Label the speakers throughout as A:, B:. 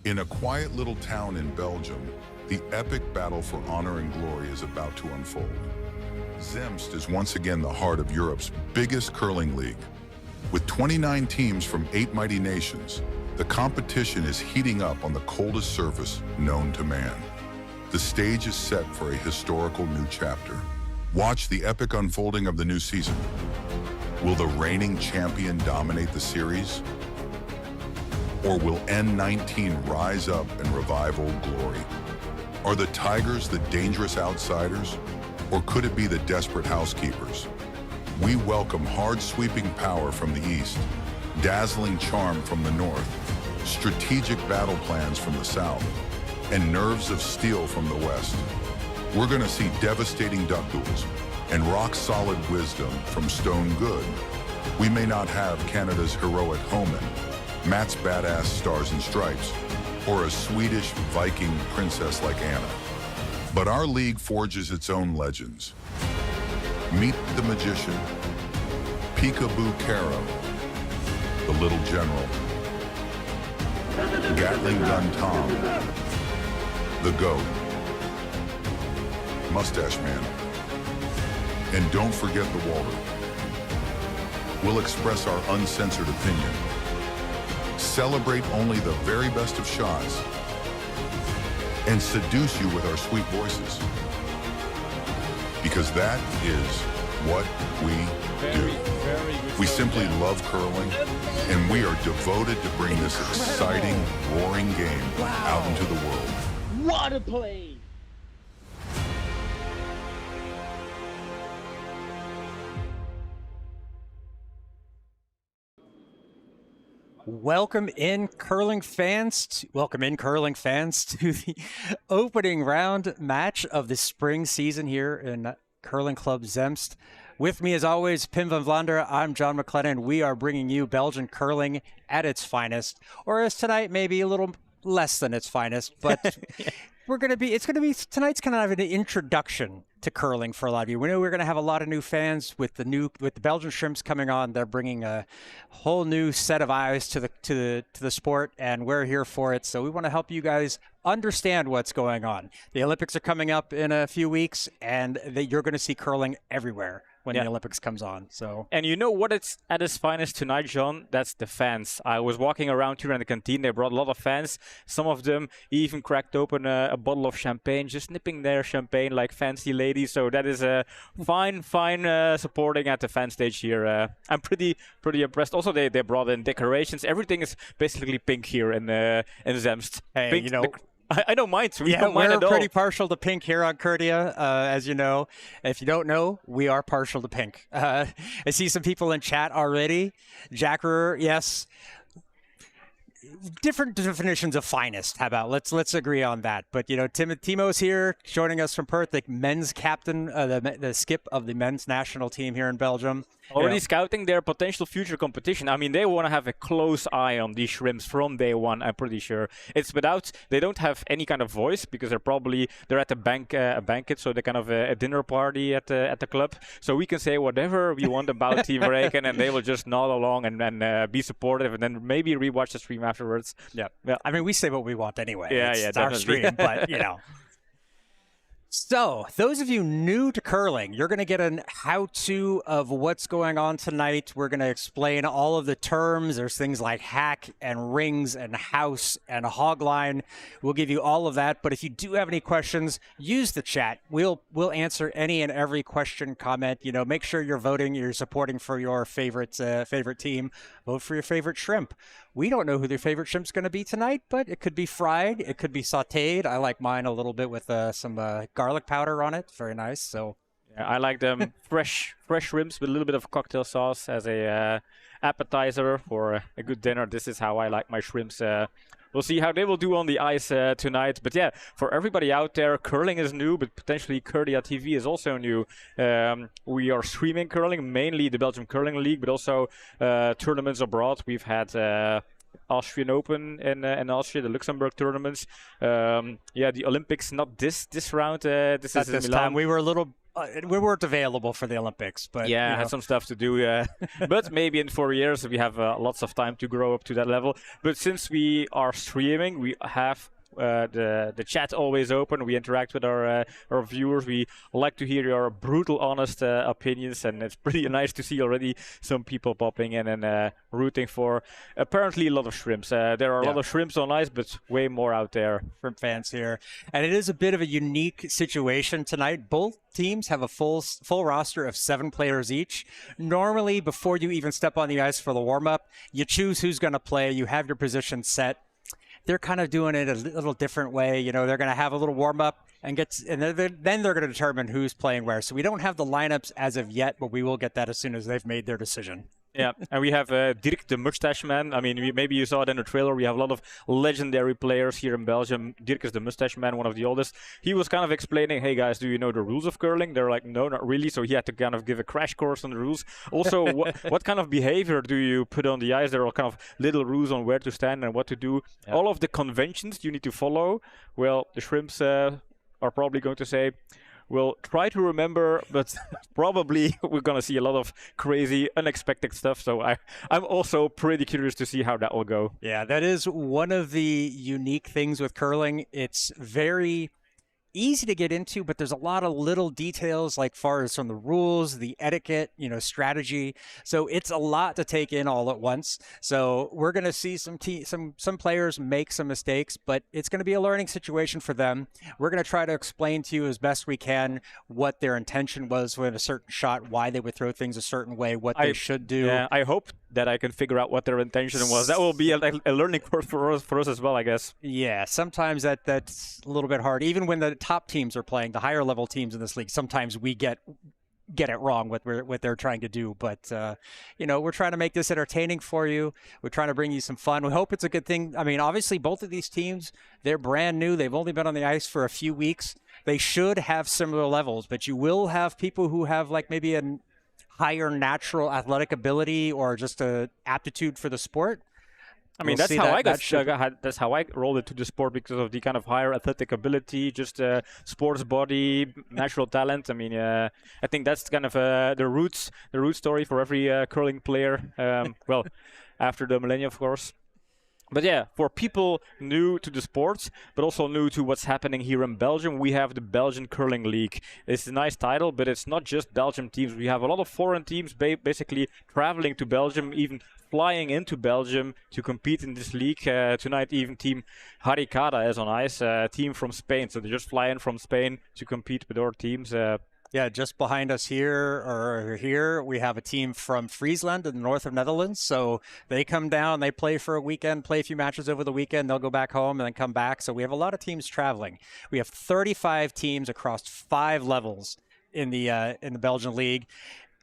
A: In a quiet little town in Belgium, the epic battle for honor and glory is about to unfold. Zemst is once again the heart of Europe's biggest curling league. With 29 teams from 8 mighty nations, the competition is heating up on the coldest surface known to man. The stage is set for a historical new chapter. Watch the epic unfolding of the new season. Will the reigning champion dominate the series? Or will N19 rise up and revive old glory? Are the Tigers the dangerous outsiders? Or could it be the desperate housekeepers? We welcome hard sweeping power from the east, dazzling charm from the north, strategic battle plans from the south, and nerves of steel from the west. We're going to see devastating duck duels and rock-solid wisdom from Stone Good. We may not have Canada's heroic Homan, Matt's badass Stars and Stripes, or a Swedish Viking princess like Anna. But our league forges its own legends. Meet the magician, Peekaboo Caro, the little general, Gatling Gun Tom, the GOAT, Mustache Man, and don't forget the Walter. We'll express our uncensored opinion, celebrate only the very best of shots, and seduce you with our sweet voices. Because that is what we do. We simply love curling, and we are devoted to bring this exciting, roaring game out into the world.
B: What a play!
C: Welcome in curling fans to the opening round match of the spring season here in Curling Club Zemst. With me as always, Pim van Vlaanderen. I'm John McLennan. We are bringing you Belgian curling at its finest, or as tonight maybe a little less than its finest, but tonight's kind of an introduction to curling for a lot of you. We know we're going to have a lot of new fans with the Belgian Shrimps coming on. They're bringing a whole new set of eyes to the sport, and we're here for it. So we want to help you guys understand what's going on. The Olympics are coming up in a few weeks, and you're going to see curling everywhere when the Olympics comes on.
D: And you know what it's at its finest tonight, John? That's the fans. I was walking around here in the canteen. They brought a lot of fans. Some of them even cracked open a bottle of champagne, just nipping their champagne like fancy ladies. So that is a fine supporting at the fan stage here. I'm pretty impressed. Also, they brought in decorations. Everything is basically pink here in Zemst.
C: Hey,
D: pink,
C: you know.
D: I don't mind.
C: We're pretty partial to pink here on Curdia, as you know. If you don't know, we are partial to pink. I see some people in chat already. Jack Ruhr, yes. Different definitions of finest. How about let's agree on that. But you know, Timo's here, joining us from Perth, the men's captain, the skip of the men's national team here in Belgium.
D: Already scouting their potential future competition. I mean, they want to have a close eye on these shrimps from day one, I'm pretty sure. They don't have any kind of voice because they're at a banquet, so they're kind of a dinner party at the club. So we can say whatever we want about Team Reken, and they will just nod along and be supportive, and then maybe rewatch the stream afterwards.
C: Yeah. I mean, we say what we want anyway.
D: It's
C: our stream, but you know. So, those of you new to curling, you're going to get a how-to of what's going on tonight. We're going to explain all of the terms. There's things like hack and rings and house and hog line. We'll give you all of that. But if you do have any questions, use the chat. We'll answer any and every question, comment. You know, make sure you're voting. You're supporting for your favorite team. Vote for your favorite shrimp. We don't know who their favorite shrimp's going to be tonight, but it could be fried. It could be sautéed. I like mine a little bit with some garlic powder on it. Very nice. So
D: yeah, I like them fresh shrimps with a little bit of cocktail sauce as a appetizer for a good dinner. This is how I like my shrimps. We'll see how they will do on the ice tonight. But yeah, for everybody out there, curling is new, but potentially Curdia TV is also new. We are streaming curling, mainly the Belgian Curling League, but also tournaments abroad. We've had Austrian Open in Austria, the Luxembourg tournaments. The Olympics, not this round. This is
C: this
D: Milan.
C: time we were a little we weren't available for the Olympics, but
D: yeah, had some stuff to do. But maybe in 4 years we have lots of time to grow up to that level. But since we are streaming, we have the chat always open. We interact with our viewers. We like to hear your brutal, honest opinions, and it's pretty nice to see already some people popping in and rooting for apparently a lot of shrimps. There are a lot of shrimps on ice, but way more out there.
C: Shrimp fans here, and it is a bit of a unique situation tonight. Both teams have a full roster of 7 players each. Normally, before you even step on the ice for the warm-up, you choose who's going to play. You have your position set. They're kind of doing it a little different way. You know, they're going to have a little warm up and then they're going to determine who's playing where. So we don't have the lineups as of yet, but we will get that as soon as they've made their decision.
D: Yeah, and we have Dirk the Mustache Man. I mean, maybe you saw it in the trailer. We have a lot of legendary players here in Belgium. Dirk is the Mustache Man, one of the oldest. He was kind of explaining, hey guys, do you know the rules of curling? They're like, no, not really. So he had to kind of give a crash course on the rules. Also, what kind of behavior do you put on the ice? There are kind of little rules on where to stand and what to do. Yeah. All of the conventions you need to follow. Well, the shrimps are probably going to say, we'll try to remember, but probably we're going to see a lot of crazy, unexpected stuff. So I'm also pretty curious to see how that will go.
C: Yeah, that is one of the unique things with curling. It's very easy to get into, but there's a lot of little details, like far as from the rules, the etiquette, strategy. So it's a lot to take in all at once. So we're going to see some players make some mistakes, but it's going to be a learning situation for them. We're going to try to explain to you as best we can what their intention was with a certain shot, why they would throw things a certain way, what they should do.
D: Yeah, I hope that I can figure out what their intention was. That will be a learning curve for us as well, I guess.
C: Yeah, sometimes that's a little bit hard. Even when the top teams are playing, the higher level teams in this league, sometimes we get it wrong what they're trying to do. But we're trying to make this entertaining for you. We're trying to bring you some fun. We hope it's a good thing. I mean, obviously both of these teams, they're brand new. They've only been on the ice for a few weeks. They should have similar levels, but you will have people who have like maybe a higher natural athletic ability or just a aptitude for the sport.
D: I mean, that's how I rolled into the sport, because of the kind of higher athletic ability, just sports body, natural talent. I mean, I think that's kind of the root story for every curling player. Well, after the millennium, of course. But yeah, for people new to the sports, but also new to what's happening here in Belgium, we have the Belgian Curling League. It's a nice title, but it's not just Belgian teams. We have a lot of foreign teams basically traveling to Belgium, even flying into Belgium to compete in this league. Tonight, even Team Haricada is on ice, a team from Spain. So they just fly in from Spain to compete with our teams.
C: Yeah, just behind us here, we have a team from Friesland in the north of Netherlands. So they come down, they play for a weekend, play a few matches over the weekend. They'll go back home and then come back. So we have a lot of teams traveling. We have 35 teams across 5 levels in the Belgian league.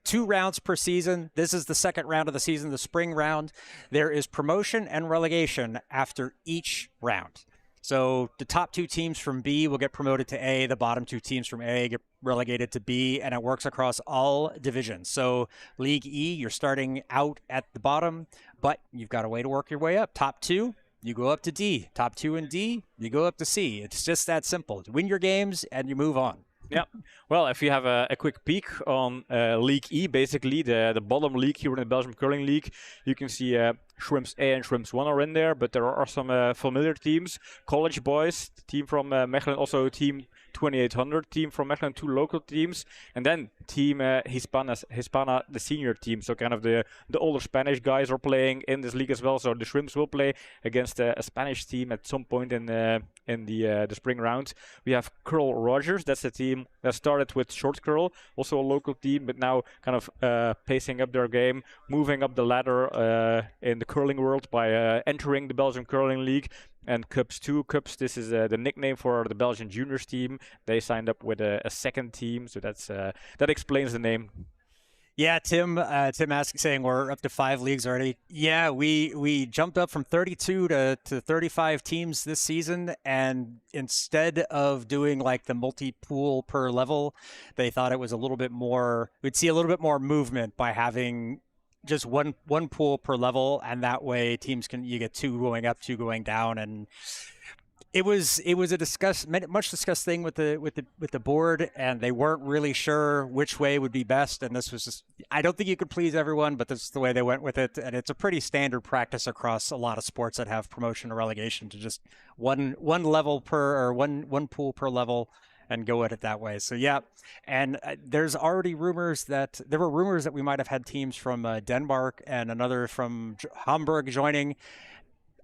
C: 2 rounds per season. This is the second round of the season, the spring round. There is promotion and relegation after each round. So the top 2 teams from B will get promoted to A. The bottom 2 teams from A get relegated to B, and it works across all divisions. So League E, you're starting out at the bottom, but you've got a way to work your way up. Top 2, you go up to D. Top 2 and D, you go up to C. It's just that simple. Win your games and you move on.
D: Yeah, well, if you have a quick peek on League E, basically the bottom league here in the Belgian Curling League, you can see Shrimps A and Shrimps 1 are in there, but there are some familiar teams. College Boys, team from Mechelen, also Team 2800, team from Mechelen, 2 local teams, and then Team Hispana, the senior team. So kind of the older Spanish guys are playing in this league as well. So the Shrimps will play against a Spanish team at some point in the spring round. We have Curl Rogers. That's a team that started with short curl, also a local team, but now kind of pacing up their game, moving up the ladder in the curling world by entering the Belgian Curling League. And Cubs 2. Cubs, this is the nickname for the Belgian juniors team. They signed up with a second team, so that explains the name.
C: Yeah, Tim asking, saying we're up to 5 leagues already. Yeah, we jumped up from 32 to 35 teams this season, and instead of doing like the multi-pool per level, they thought it was a little bit more, we'd see a little bit more movement by having just one pool per level, and that way teams you get 2 going up, 2 going down, and It was a much discussed thing with the board, and they weren't really sure which way would be best. And this was just, I don't think you could please everyone, but this is the way they went with it. And it's a pretty standard practice across a lot of sports that have promotion or relegation to just one level per, or one pool per level, and go at it that way. So yeah, and there's already rumors that we might have had teams from Denmark and another from Hamburg joining.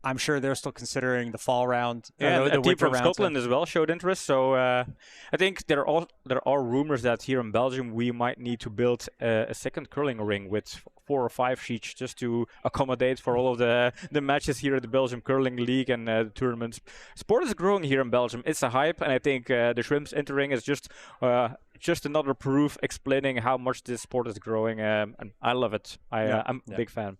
C: I'm sure they're still considering the fall round.
D: Yeah,
C: the
D: a team from
C: round,
D: Scotland as well showed interest. So I think there are rumors that here in Belgium we might need to build a second curling ring with 4 or 5 sheets just to accommodate for all of the matches here at the Belgian Curling League and the tournaments. Sport is growing here in Belgium. It's a hype, and I think the Shrimps entering is just another proof explaining how much this sport is growing, and I love it. I'm a big fan.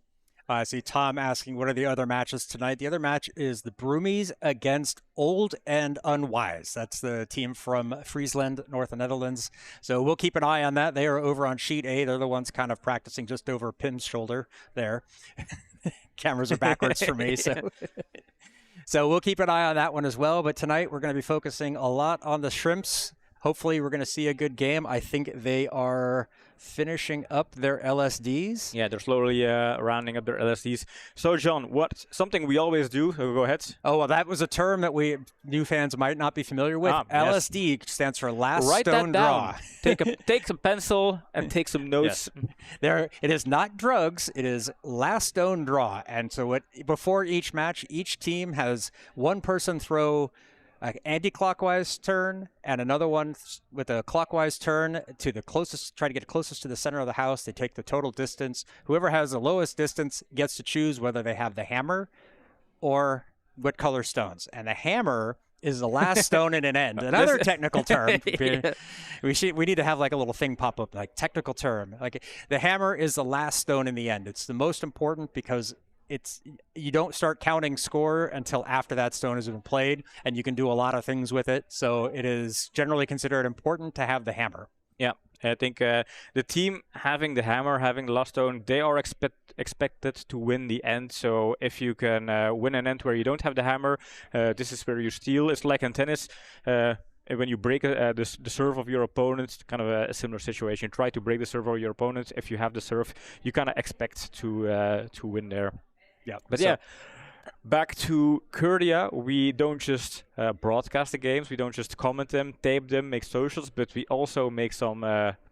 C: I see Tom asking, what are the other matches tonight? The other match is the Broomies against Old and Unwise. That's the team from Friesland, North Netherlands. So we'll keep an eye on that. They are over on sheet A. They're the ones kind of practicing just over Pim's shoulder there. Cameras are backwards for me, so we'll keep an eye on that one as well. But tonight we're going to be focusing a lot on the Shrimps. Hopefully we're going to see a good game. I think they are finishing up their LSDs.
D: Yeah, they're slowly rounding up their LSDs. So, John, something we always do. Go ahead.
C: Oh, well, that was a term that new fans might not be familiar with. LSD stands for Last Stone Draw.
D: Take some pencil and take some notes.
C: Yes. It is not drugs. It is Last Stone Draw. And so before each match, each team has one person throw an anti-clockwise turn and another one with a clockwise turn to the closest, try to get closest to the center of the house. They take the total distance. Whoever has the lowest distance gets to choose whether they have the hammer or what color stones. And the hammer is the last stone in an end. Another technical term. Yeah. We need to have like a little thing pop up, like technical term. Like the hammer is the last stone in the end. It's the most important because you don't start counting score until after that stone has been played, and you can do a lot of things with it. So it is generally considered important to have the hammer.
D: Yeah, I think the team having the hammer, having the last stone, they are expected to win the end. So if you can win an end where you don't have the hammer, this is where you steal. It's like in tennis. When you break the serve of your opponent, kind of a similar situation. Try to break the serve of your opponent. If you have the serve, you kind of expect to win there.
C: Yeah,
D: but back to Kurdia, we don't just broadcast the games, we don't just comment them, tape them, make socials, but we also make some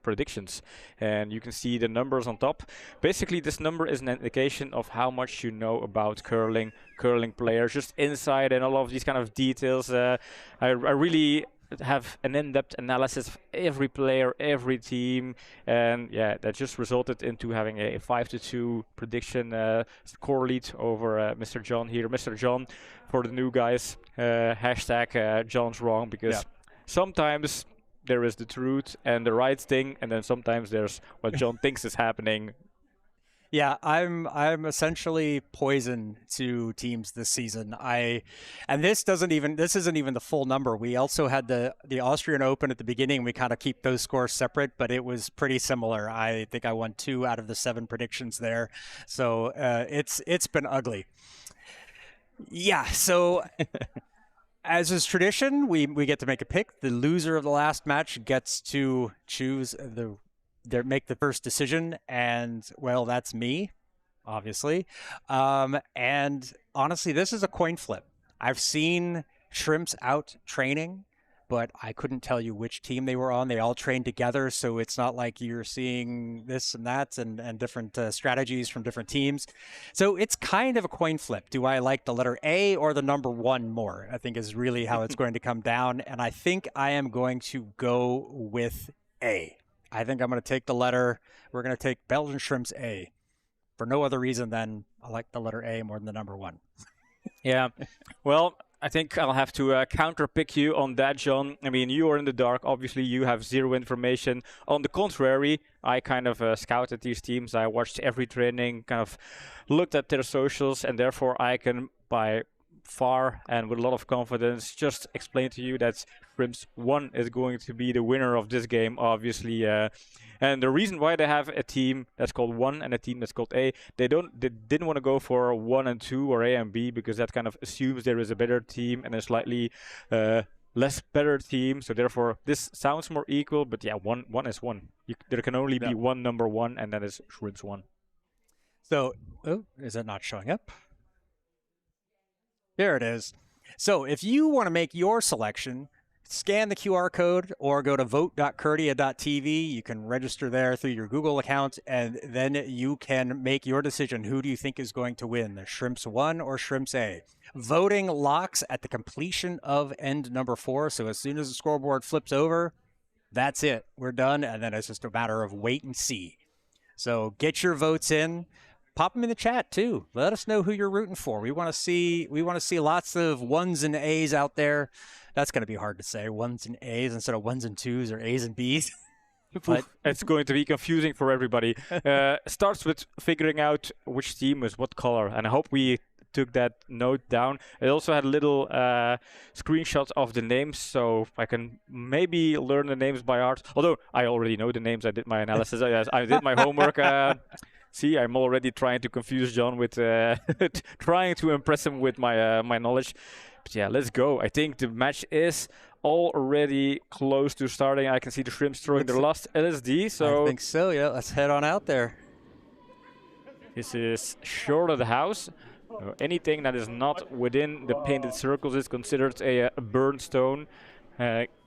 D: predictions. And you can see the numbers on top. Basically, this number is an indication of how much you know about curling players, just inside and all of these kind of details. I really have an in-depth analysis of every player, every team, and yeah, that just resulted into having a 5-2 prediction score lead over Mr. John here. Mr. John, for the new guys, hashtag John's wrong, because sometimes there is the truth and the right thing, and then sometimes there's what John thinks is happening.
C: Yeah, I'm essentially poison to teams this season. This isn't even the full number. We also had the Austrian Open at the beginning. We kind of keep those scores separate, but it was pretty similar. I think I won 2 out of the 7 predictions there. So it's been ugly. Yeah, so as is tradition, we get to make a pick. The loser of the last match gets to choose make the first decision, and well, that's me, obviously. And honestly, this is a coin flip. I've seen Shrimps out training, but I couldn't tell you which team they were on. They all trained together, so it's not like you're seeing this and that and different strategies from different teams. So it's kind of a coin flip. Do I like the letter A or the number 1 more? I think is really how it's going to come down, and I think I am going to go with A. I think I'm going to take we're going to take Belgian Shrimps A for no other reason than I like the letter A more than the number 1.
D: Yeah. Well, I think I'll have to counter-pick you on that, John. I mean, you are in the dark. Obviously, you have zero information. On the contrary, I kind of scouted these teams. I watched every training, kind of looked at their socials, and therefore I can, by far and with a lot of confidence. Just explain to you that Shrimps 1 is going to be the winner of this game, obviously. And the reason why they have a team that's called 1 and a team that's called A, they didn't want to go for 1 and 2 or A and B, because that kind of assumes there is a better team and a slightly less better team. So therefore, this sounds more equal. But yeah, one is one. There can only be one number 1, and that is Shrimps 1.
C: So, oh, is it not showing up? There it is. So if you want to make your selection, scan the QR code or go to vote.curdia.tv. You can register there through your Google account, and then you can make your decision. Who do you think is going to win, the Shrimps 1 or Shrimps A? Voting locks at the completion of end number 4. So as soon as the scoreboard flips over, that's it. We're done, and then it's just a matter of wait and see. So get your votes in. Pop them in the chat too. Let us know who you're rooting for. We want to see lots of 1s and A's out there. That's going to be hard to say, 1s and A's instead of 1s and 2s or A's and B's.
D: But it's going to be confusing for everybody. Starts with figuring out which team is what color, and I hope we took that note down. It also had little screenshots of the names, so I can maybe learn the names by heart. Although I already know the names. I did my analysis. I did my homework. See, I'm already trying to confuse John with trying to impress him with my my knowledge. But yeah, let's go. I think the match is already close to starting. I can see the Shrimps throwing their last LSD. So
C: I think so, yeah. Let's head on out there.
D: This is short of the house. Anything that is not within the painted circles is considered a burn stone,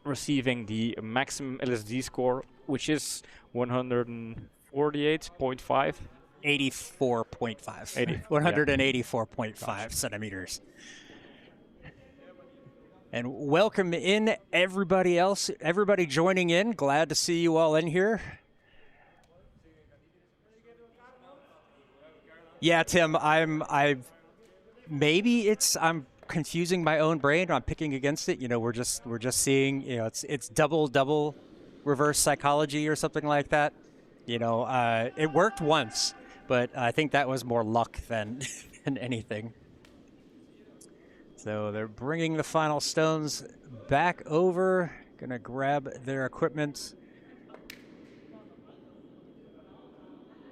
D: receiving the maximum LSD score, which is 148.5.
C: 84.5. 184.5 centimeters. And welcome in everybody else, everybody joining in. Glad to see you all in here. Yeah, Tim, I'm confusing my own brain. I'm picking against it. You know, we're just seeing, you know, it's double reverse psychology or something like that. You know, it worked once, but I think that was more luck than anything. So they're bringing the final stones back over. Gonna grab their equipment.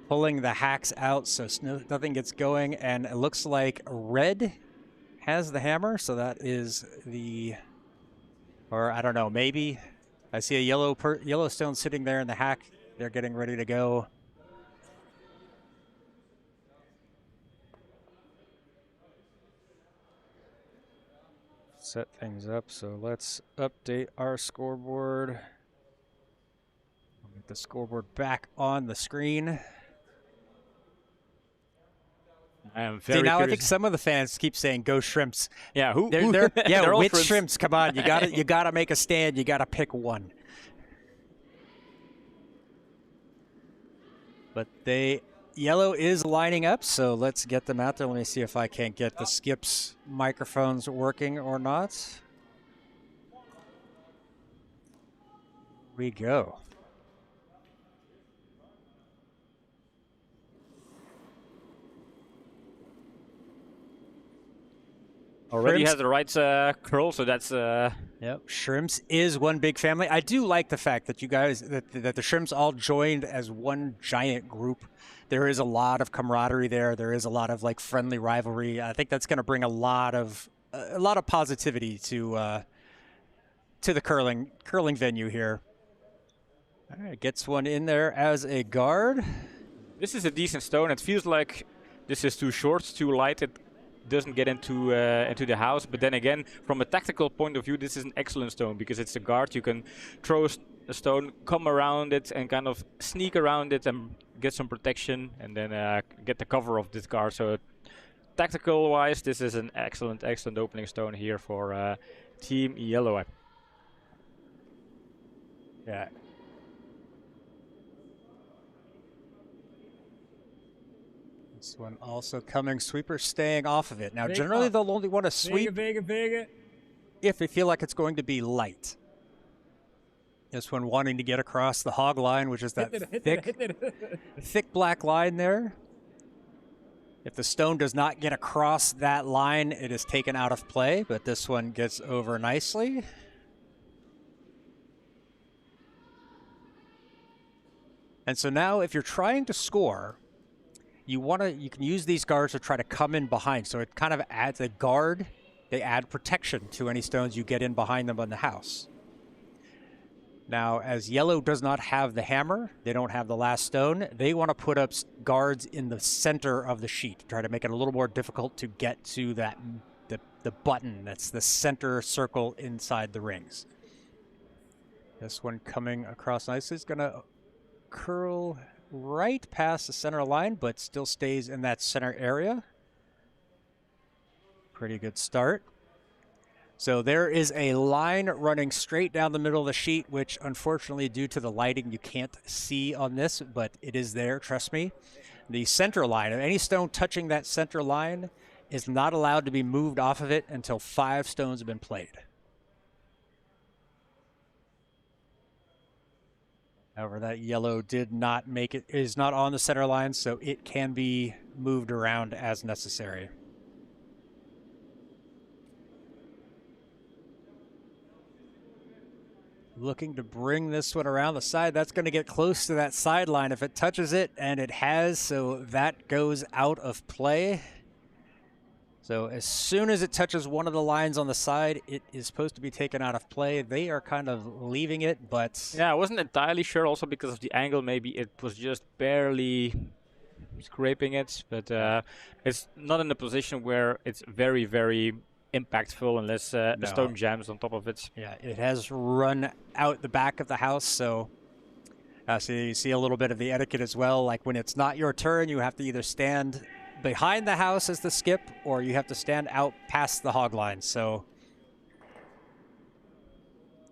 C: Pulling the hacks out so nothing gets going, and it looks like red has the hammer, so that is or I don't know, maybe. I see a yellow stone sitting there in the hack. They're getting ready to go. Set things up, so let's update our scoreboard. I'll get the scoreboard back on the screen.
D: I am very
C: now
D: curious.
C: I think some of the fans keep saying "Go Shrimps."
D: Yeah,
C: They're
D: they're all
C: with
D: Shrimps.
C: Shrimps. Come on, you gotta make a stand. You gotta pick one. But yellow is lining up, so let's get them out there. Let me see if I can't get the Skips microphones working or not. We go.
D: Already
C: Shrimps
D: has the right curl, so that's
C: Yep, Shrimps is one big family. I do like the fact that you guys, that the Shrimps all joined as one giant group. There is a lot of camaraderie there. There is a lot of like friendly rivalry. I think that's going to bring a lot of positivity to the curling venue here. All right, gets one in there as a guard.
D: This is a decent stone. It feels like this is too short, too light. It doesn't get into the house, but then again, from a tactical point of view, this is an excellent stone because it's a guard. You can throw a stone, come around it, and kind of sneak around it and get some protection, and then get the cover of this guard. So tactical-wise, this is an excellent opening stone here for Team Yellow.
C: Yeah. This one also coming, sweeper staying off of it. Now, generally they'll only want to sweep if they feel like it's going to be light. This one wanting to get across the hog line, which is that thick black line there. If the stone does not get across that line, it is taken out of play, but this one gets over nicely. And so now if you're trying to score, you can use these guards to try to come in behind. So it kind of adds a guard. They add protection to any stones you get in behind them on the house. Now, as yellow does not have the hammer, they don't have the last stone, they want to put up guards in the center of the sheet to try to make it a little more difficult to get to that the button that's the center circle inside the rings. This one coming across nicely is going to curl right past the center line, but still stays in that center area. Pretty good start. So there is a line running straight down the middle of the sheet, which unfortunately due to the lighting you can't see on this, but it is there, trust me. The center line, any stone touching that center line is not allowed to be moved off of it until 5 stones have been played. However, that yellow did not make it, is not on the center line, so it can be moved around as necessary. Looking to bring this one around the side. That's going to get close to that sideline if it touches it, and it has, so that goes out of play. So as soon as it touches one of the lines on the side, it is supposed to be taken out of play. They are kind of leaving it, but...
D: Yeah, I wasn't entirely sure also because of the angle. Maybe it was just barely scraping it, but it's not in a position where it's very, very impactful unless a stone jams on top of it.
C: Yeah, it has run out the back of the house, so you see a little bit of the etiquette as well. Like when it's not your turn, you have to either stand behind the house as the skip, or you have to stand out past the hog line. So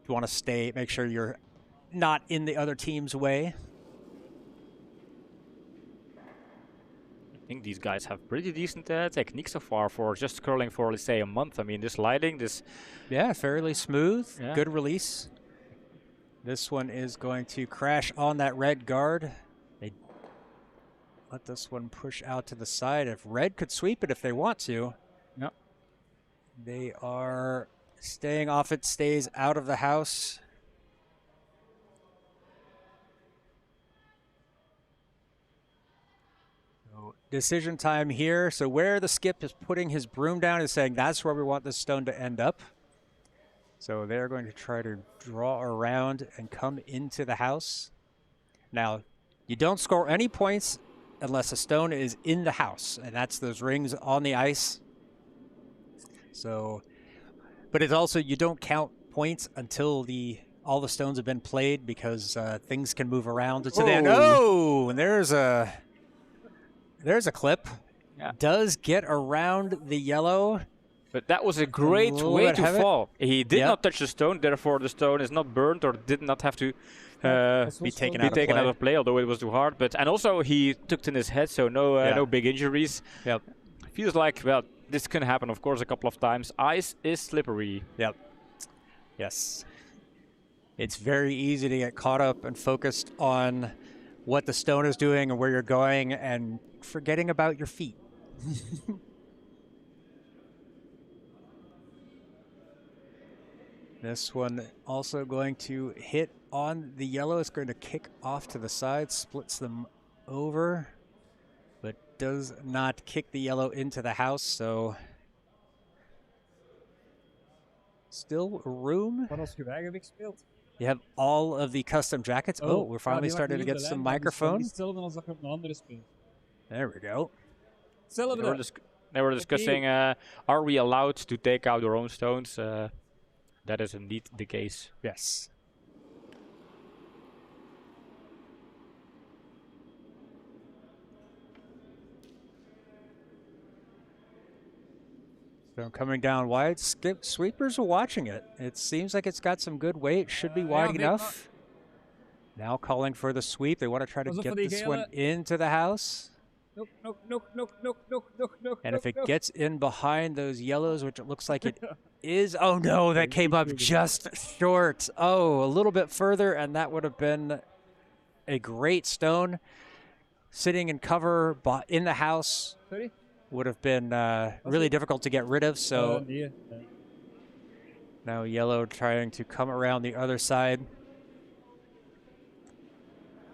C: you want to make sure you're not in the other team's way.
D: I think these guys have pretty decent technique so far for just curling for, let's say, a month. I mean, this lighting, this...
C: Yeah, fairly smooth. Yeah. Good release. This one is going to crash on that red guard. They let this one push out to the side. If red could sweep it if they want to.
D: Yep.
C: They are staying off it, stays out of the house. Decision time here. So where the skip is putting his broom down is saying that's where we want this stone to end up. So they're going to try to draw around and come into the house. Now, you don't score any points unless a stone is in the house, and that's those rings on the ice. So, but it's also, you don't count points until all the stones have been played, because things can move around to the end. Oh, and there's a clip.
D: Yeah.
C: Does get around the yellow.
D: But that was a great way to fall. He did not touch the stone, therefore the stone is not burned or did not have to
C: be taken out
D: of play, although it was too hard. But and also he took it in his head, so no big injuries.
C: Yep.
D: Feels like, well, this can happen, of course, a couple of times. Ice is slippery.
C: Yep. Yes. It's very easy to get caught up and focused on what the stone is doing and where you're going and forgetting about your feet. This one also going to hit on the yellow. It's going to kick off to the side, splits them over, but does not kick the yellow into the house, so still room.
B: Wat als geweergewicht speelt.
C: You have all of the custom jackets. Oh, we're finally starting to get some microphone.
B: Hetzelfde als dat je op een andere speelt.
C: There we go.
D: They were discussing, are we allowed to take out our own stones? That is indeed the case.
C: Yes. So coming down wide, sweepers are watching it. It seems like it's got some good weight. Should be wide enough. Now calling for the sweep. They want to try to get this one into the house. And if it gets in behind those yellows, which it looks like it is. Oh no, that came up just short. Oh, a little bit further, and that would have been a great stone. Sitting in cover in the house. would have been really difficult to get rid of. So
B: Nee.
C: now yellow trying to come around the other side.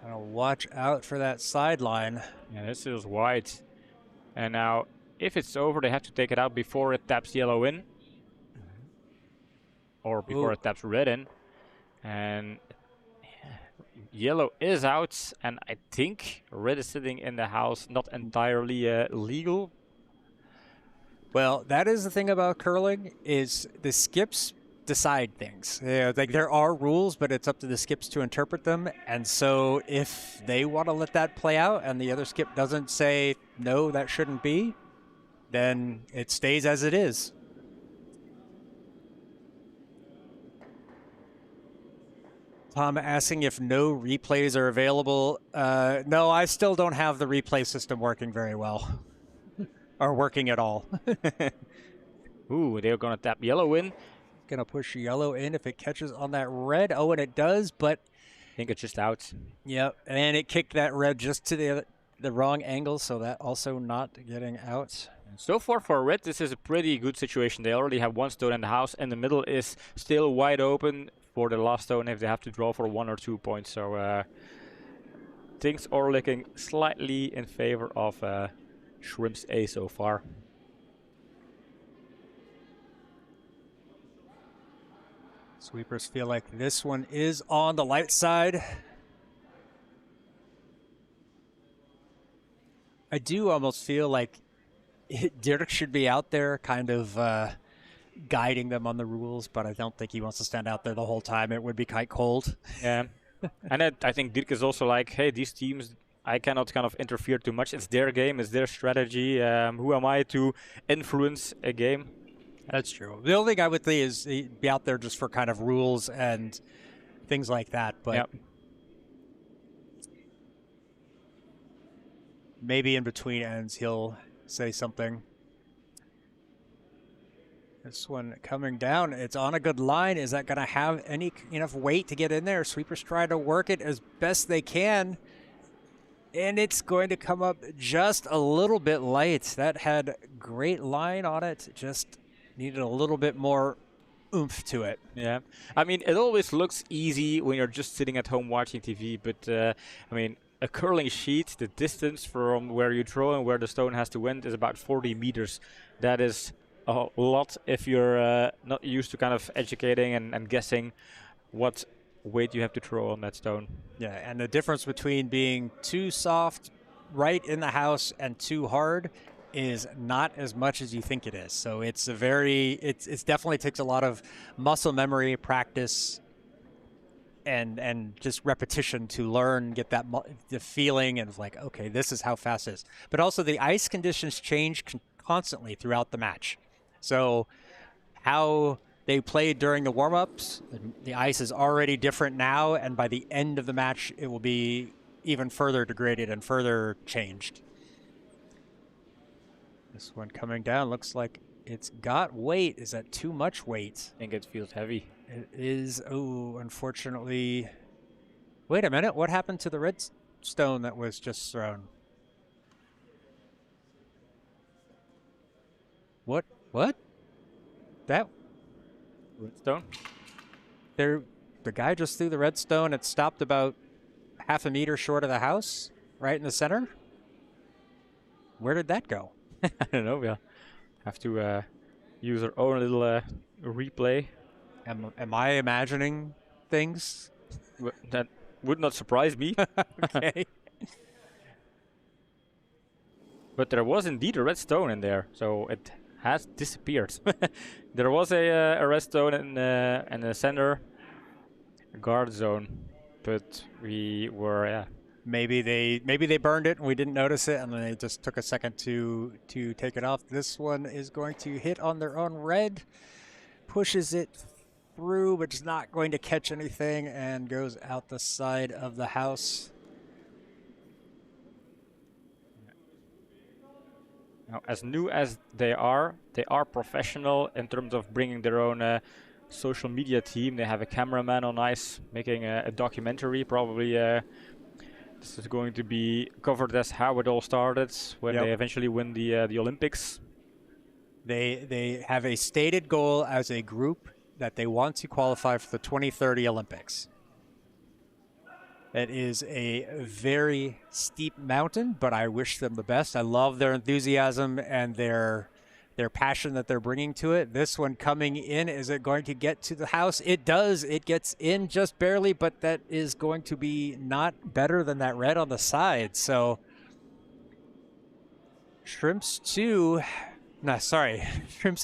C: Watch out for that sideline.
D: Yeah, this is white. And now, if it's over, they have to take it out before it taps yellow in. Or before it taps red in. And yellow is out. And I think red is sitting in the house, not entirely legal.
C: Well, that is the thing about curling, is the skips decide things. Like there are rules, but it's up to the skips to interpret them. And so if they want to let that play out and the other skip doesn't say, no, that shouldn't be, then it stays as it is. Tom asking if no replays are available. No, I still don't have the replay system working very well. Or working at all.
D: Ooh, they're going to tap yellow in.
C: Gonna push yellow in if it catches on that red. Oh, and it does, but
D: I think it's just out.
C: Yep, and it kicked that red just to the wrong angle, so that also not getting out.
D: So far for red, this is a pretty good situation. They already have one stone in the house, and the middle is still wide open for the last stone if they have to draw for 1 or 2 points. So things are looking slightly in favor of Shrimps A so far.
C: Sweepers feel like this one is on the light side. I do almost feel like Dirk should be out there kind of guiding them on the rules, but I don't think he wants to stand out there the whole time. It would be quite cold.
D: Yeah. And I think Dirk is also like, hey, these teams, I cannot kind of interfere too much. It's their game, it's their strategy. Who am I to influence a game?
C: That's true. The only thing I would say is he'd be out there just for kind of rules and things like that. But maybe in between ends he'll say something. This one coming down. It's on a good line. Is that going to have enough weight to get in there? Sweepers try to work it as best they can. And it's going to come up just a little bit light. That had great line on it. Just needed a little bit more oomph to it.
D: Yeah. I mean, it always looks easy when you're just sitting at home watching TV. But, I mean, a curling sheet, the distance from where you throw and where the stone has to win is about 40 meters. That is a lot if you're not used to kind of educating and guessing what weight you have to throw on that stone.
C: Yeah, and the difference between being too soft right in the house and too hard is not as much as you think it is. So it's it's definitely takes a lot of muscle memory, practice, and just repetition to learn, get that the feeling of like, okay, this is how fast it is. But also the ice conditions change constantly throughout the match. So how they played during the warm-ups, the ice is already different now, and by the end of the match, it will be even further degraded and further changed. This one coming down looks like it's got weight. Is that too much weight?
D: I think it feels heavy.
C: It is. Oh, unfortunately. Wait a minute. What happened to the red stone that was just thrown? What? That?
D: Redstone?
C: The guy just threw the redstone. It stopped about half a meter short of the house, right in the center. Where did that go?
D: I don't know. We'll have to use our own little replay.
C: Am I imagining things?
D: That would not surprise me.
C: Okay.
D: But there was indeed a red stone in there, so it has disappeared. There was a red stone in the center guard zone, but we were
C: Maybe they burned it and we didn't notice it, and then they just took a second to take it off. This one is going to hit on their own red, pushes it through, but it's not going to catch anything, and goes out the side of the house.
D: Now, as new as they are professional in terms of bringing their own social media team. They have a cameraman on ice making a documentary, probably This is going to be covered as how it all started when they eventually win the Olympics.
C: They have a stated goal as a group that they want to qualify for the 2030 Olympics. It is a very steep mountain, but I wish them the best. I love their enthusiasm and their passion that they're bringing to it. This one coming in, is it going to get to the house? It does. It gets in just barely, but that is going to be not better than that red on the side. So Shrimps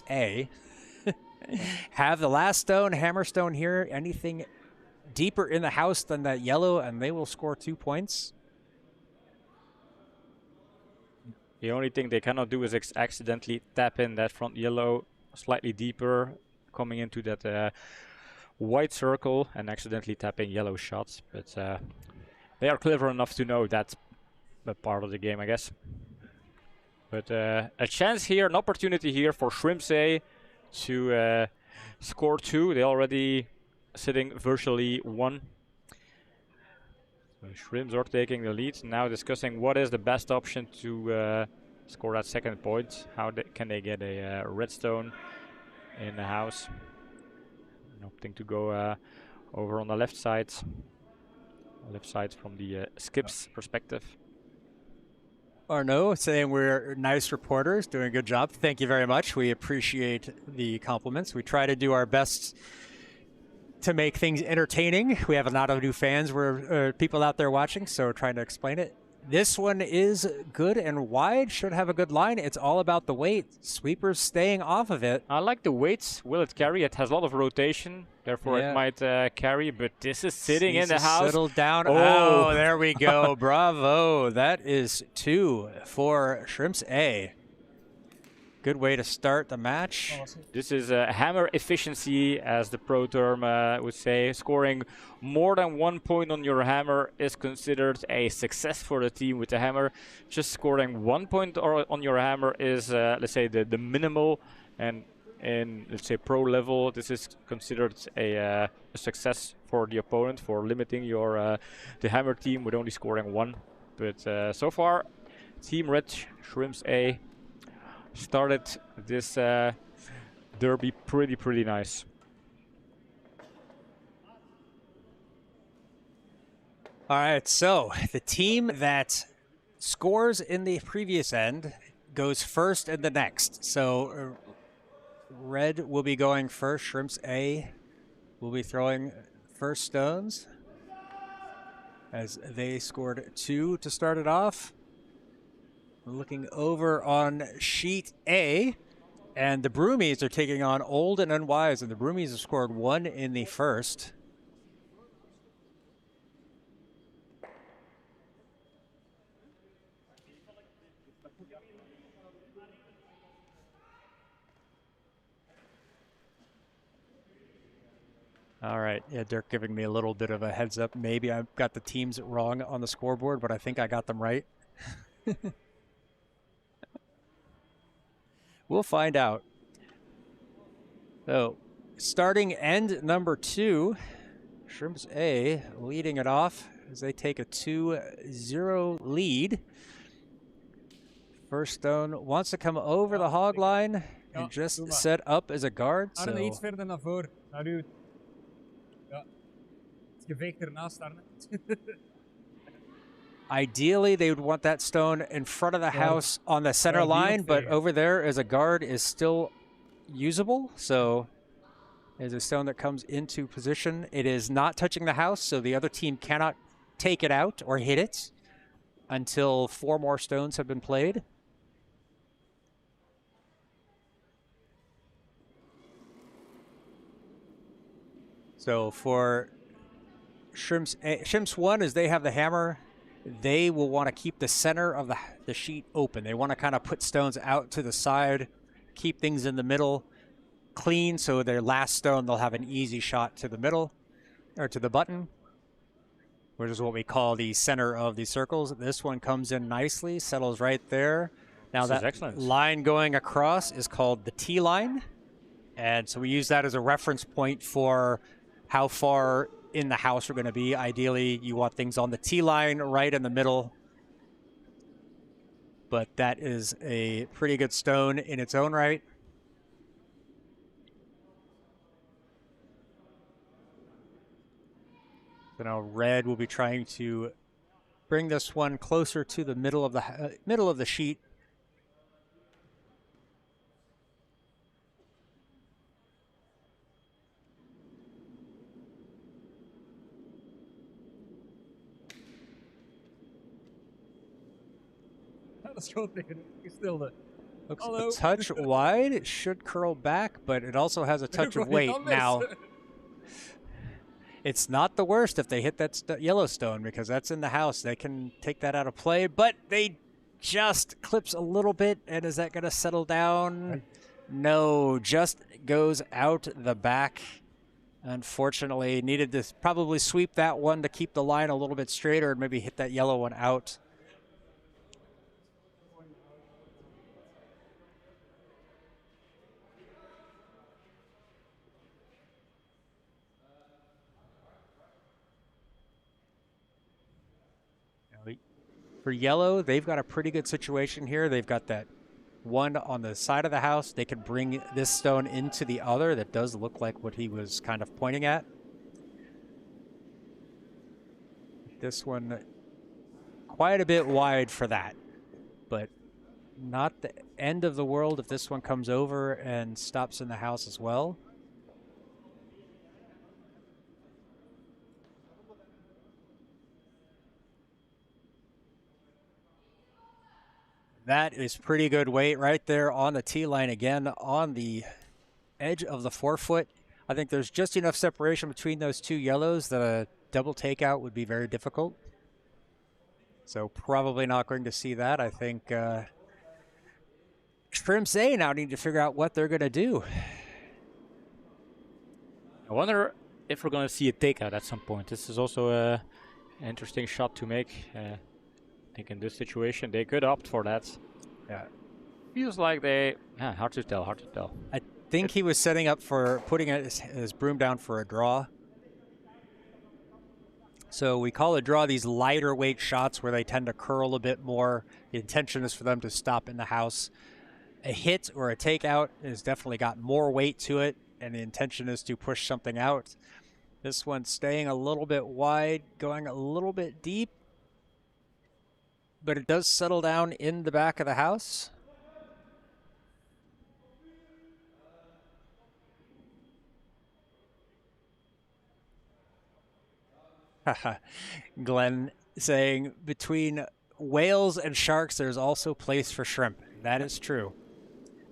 C: A have the last stone, Hammerstone here. Anything deeper in the house than that yellow, and they will score 2 points.
D: The only thing they cannot do is accidentally tap in that front yellow slightly deeper, coming into that white circle and accidentally tapping yellow shots. But they are clever enough to know that's a part of the game, I guess. But a chance here, an opportunity here for Shrimps A to score 2. They're already sitting virtually 1. So Shrimps are taking the lead. Now discussing what is the best option to score that second point. How can they get a redstone in the house? And opting to go over on the left side. Left side from the skips perspective.
C: Arnaud saying we're nice reporters, doing a good job. Thank you very much. We appreciate the compliments. We try to do our best to make things entertaining. We have a lot of new fans. We're people out there watching, so we're trying to explain it. This one is good and wide, should have a good line. It's all about the weight. Sweepers staying off of it.
D: I like the weights. Will it carry? It has a lot of rotation, therefore it might carry, but this is sitting in the house.
C: Settle down. Oh, there we go. Bravo. That is 2 for Shrimps A. Good way to start the match.
B: Awesome.
D: This is hammer efficiency, as the pro term would say. Scoring more than 1 point on your hammer is considered a success for the team with the hammer. Just scoring 1 point on your hammer is, let's say, the minimal. And in, let's say, pro level, this is considered a success for the opponent for limiting your the hammer team with only scoring 1. But so far, Team Red, Shrimps A, started this derby pretty nice.
C: All right, so the team that scores in the previous end goes first in the next. So Red will be going first. Shrimps A will be throwing first stones as they scored 2 to start it off. Looking over on sheet A, and the Broomies are taking on Old and Unwise, and the Broomies have scored 1 in the first. All right, yeah, Dirk giving me a little bit of a heads up. Maybe I've got the teams wrong on the scoreboard, but I think I got them right. We'll find out. So, starting end number 2, Shrimps A leading it off as they take a 2-0 lead. First stone wants to come over the hog line and just set up as a guard.
B: Arne, iets verder naar voren. Naar u. Ja. Het gevecht ernaast, Arne.
C: Ideally, they would want that stone in front of the house on the center line, but over there as a guard is still usable. So there's a stone that comes into position. It is not touching the house, so the other team cannot take it out or hit it until 4 more stones have been played. So for Shrimps 1, as they have the hammer, they will want to keep the center of the sheet open. They want to kind of put stones out to the side, keep things in the middle clean, so their last stone, they'll have an easy shot to the middle, or to the button, which is what we call the center of the circles. This one comes in nicely, settles right there. Now that line going across is called the T line, and so we use that as a reference point for how far in the house are going to be. Ideally, you want things on the tee line right in the middle. But that is a pretty good stone in its own right. So now red will be trying to bring this one closer to the middle of the sheet.
B: Let's go thinking still the.
C: Looks
B: Hello.
C: a touch wide. It should curl back, but it also has a touch of weight. Now, it's not the worst if they hit that yellow stone, because that's in the house. They can take that out of play, but they just clips a little bit. And is that going to settle down? No, just goes out the back. Unfortunately, needed to probably sweep that one to keep the line a little bit straighter and maybe hit that yellow one out. For yellow, they've got a pretty good situation here. They've got that one on the side of the house. They can bring this stone into the other. That does look like what he was kind of pointing at. This one quite a bit wide for that, but not the end of the world if this one comes over and stops in the house as well. That is pretty good weight right there on the tee line again on the edge of the forefoot. I think there's just enough separation between those two yellows that a double takeout would be very difficult. So probably not going to see that. I think Shrimps A now need to figure out what they're going to do.
D: I wonder if we're going to see a takeout at some point. This is also an interesting shot to make. I think in this situation they could opt for that.
C: Yeah,
D: feels like they. Yeah, hard to tell. Hard to tell.
C: I think he was setting up for putting his broom down for a draw. So we call a draw these lighter weight shots where they tend to curl a bit more. The intention is for them to stop in the house. A hit or a takeout has definitely got more weight to it, and the intention is to push something out. This one's staying a little bit wide, going a little bit deep, but it does settle down in the back of the house. Glenn saying between whales and sharks, there's also place for shrimp. That is true.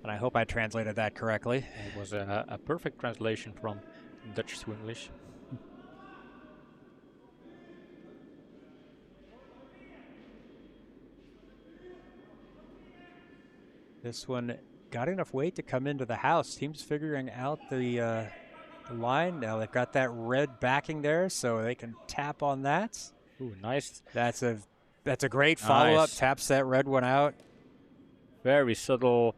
C: And I hope I translated that correctly.
D: It was a perfect translation from Dutch to English.
C: This one got enough weight to come into the house. Team's figuring out the line. Now they've got that red backing there, so they can tap on that.
D: Ooh, nice.
C: That's a great follow-up.
D: Nice.
C: Taps that red one out.
D: Very subtle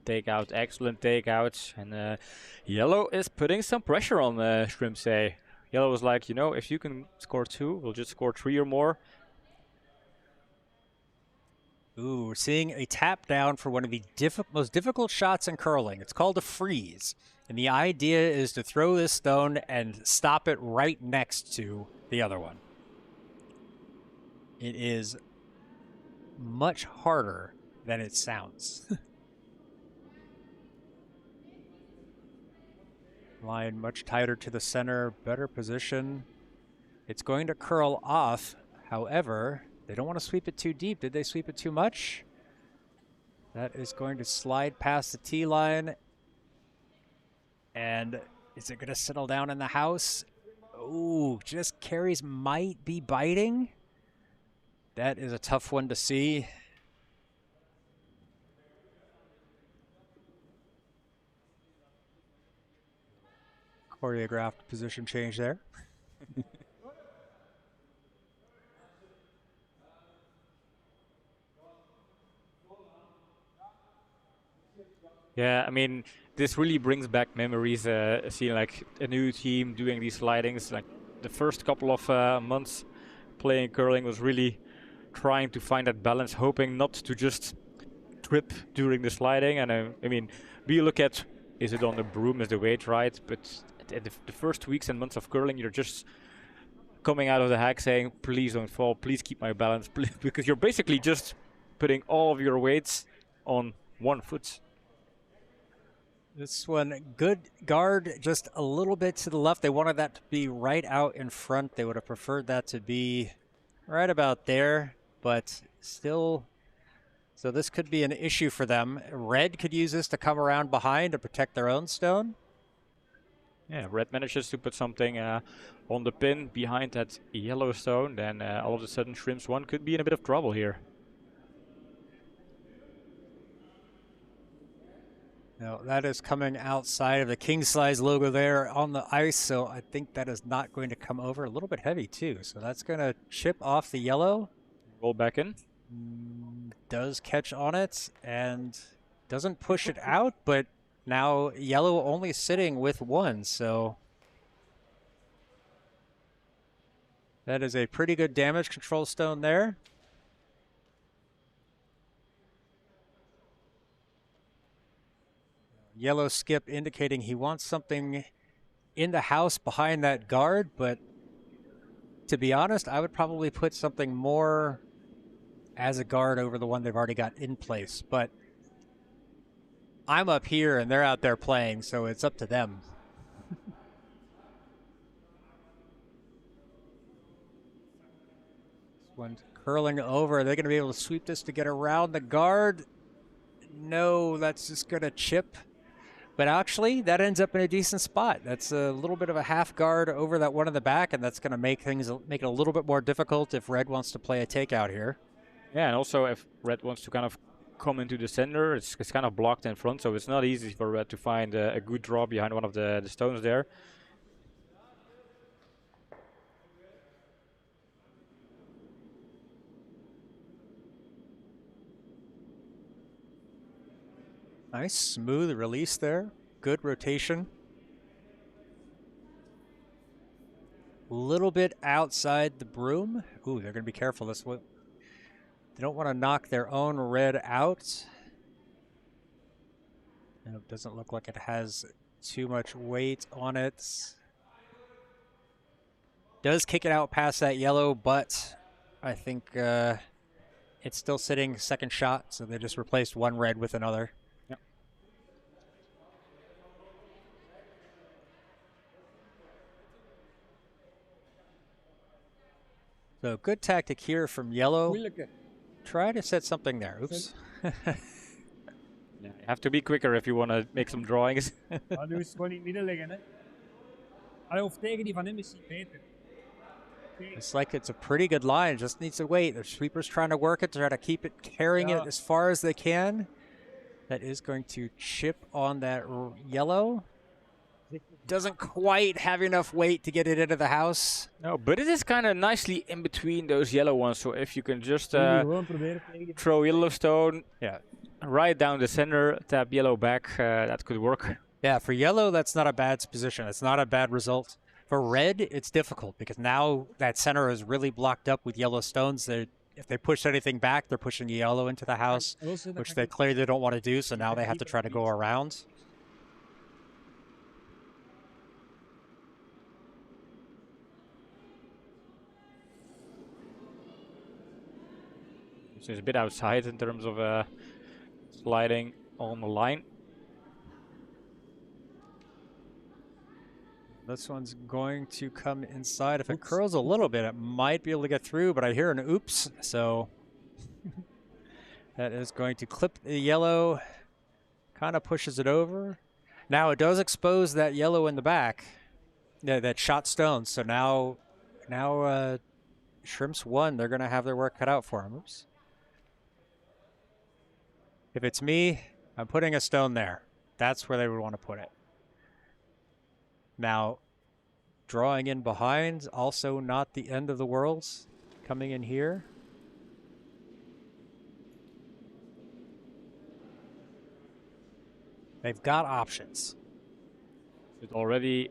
D: takeout, excellent takeout. And yellow is putting some pressure on Shrimps A. Yellow was like, you know, if you can score 2, we'll just score 3 or more.
C: Ooh, we're seeing a tap down for one of the most difficult shots in curling. It's called a freeze. And the idea is to throw this stone and stop it right next to the other one. It is much harder than it sounds. Line much tighter to the center, better position. It's going to curl off. However, they don't want to sweep it too deep. Did they sweep it too much? That is going to slide past the tee line. And is it going to settle down in the house? Ooh, just carries might be biting. That is a tough one to see. Choreographed position change there.
D: Yeah, I mean, this really brings back memories, seeing like a new team doing these slidings. Like the first couple of months playing curling was really trying to find that balance, hoping not to just trip during the sliding. And I mean, we look at, is it on the broom, is the weight right? But the first weeks and months of curling, you're just coming out of the hack saying, please don't fall, please keep my balance, please, because you're basically just putting all of your weights on one foot.
C: This one, good guard, just a little bit to the left. They wanted that to be right out in front. They would have preferred that to be right about there, but still, so this could be an issue for them. Red could use this to come around behind to protect their own stone.
D: Yeah, red manages to put something on the pin behind that yellow stone, then all of a sudden Shrimps 1 could be in a bit of trouble here.
C: No, that is coming outside of the king size logo there on the ice, so I think that is not going to come over. A little bit heavy too, so that's going to chip off the yellow.
D: Roll back in.
C: Does catch on it and doesn't push it out, but now yellow only sitting with one, so that is a pretty good damage control stone there. Yellow skip indicating he wants something in the house behind that guard, but to be honest, I would probably put something more as a guard over the one they've already got in place. But I'm up here and they're out there playing, so it's up to them. This one's curling over. Are they going to be able to sweep this to get around the guard? No, that's just going to chip. But actually, that ends up in a decent spot. That's a little bit of a half guard over that one in the back, and that's going to make it a little bit more difficult if Red wants to play a takeout here.
D: Yeah, and also if Red wants to kind of come into the center, it's kind of blocked in front, so it's not easy for Red to find a good draw behind one of the stones there.
C: Nice, smooth release there. Good rotation. A little bit outside the broom. Ooh, they're going to be careful this one. They don't want to knock their own red out. And it doesn't look like it has too much weight on it. Does kick it out past that yellow, but I think it's still sitting second shot, so they just replaced one red with another. So good tactic here from yellow. Try to set something there. Oops.
D: Yeah, you have to be quicker if you want to make some drawings.
B: Ja, nu is het gewoon in het midden liggen, hè. Allee, of tegen die van hem is beter.
C: It's like it's a pretty good line. Just needs to wait. The sweeper's trying to work it, to try to keep it, carrying it as far as they can. That is going to chip on that yellow. Doesn't quite have enough weight to get it into the house.
D: No, but it is kind of nicely in between those yellow ones. So if you can just throw Yellowstone right down the center, tap yellow back, that could work.
C: Yeah, for yellow, that's not a bad position. It's not a bad result. For red, it's difficult because now that center is really blocked up with yellow stones. If they push anything back, they're pushing yellow into the house, which they clearly don't want to do. So now they have to try to go around.
D: So it's a bit outside in terms of sliding on the line.
C: This one's going to come inside. If it curls a little bit, it might be able to get through, but I hear an oops, so that is going to clip the yellow, kind of pushes it over. Now it does expose that yellow in the back, that shot stone, so now Shrimps 1, they're going to have their work cut out for them. Oops. If it's me, I'm putting a stone there. That's where they would want to put it. Now, drawing in behind, also not the end of the world. Coming in here. They've got options.
D: It already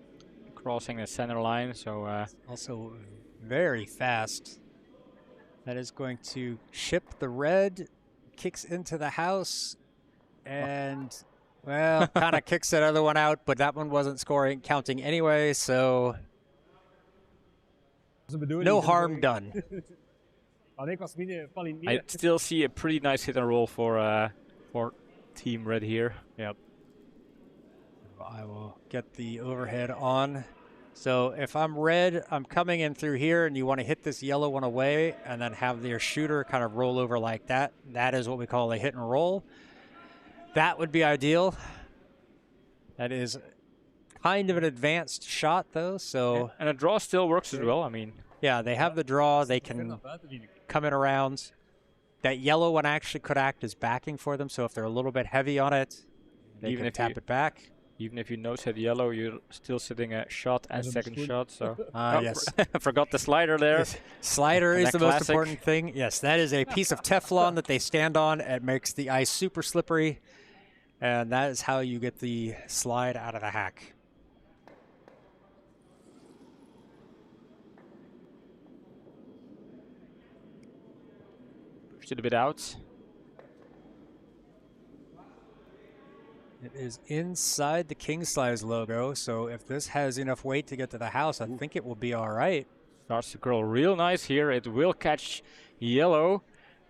D: crossing the center line. So
C: Also very fast. That is going to chip the red, kicks into the house, and, well, kind of kicks that other one out, but that one wasn't counting anyway, so no harm done.
D: I still see a pretty nice hit and roll for Team Red here.
C: Yep. I will get the overhead on. So if I'm red, I'm coming in through here, and you want to hit this yellow one away and then have your shooter kind of roll over like that. That is what we call a hit and roll. That would be ideal. That is kind of an advanced shot, though. So
D: and a draw still works as well. I mean,
C: yeah, they have the draw. They can come in around. That yellow one actually could act as backing for them. So if they're a little bit heavy on it, they can tap it back.
D: Even if you nose hit yellow, you're still sitting a shot and second shot. So
C: yes,
D: I forgot the slider there.
C: Slider is the
D: classic.
C: most important thing. Yes, that is a piece of Teflon that they stand on. It makes the ice super slippery, and that is how you get the slide out of the hack.
D: Pushed it a bit out.
C: It is inside the King Slice logo, so if this has enough weight to get to the house, I think it will be all right.
D: Starts to curl real nice here. It will catch yellow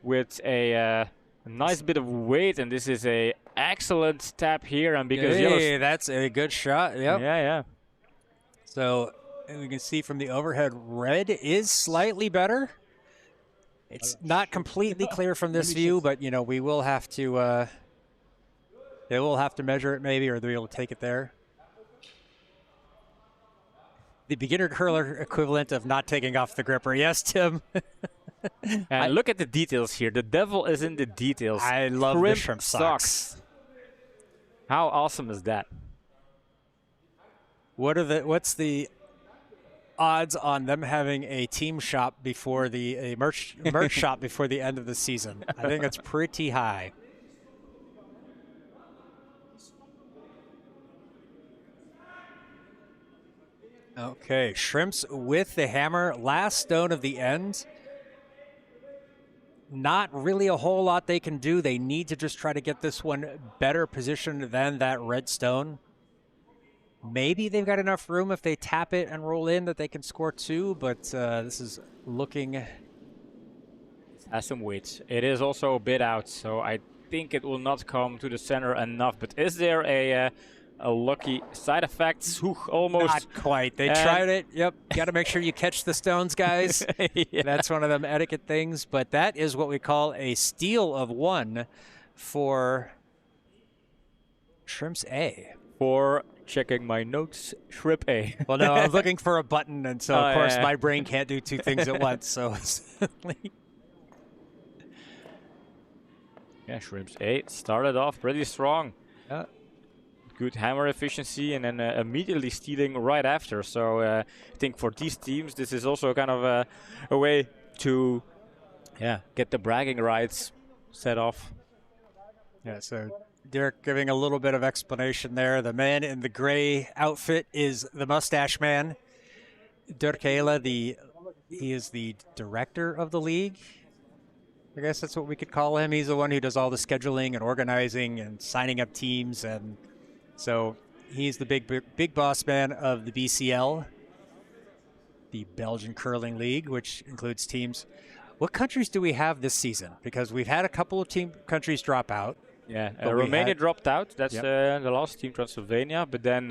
D: with a nice bit of weight, and this is a excellent tap here. And because
C: hey, that's a good shot. Yep.
D: Yeah.
C: So we can see from the overhead, red is slightly better. It's not completely clear from this view, but we will have to. They will have to measure it maybe, or they'll be able to take it there. The beginner curler equivalent of not taking off the gripper. Yes, Tim.
D: And look at the details here. The devil is in the details.
C: I love the shrimp socks.
D: How awesome is that?
C: What's the odds on them having a team shop before a merch shop before the end of the season? I think it's pretty high. Okay, shrimps with the hammer. Last stone of the end. Not really a whole lot they can do. They need to just try to get this one better positioned than that red stone. Maybe they've got enough room if they tap it and roll in that they can score two, but this is looking...
D: Has some weight. It is also a bit out, so I think it will not come to the center enough. But is there a lucky side effect? Almost.
C: Not quite. They tried it. Yep. Got to make sure you catch the stones, guys. Yeah. That's one of them etiquette things. But that is what we call a steal of one for Shrimps A.
D: For checking my notes, Shrimp A.
C: Well, no, I was looking for a button, and so, of course, my brain can't do two things at once. So,
D: yeah, Shrimps A started off pretty strong.
C: Yeah.
D: Good hammer efficiency, and then immediately stealing right after. So I think for these teams, this is also kind of a way to get the bragging rights set off.
C: Yeah, so Dirk giving a little bit of explanation there. The man in the gray outfit is the mustache man. Dirk Hela, he is the director of the league. I guess that's what we could call him. He's the one who does all the scheduling and organizing and signing up teams, and so he's the big boss man of the BCL, the Belgian Curling League, which includes teams. What countries do we have this season? Because we've had a couple of countries drop out.
D: Yeah, Romania dropped out. That's the last team, Transylvania. But then,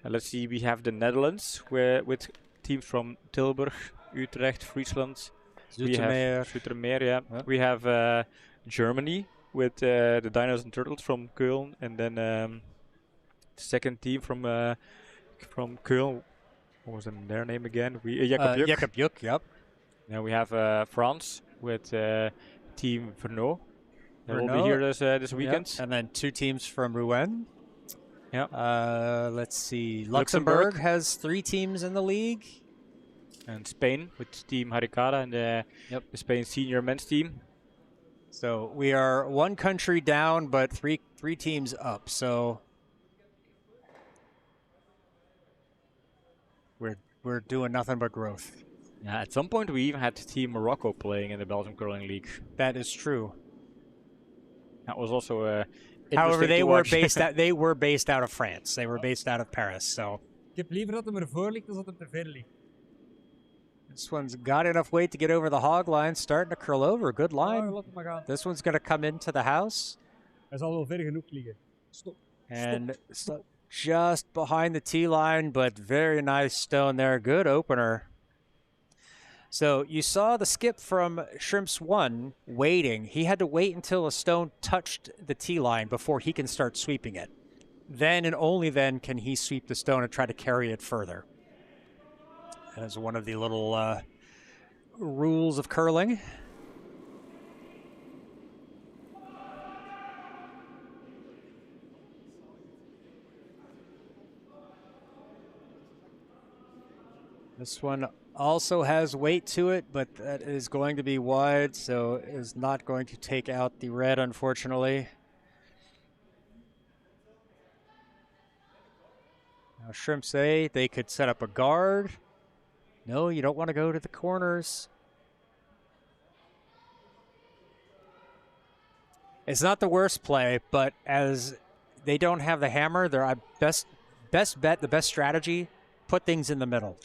D: let's see, we have the Netherlands with teams from Tilburg, Utrecht, Friesland. Zoetermeer, yeah. We have Germany with the Dinos and Turtles from Köln, and then the second team from Köln. What was their name again?
C: Jakob Juk, yep.
D: Now we have France with Team Vernot. They will be here this weekend.
C: Yep. And then two teams from Rouen.
D: Yeah.
C: Let's see. Luxembourg has 3 teams in the league.
D: And Spain with Team Harikara and the Spain senior men's team.
C: So we are 1 country down, but three teams up. So we're doing nothing but growth.
D: Yeah, at some point we even had Team Morocco playing in the Belgian Curling League.
C: That is true.
D: That was also
C: However,
D: interesting to watch.
C: they were based out of France. They were based out of Paris. So
B: Ik heb liever dat hem ervoor ligt dan dat hem te ver ligt.
C: this one's got enough weight to get over the hog line. Starting to curl over. Good line.
B: Laat hem maar gaan.
C: This one's going to come into the house.
B: Hij zal wel ver genoeg liggen. Stop.
C: And just behind the tee line, but very nice stone there. Good opener. So you saw the skip from Shrimps 1 waiting. He had to wait until a stone touched the tee line before he can start sweeping it. Then and only then can he sweep the stone and try to carry it further. That is one of the little rules of curling. This one also has weight to it, but that is going to be wide, so is not going to take out the red, unfortunately. Now Shrimps A, they could set up a guard. No, you don't want to go to the corners. It's not the worst play, but as they don't have the hammer, their best bet, the best strategy, put things in the middle.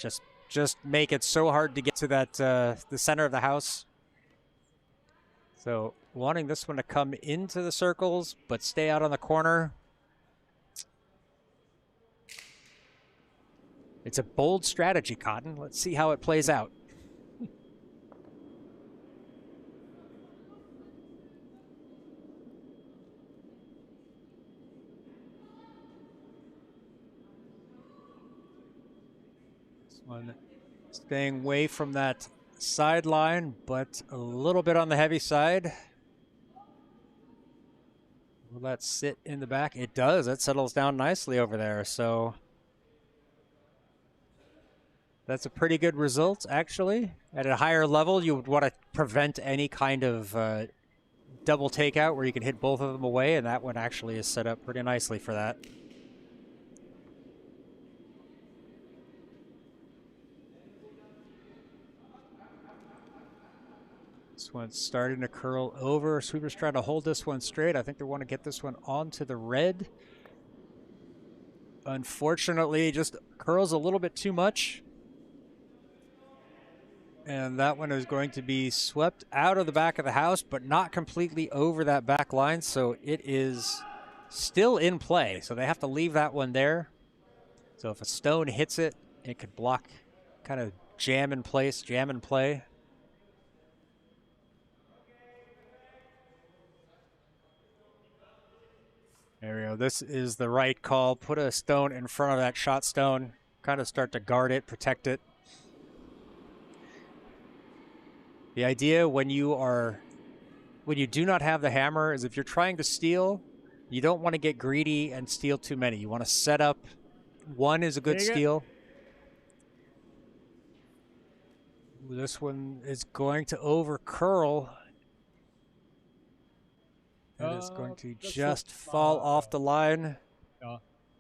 C: Just make it so hard to get to that the center of the house. So wanting this one to come into the circles, but stay out on the corner. It's a bold strategy, Cotton. Let's see how it plays out. This one staying away from that sideline, but a little bit on the heavy side. Will that sit in the back? It does. It settles down nicely over there. So that's a pretty good result, actually. At a higher level, you would want to prevent any kind of double takeout where you can hit both of them away, and that one actually is set up pretty nicely for that. This one's starting to curl over. Sweeper's trying to hold this one straight. I think they want to get this one onto the red. Unfortunately, just curls a little bit too much. And that one is going to be swept out of the back of the house, but not completely over that back line. So it is still in play. So they have to leave that one there. So if a stone hits it, it could block, kind of jam in place, jam in play. There we go. This is the right call. Put a stone in front of that shot stone. Kind of start to guard it, protect it. The idea when you do not have the hammer is if you're trying to steal, you don't want to get greedy and steal too many. You want to set up. One is a good steal. This one is going to over curl. That is going to just fall off the line.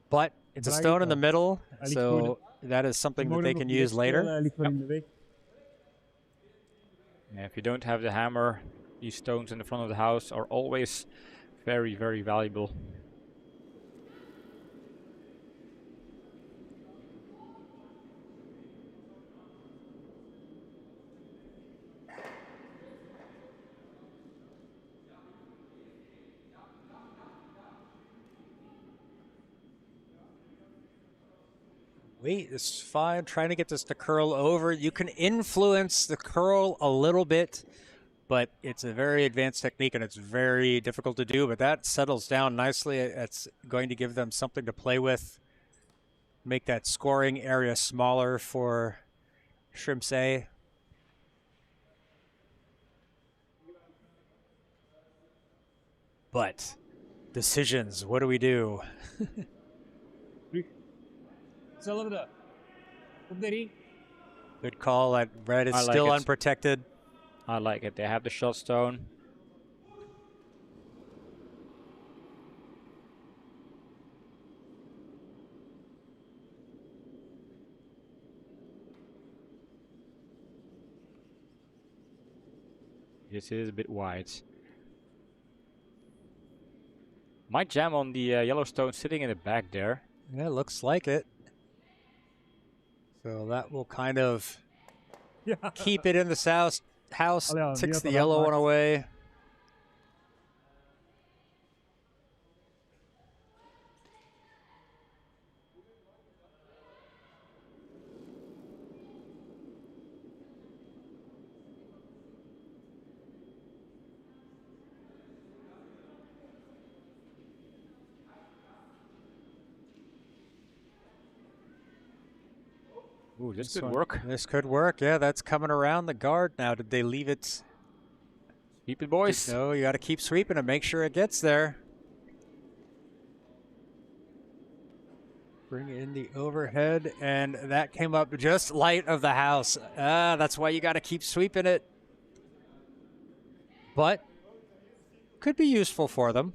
C: But it's a stone in the middle, so that is something that they can use later.
D: Yeah, if you don't have the hammer, these stones in the front of the house are always very, very valuable.
C: Weight is fine. Trying to get this to curl over. You can influence the curl a little bit, but it's a very advanced technique and it's very difficult to do. But that settles down nicely. It's going to give them something to play with. Make that scoring area smaller for Shrimps A. But decisions, what do we do?
B: Hetzelfde. Op de ring.
C: Good call. That red is still unprotected.
D: I like it. They have the shot stone. This is a bit wide. Might jam on the yellow stone sitting in the back there.
C: Yeah, looks like it. So that will kind of keep it in the house.
B: Allee, ja,
C: Takes
B: niet
C: the
B: dat
C: yellow
B: dat
C: one
B: maakt.
C: away.
D: Ooh, this
C: This
D: could
C: one-
D: work.
C: This could work. Yeah, that's coming around the guard now. Did they leave it?
D: Keep it, boys.
C: No, you got to keep sweeping and make sure it gets there. Bring in the overhead, and that came up just light of the house. That's why you got to keep sweeping it. But could be useful for them.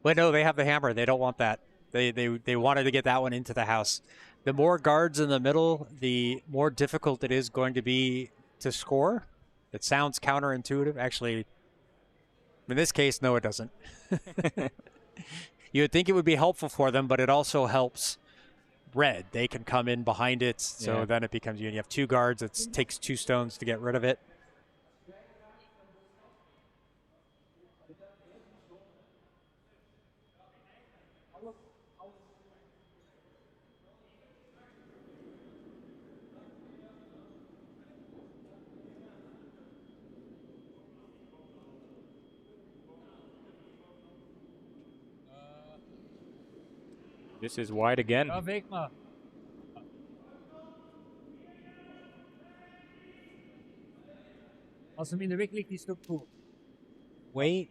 C: But no, they have the hammer. They don't want that. They wanted to get that one into the house. The more guards in the middle, the more difficult it is going to be to score. It sounds counterintuitive. Actually, in this case, no, it doesn't. You would think it would be helpful for them, but it also helps red. They can come in behind it, so
D: Yeah.
C: then it becomes you have two guards. It takes 2 stones to get rid of it.
D: This is wide again.
B: Ja, veeg maar. Als hem in de weg ligt, is het ook goed.
C: Wait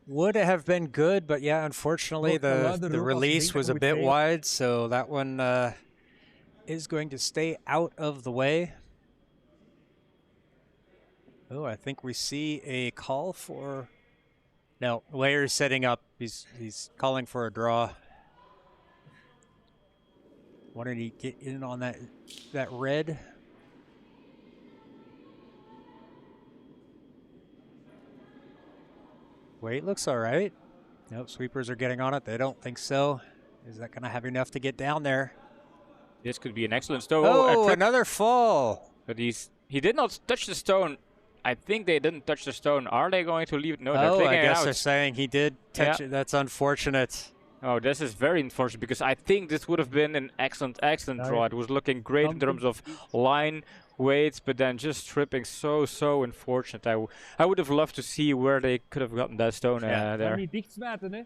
C: would have been good, but yeah, unfortunately the release was a bit wide, so that one is going to stay out of the way. Oh, I think we see a call for... No, Layer's setting up. He's calling for a draw. Why did he get in on that red? Wait, looks all right. Nope, sweepers are getting on it. They don't think so. Is that going to have enough to get down there?
D: This could be an excellent stone.
C: Oh,
D: a trip.
C: another fall.
D: But he did not touch the stone. I think they didn't touch the stone. Are they going to leave it? No, they're
C: Oh,
D: taking
C: I
D: it
C: guess
D: out.
C: they're saying he did touch it. That's unfortunate.
D: Oh, this is very unfortunate because I think this would have been an excellent draw. It was looking great in terms of line weights, but then just tripping so unfortunate. I would have loved to see where they could have gotten that stone
B: Gaan we
D: there.
B: niet dicht smijten, hè?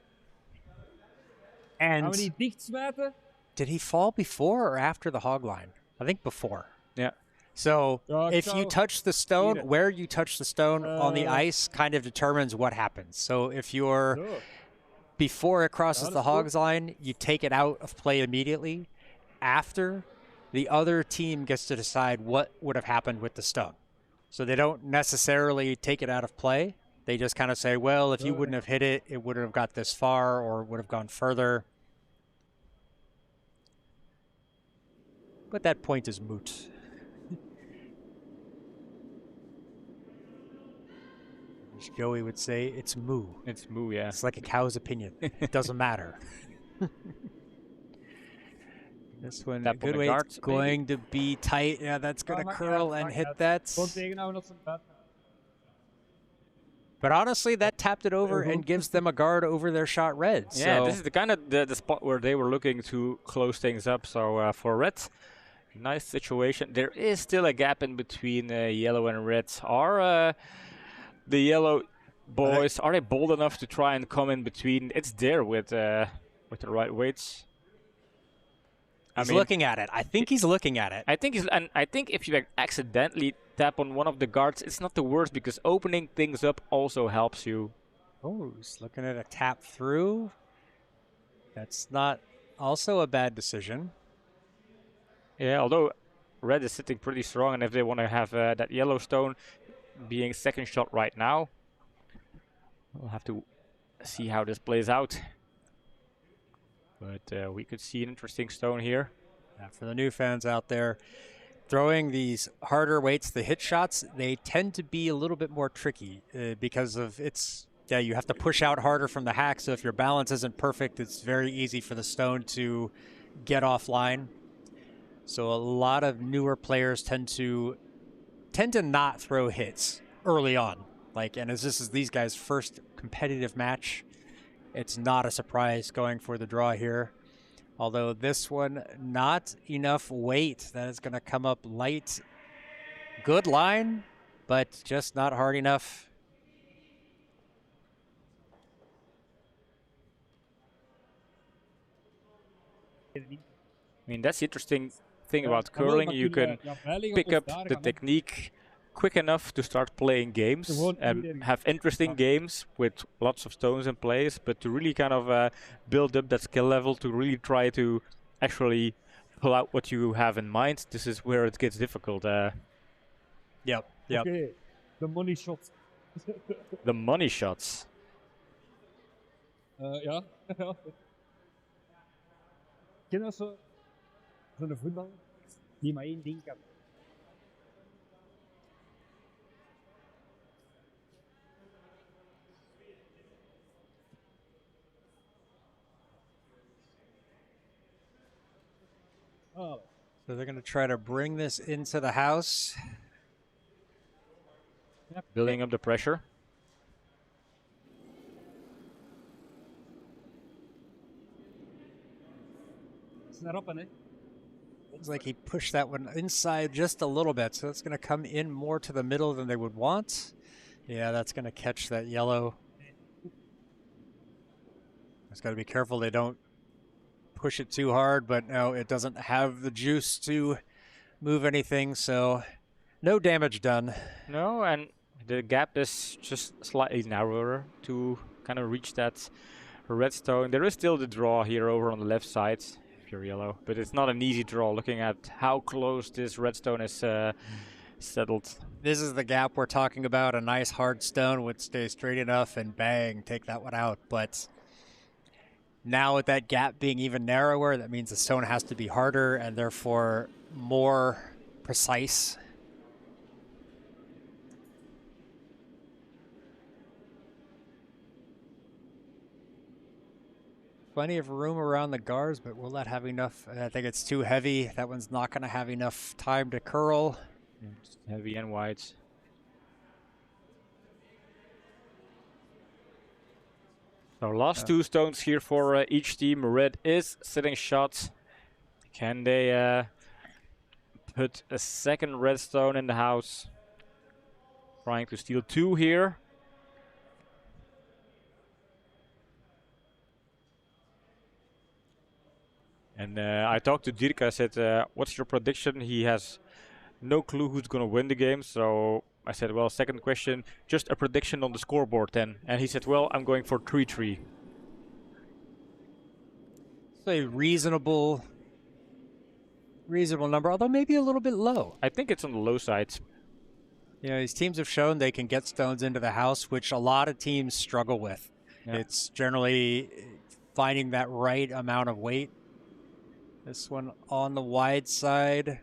C: And
B: Gaan we niet dicht smijten?
C: did he fall before or after the hog line? I think before.
D: Yeah.
C: So
B: Ja,
C: if you touch the stone,
B: Hier.
C: where you touch the stone on the ice kind of determines what happens. So if you're
B: Zo.
C: before it crosses
B: Ja,
C: the
B: dat is goed.
C: hogs line, you take it out of play immediately. After, the other team gets to decide what would have happened with the stone. So they don't necessarily take it out of play. They just kind of say, well, if you wouldn't have hit it, it wouldn't have got this far or would have gone further. But that point is moot. As Joey would say, it's moo.
D: It's moo, yeah.
C: It's like a cow's opinion. It doesn't matter. This one,
D: Tap on
C: good
D: the
C: way,
D: guards,
C: it's going to be tight. Yeah, that's going to
B: maakt niet
C: curl
B: uit,
C: and
B: maakt
C: hit
B: niet
C: that.
B: Gewoon tegenhouden als ze het
C: But honestly, that tapped it over and gives them a guard over their shot red.
D: Yeah,
C: So
D: this is the kind of the spot where they were looking to close things up. So for red, nice situation. There is still a gap in between yellow and red. Are the yellow boys, are they bold enough to try and come in between? It's there with the right weights.
C: he's looking at it. I think he's looking at it.
D: I think if you like accidentally tap on one of the guards, it's not the worst because opening things up also helps you.
C: Oh, he's looking at a tap through. That's not also a bad decision.
D: Yeah, although red is sitting pretty strong, and if they want to have that yellow stone being second shot right now, we'll have to see how this plays out. But we could see an interesting stone here.
C: Yeah, for the new fans out there, throwing these harder weights, the hit shots, they tend to be a little bit more tricky because of you have to push out harder from the hack. So if your balance isn't perfect, it's very easy for the stone to get offline. So a lot of newer players tend to not throw hits early on. And as this is these guys' first competitive match, it's not a surprise going for the draw here. Although this one, not enough weight. That is going to come up light. Good line, but just not hard enough.
D: I mean, that's the interesting thing about curling. You can pick up the technique quick enough to start playing games and have interesting games with lots of stones in place, but to really kind of build up that skill level to really try to actually pull out what you have in mind, this is where it gets difficult.
C: Yep.
B: Okay, the money shots.
D: The money shots.
B: Ja. Ken je zo'n voetbal die maar één ding kan?
C: So they're going to try to bring this into the house.
D: Yep. Building up the pressure.
C: Looks like he pushed that one inside just a little bit, so it's going to come in more to the middle than they would want. Yeah, that's going to catch that yellow. Just got to be careful they don't push it too hard, but no, it doesn't have the juice to move anything, so no damage done.
D: No, and the gap is just slightly narrower to kind of reach that redstone. There is still the draw here over on the left side if you're yellow, but it's not an easy draw looking at how close this redstone is settled.
C: This is the gap we're talking about. A nice hard stone would stay straight enough and bang, take that one out, but now with that gap being even narrower, that means the stone has to be harder and therefore more precise. Plenty of room around the guards, but will that have enough? I think it's too heavy. That one's not going to have enough time to curl.
D: It's heavy and wide. So last two stones here for each team. Red is sitting shot. Can they put a second redstone in the house? Trying to steal two here. And I talked to Dirk. I said, what's your prediction? He has no clue who's going to win the game. So I said, well, second question, just a prediction on the scoreboard then. And he said, well, I'm going for 3-3.
C: It's a reasonable number, although maybe a little bit low.
D: I think it's on the low side.
C: You know, these teams have shown they can get stones into the house, which a lot of teams struggle with. Yeah. It's generally finding that right amount of weight. This one on the wide side.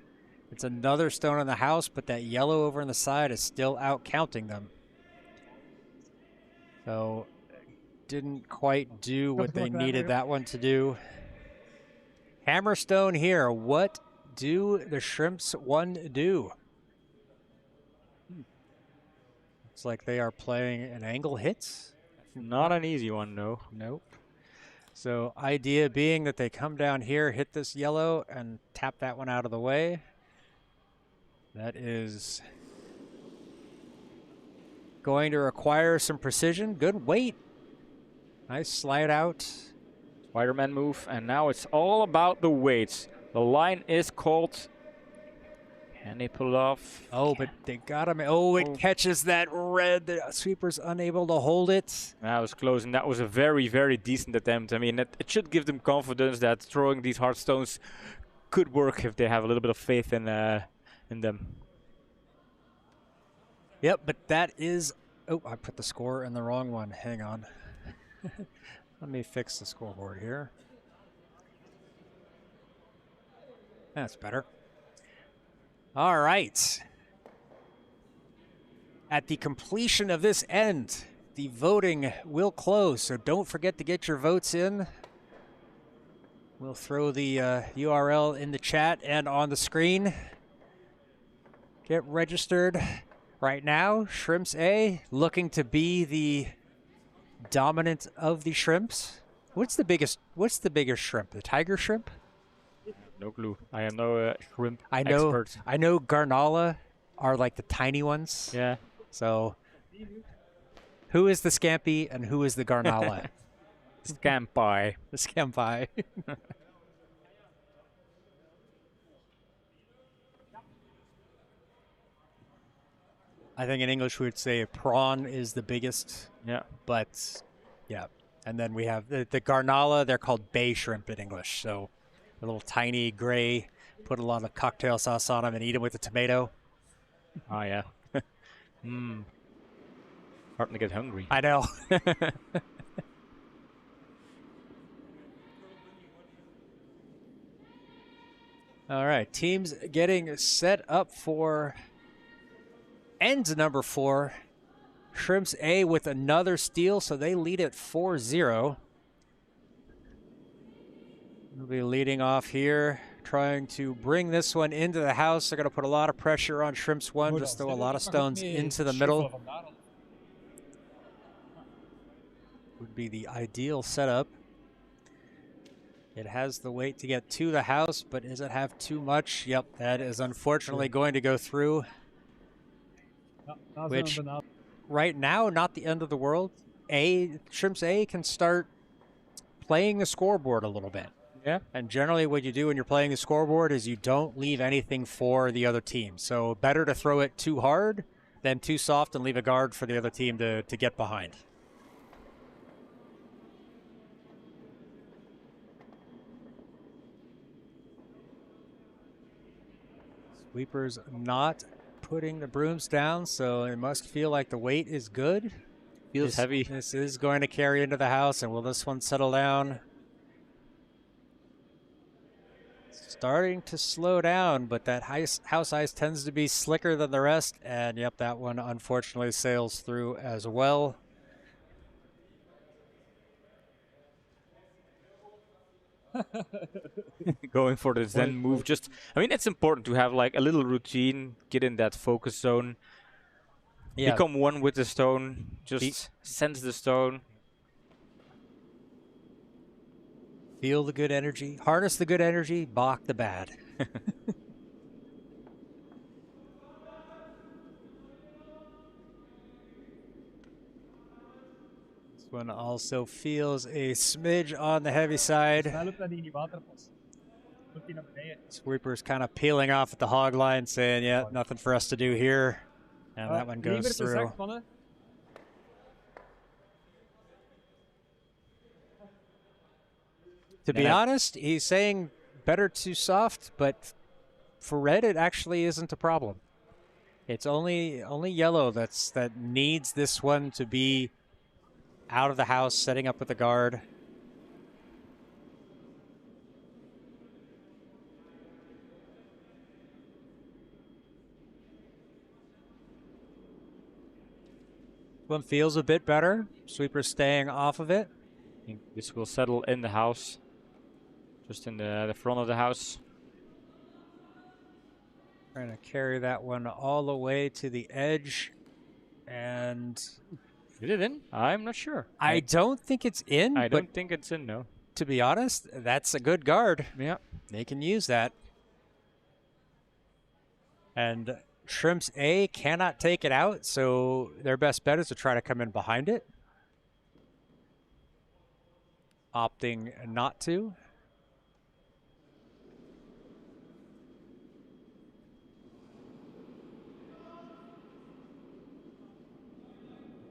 C: It's another stone in the house, but that yellow over on the side is still out counting them. So didn't quite do what they needed that one to do. Hammerstone here. What do the Shrimps one do? Looks like they are playing an angle hit.
D: Not an easy one, no.
C: Nope. So idea being that they come down here, hit this yellow, and tap that one out of the way. That is going to require some precision. Good weight. Nice slide out.
D: Spider-Man move, and now it's all about the weights. The line is called. Can they pull it off?
C: Oh, but they got him. Oh, it catches that red. The sweeper's unable to hold it.
D: That was close, and that was a very, very decent attempt. I mean, it should give them confidence that throwing these hard stones could work if they have a little bit of faith in them.
C: Yep, but that is... Oh, I put the score in the wrong one. Hang on. Let me fix the scoreboard here. All right. At the completion of this end, the voting will close, so don't forget to get your votes in. We'll throw the URL in the chat and on the screen. Get registered right now. Shrimps A looking to be the dominant of the shrimps. What's the biggest shrimp? The tiger shrimp?
D: No clue. I am no shrimp
C: I know
D: expert.
C: I know Garnala are like the tiny ones.
D: Yeah.
C: So who is the Scampi and who is the Garnala?
D: Scampi.
C: The Scampi. I think in English we would say prawn is the biggest.
D: Yeah.
C: But yeah. And then we have the Garnala, they're called bay shrimp in English. So a little tiny gray, put a lot of cocktail sauce on them and eat them with a tomato.
D: Oh, yeah. Starting to get hungry.
C: I know. All right, teams getting set up for end number 4. Shrimps A with another steal, so they lead at 4-0. We'll be leading off here, trying to bring this one into the house. They're going to put a lot of pressure on Shrimps 1, just throw a lot of stones into the middle. Would be the ideal setup. It has the weight to get to the house, but does it have too much? Yep, that is unfortunately going to go through. Which, right now, not the end of the world. Shrimps A can start playing the scoreboard a little bit.
D: Yeah.
C: And generally what you do when you're playing the scoreboard is you don't leave anything for the other team. So better to throw it too hard than too soft and leave a guard for the other team to get behind. Sweepers not putting the brooms down, so it must feel like the weight is good.
D: Feels heavy.
C: This is going to carry into the house, and will this one settle down? Starting to slow down, but that house ice tends to be slicker than the rest, and yep, that one unfortunately sails through as well.
D: Going for the Zen move. Just, I mean, it's important to have like a little routine, get in that focus zone, become one with the stone, just sense the stone.
C: Feel the good energy, harness the good energy, balk the bad. This one also feels a smidge on the heavy side. Sweeper's kind of peeling off at the hog line, saying, yeah, nothing for us to do here. And that one goes through. To be honest, he's saying better too soft, but for red, it actually isn't a problem. It's only yellow that needs this one to be out of the house, setting up with the guard. One feels a bit better. Sweeper staying off of it.
D: I think this will settle in the house. Just in the front of the house.
C: Trying to carry that one all the way to the edge. And
D: Is it in? I'm not sure.
C: I don't think it's in.
D: I don't think it's in, no.
C: To be honest, that's a good guard.
D: Yeah.
C: They can use that. And Shrimps A cannot take it out, so their best bet is to try to come in behind it. Opting not to.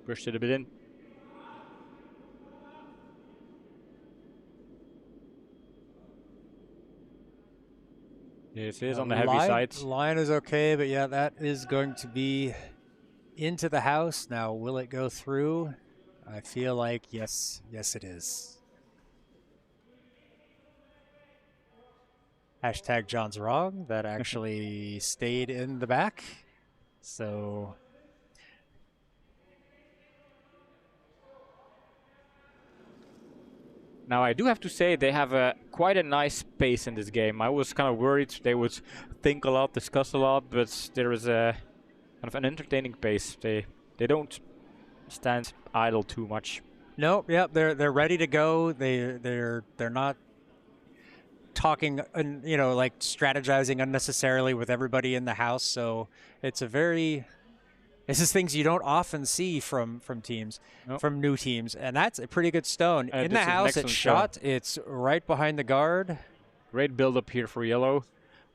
D: Pushed it a bit in. This is on the heavy side.
C: Line is okay, but yeah, that is going to be into the house. Now, will it go through? I feel like yes it is. Hashtag John's wrong. That actually stayed in the back. So
D: now I do have to say they have quite a nice pace in this game. I was kind of worried they would think a lot, discuss a lot, but there is a kind of an entertaining pace. They don't stand idle too much.
C: no, yeah, they're ready to go. They're not talking, you know, like strategizing unnecessarily with everybody in the house. So it's a very, this is things you don't often see from teams,
D: Nope.
C: from new teams, and that's a pretty good stone. In
D: This
C: the
D: is an
C: house, it's
D: excellent
C: shot. It's right behind the guard.
D: Great build up here for yellow,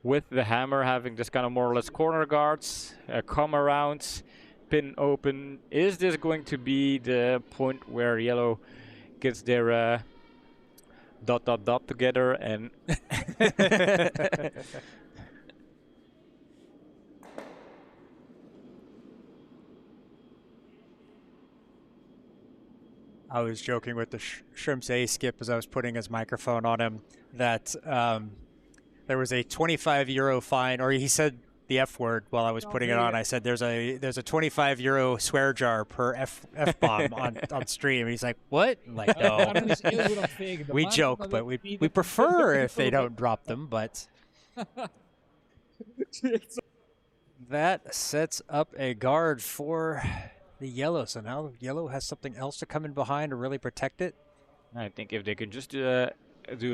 D: with the hammer having this kind of more or less corner guards, come around, pin open. Is this going to be the point where yellow gets their dot dot dot together and
C: I was joking with the Shrimps A skip as I was putting his microphone on him that there was a €25 fine, or he said the F word while I was putting it on. I said there's a €25 swear jar per F bomb on stream. He's like, what? I'm like, no. We joke, but we prefer if they don't drop them, but that sets up a guard for the yellow. So now yellow has something else to come in behind to really protect it.
D: I think if they can just do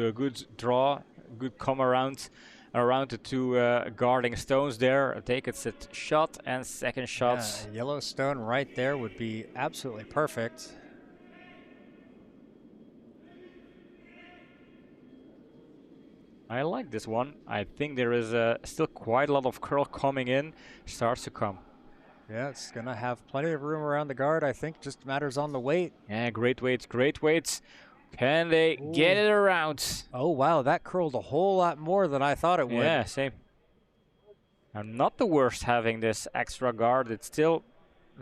D: a good draw, good come around the two guarding stones there, take it shot and second shots.
C: Yeah, yellow stone right there would be absolutely perfect.
D: I like this one. I think there is still quite a lot of curl coming in. Starts to come.
C: Yeah, it's going to have plenty of room around the guard. I think just matters on the weight.
D: Yeah, great weights, great weights. Can they get it around?
C: Oh, wow, that curled a whole lot more than I thought it would.
D: Yeah, same. I'm not the worst having this extra guard. It still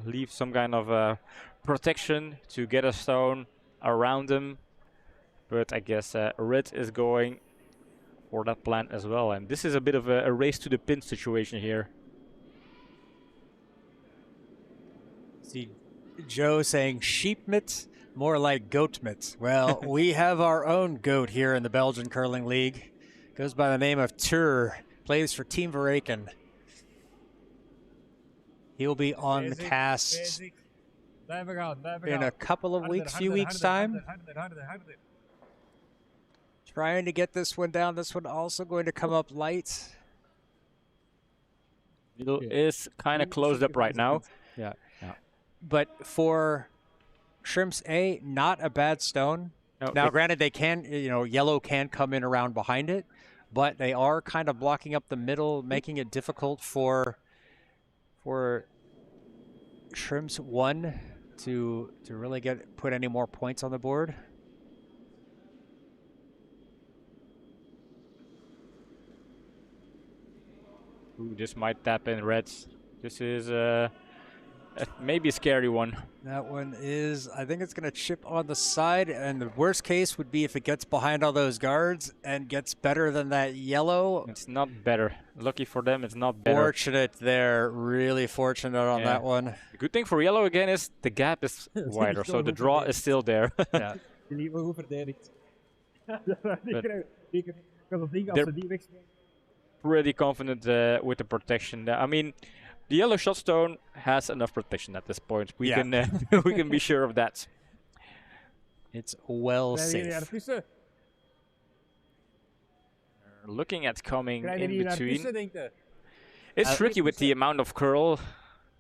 D: leaves some kind of protection to get a stone around them. But I guess red is going for that plan as well. And this is a bit of a race to the pin situation here.
C: See Joe saying sheep mitts, more like goat mitts. Well, we have our own goat here in the Belgian Curling League. Goes by the name of Tur. Plays for Team Verreken. He'll be on the cast in a couple of weeks, few weeks time. Trying to get this one down. This one also going to come up light.
D: Middle is kind of closed up right now.
C: Yeah. But for Shrimps A, not a bad stone.
D: No,
C: now, granted, they can, yellow can come in around behind it, but they are kind of blocking up the middle, making it difficult for Shrimps 1 to really put any more points on the board.
D: Ooh, this might tap in reds. This is maybe a scary one.
C: That one is, I think it's going to chip on the side, and the worst case would be if it gets behind all those guards and gets better than that yellow.
D: It's not better. Lucky for them, it's not better.
C: Fortunate there, really fortunate on that one.
D: The good thing for yellow again is the gap is wider, so the draw is still there.
C: Yeah.
D: Pretty confident with the protection. I mean, the yellow shot stone has enough protection at this point. We can we can be sure of that.
C: It's well safe.
D: Looking at coming in between. It's tricky with the amount of curl.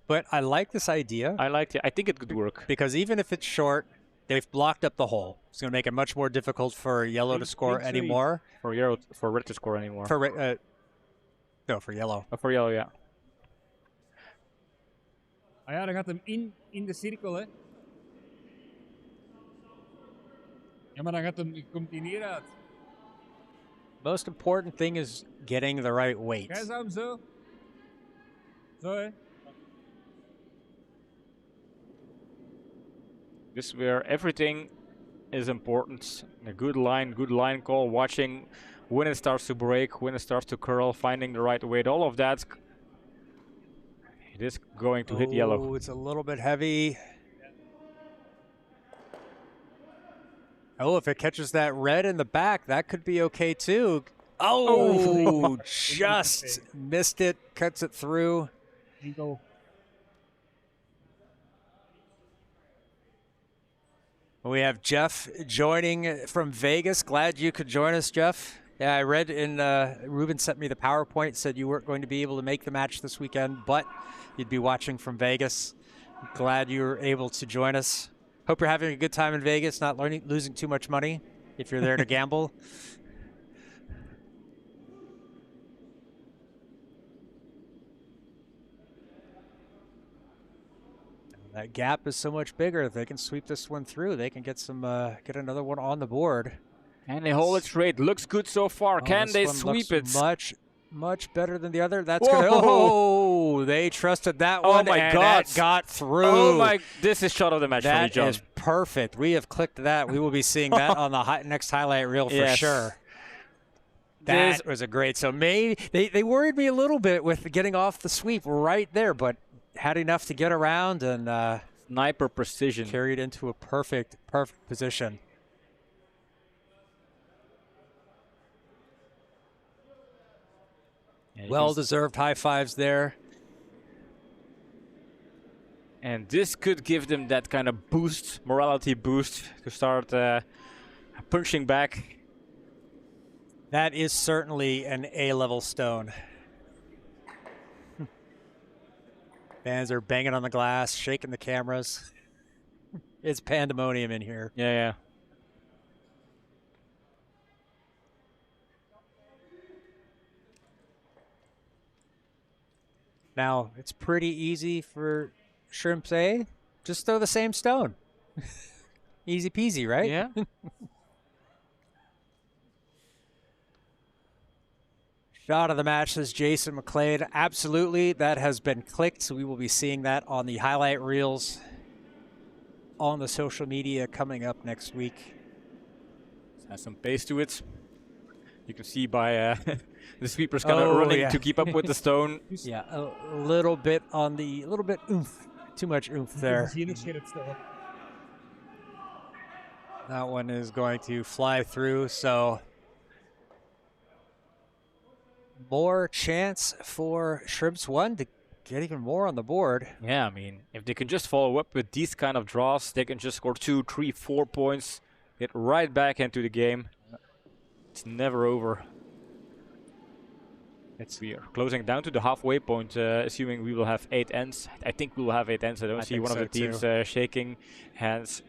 C: But I like this idea.
D: I like it. I think it could work.
C: Because even if it's short, they've blocked up the hole. It's going to make it much more difficult for yellow to score anymore.
D: For red to score anymore.
C: No, for yellow.
D: Oh, for yellow, yeah.
B: Ah ja, dan gaat hem in de cirkel, hè. Ja, maar dan komt hij niet uit.
C: Most important thing is getting the right weight.
B: Jij zou hem zo. Zo, hè.
D: This is where everything is important. A good line call, watching when it starts to break, when it starts to curl, finding the right weight, all of that. It is going to hit yellow.
C: Oh, it's a little bit heavy. Oh, if it catches that red in the back, that could be okay too. Oh, just missed it, cuts it through.
B: Go.
C: We have Jeff joining from Vegas. Glad you could join us, Jeff. Yeah, I read in, Ruben sent me the PowerPoint, said you weren't going to be able to make the match this weekend, but you'd be watching from Vegas. Glad you were able to join us. Hope you're having a good time in Vegas, not losing too much money if you're there to gamble. That gap is so much bigger. If they can sweep this one through, they can get some get another one on the board.
D: And they hold it straight. Looks good so far. Can they sweep it?
C: Much better than the other. That's gonna. Oh, they trusted that one.
D: Oh my
C: and
D: God!
C: That got through.
D: Oh my! This is shot of the match for me, John.
C: That is perfect. We have clicked that. We will be seeing that on the next highlight reel for sure. That was a great. So maybe they worried me a little bit with getting off the sweep right there, but had enough to get around and
D: sniper precision
C: carried into a perfect position. Well-deserved high fives there.
D: And this could give them that kind of boost, morality boost, to start punching back.
C: That is certainly an A-level stone. Fans are banging on the glass, shaking the cameras. It's pandemonium in here.
D: Yeah.
C: Now, it's pretty easy for Shrimps A. Just throw the same stone. Easy peasy, right?
D: Yeah.
C: Shot of the match, says Jason McClade. Absolutely, that has been clicked. So we will be seeing that on the highlight reels on the social media coming up next week.
D: Has some pace to it. You can see by the sweepers kind of running to keep up with the stone.
C: Yeah, a little bit oomph. Too much oomph there. That one is going to fly through, so more chance for Shrimps 1 to get even more on the board.
D: Yeah, I mean, if they can just follow up with these kind of draws, they can just score 2, 3, 4 points, get right back into the game. It's never over. We are closing down to the halfway point, assuming we will have 8 ends. I think we will have 8 ends. I don't see one of the teams shaking hands.